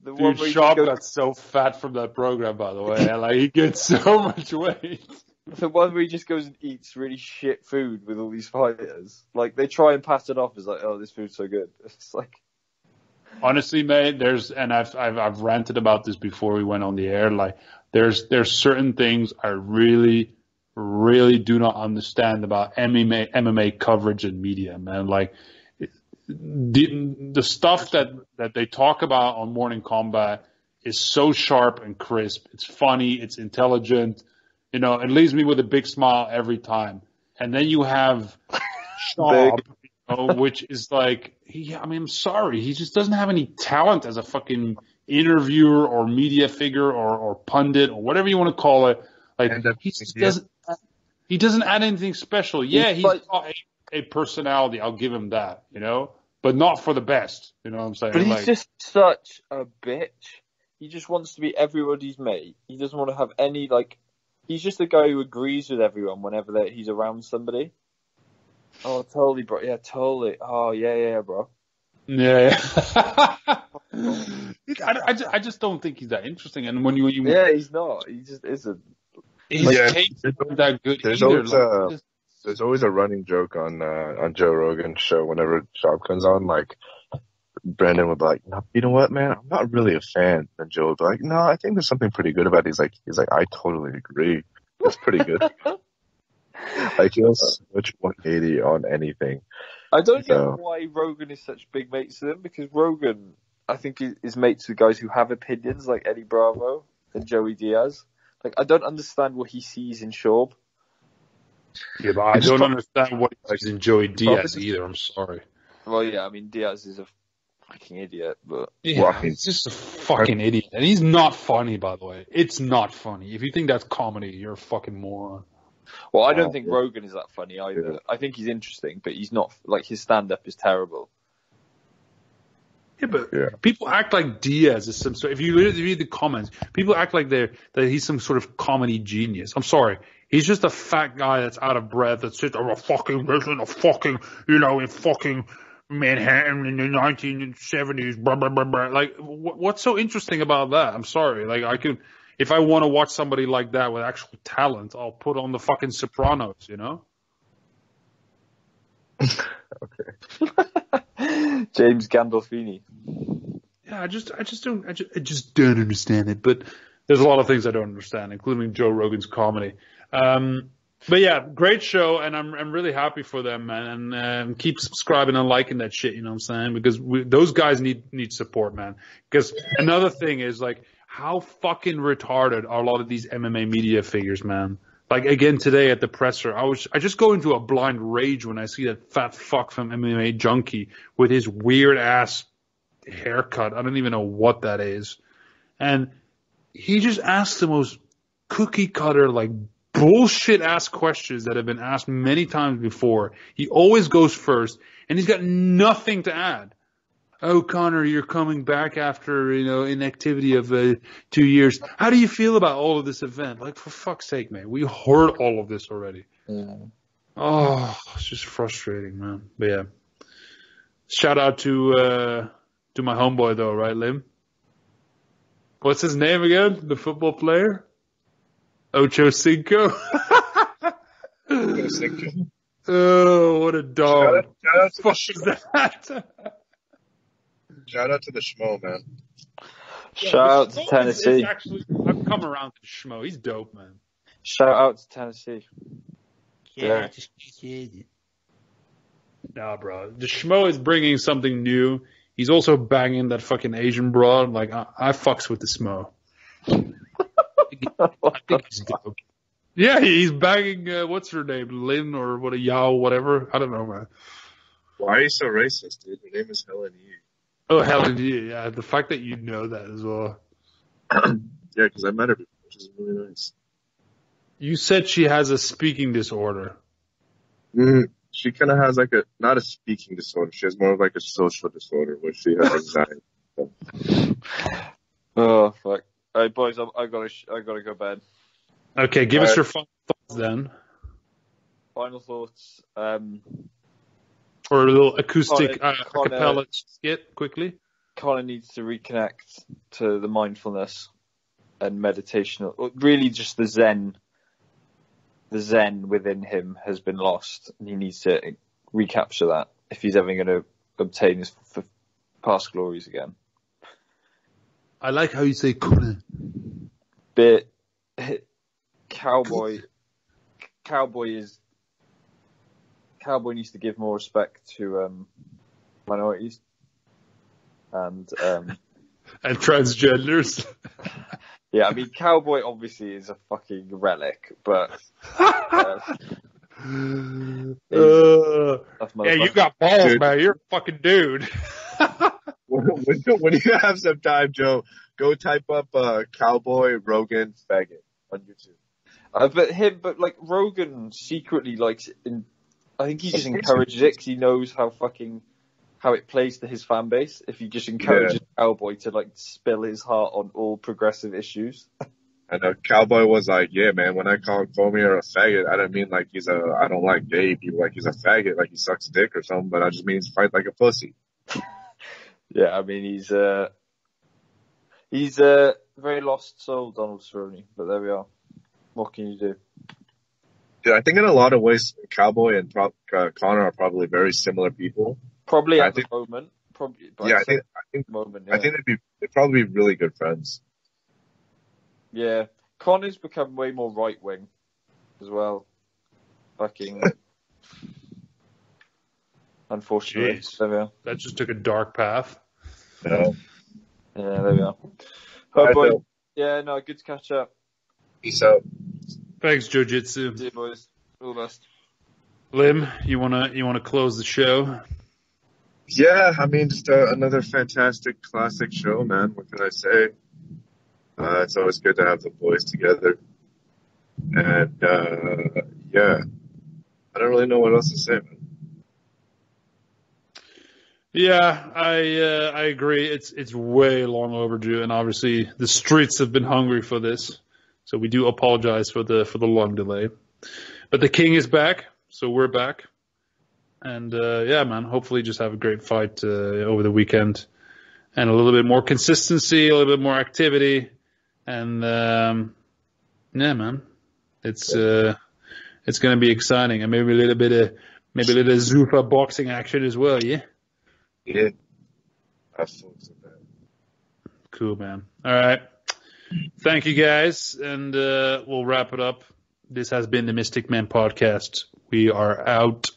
The one Dude, where Schaub got so fat from that program, by the way. And, like, he gets so much weight. The one where he just goes and eats really shit food with all these fighters. Like, they try and pass it off as like, oh, this food's so good. It's like... Honestly, mate, I've ranted about this before we went on the air. Like, there's certain things I really do not understand about MMA coverage and media, man. Like, the stuff that they talk about on Morning Combat is so sharp and crisp. It's funny. It's intelligent. It leaves me with a big smile every time. And then you have Schaub, which is like, I'm sorry. He just doesn't have any talent as a fucking interviewer or media figure or pundit or whatever you want to call it. Like, he doesn't add anything special. Yeah, he's got a personality. I'll give him that, but not for the best. You know what I'm saying? But he's just such a bitch. He just wants to be everybody's mate. He doesn't want to have any, like, he's just the guy who agrees with everyone whenever he's around somebody. Oh, totally, bro. Yeah, totally. Oh, yeah, bro. Yeah. I just don't think he's that interesting. And when you he's not. He just isn't. He's not that good either. There's always a running joke on Joe Rogan's show whenever Schaub comes on. Like, Brandon would be like, no, you know what, man? I'm not really a fan. And Joe would be like, no, I think there's something pretty good about it. He's like, I totally agree. It's pretty good. Like, he'll switch 180 on anything. I don't know why Rogan is such big mates with him, because Rogan, I think, is mates with guys who have opinions, like Eddie Bravo and Joey Diaz. Like, I don't understand what he sees in Schaub. Yeah, but I don't understand what he likes in Joey Diaz either. I'm sorry. Well, yeah, I mean, Diaz is a fucking idiot, but Yeah, he's just a fucking idiot. And he's not funny, by the way. It's not funny. If you think that's comedy, you're a fucking moron. well, I don't think Rogan is that funny either. I think he's interesting, but he's not, like, his stand-up is terrible. Yeah, but people act like Diaz is some sort. If you read the comments, people act like that he's some sort of comedy genius. I'm sorry, he's just a fat guy that's out of breath that sits in fucking Manhattan in the 1970s. Blah blah blah blah. Like, what's so interesting about that? I'm sorry. Like, if I want to watch somebody like that with actual talent, I'll put on the fucking Sopranos. You know. Okay. James Gandolfini. Yeah, I just don't understand it. But there's a lot of things I don't understand, including Joe Rogan's comedy. But yeah, great show, and I'm really happy for them, man. And keep subscribing and liking that shit. You know what I'm saying? Because those guys need support, man. Because another thing is, like, how fucking retarded are a lot of these MMA media figures, man. Like, again, today at the presser, I just go into a blind rage when I see that fat fuck from MMA Junkie with his weird ass haircut. I don't even know what that is. And he just asks the most cookie cutter, like, bullshit ass questions that have been asked many times before. He always goes first, and he's got nothing to add. Oh, Connor, you're coming back after, inactivity of 2 years. How do you feel about all of this event? Like, for fuck's sake, man. We heard all of this already. Yeah. Oh, it's just frustrating, man. But yeah. Shout out to my homeboy, though, right, Lim? What's his name again? The football player? Ocho Cinco? Ocho Cinco. Oh, what a dog. Shout out to what the fuck is that? Shout out to the Schmo, man. Shout out to Tennessee. I've come around to Schmo. He's dope, man. Shout out to Tennessee. Yeah. Nah, bro. The Schmo is bringing something new. He's also banging that fucking Asian broad. Like, I fucks with the Schmo. I think he's dope. Yeah, he's banging, what's her name? Lynn or what, Yao, whatever. I don't know, man. Why are you so racist, dude? Her name is Helen Yu. Oh, Helen Yu, yeah. The fact that you know that as well. Yeah, because I met her before, which is really nice. You said she has a speaking disorder. She kind of has not a speaking disorder. She has more of like a social disorder where she has anxiety. Oh, fuck. All right, boys, I gotta go bed. Okay, give us your final thoughts then. Final thoughts. Or a little acoustic acapella skit, quickly. Connor needs to reconnect to the mindfulness and meditation. Really, just the zen within him has been lost, and he needs to recapture that if he's ever going to obtain his past glories again. I like how you say Connor. But Cowboy needs to give more respect to minorities and transgenders. Yeah, I mean, Cowboy obviously is a fucking relic, but yeah, you got balls, dude. Man. You're a fucking dude. When you have some time, Joe, go type up Cowboy Rogan faggot on YouTube. But like Rogan secretly likes I think he just encourages it because he knows how it plays to his fan base. If he just encourages Cowboy to like spill his heart on all progressive issues. And Cowboy was like, "Yeah, man. When I call me a faggot, I don't mean like I don't like gay people. Like he's a faggot, like he sucks dick or something. But I just mean he's fight like a pussy." Yeah, I mean he's a very lost soul, Donald Cerrone. But there we are. What can you do? Dude, I think in a lot of ways, Cowboy and Connor are probably very similar people. Probably at the moment. Probably. Yeah, I think they'd probably be really good friends. Yeah, Connor's become way more right wing as well. Fucking. Unfortunately, there we are. That just took a dark path. No. Yeah, there we are. Oh boy. Yeah, no, good to catch up. Peace out. Thanks, Jiu-Jitsu. See you, boys. All the best. Lim, you wanna close the show? Yeah, I mean, just another fantastic classic show, man. What can I say? It's always good to have the boys together. And, yeah, I don't really know what else to say, man. Yeah, I agree. It's way long overdue, and obviously the streets have been hungry for this, so we do apologize for the long delay. But the king is back, so we're back, and yeah, man. Hopefully, just have a great fight over the weekend, and a little bit more consistency, a little bit more activity, and yeah, man. It's gonna be exciting, and maybe a little bit of Zuffa boxing action as well. Yeah. Yeah. Absolutely. Cool, man. All right. Thank you, guys. And we'll wrap it up. This has been the Mystic Man Podcast. We are out.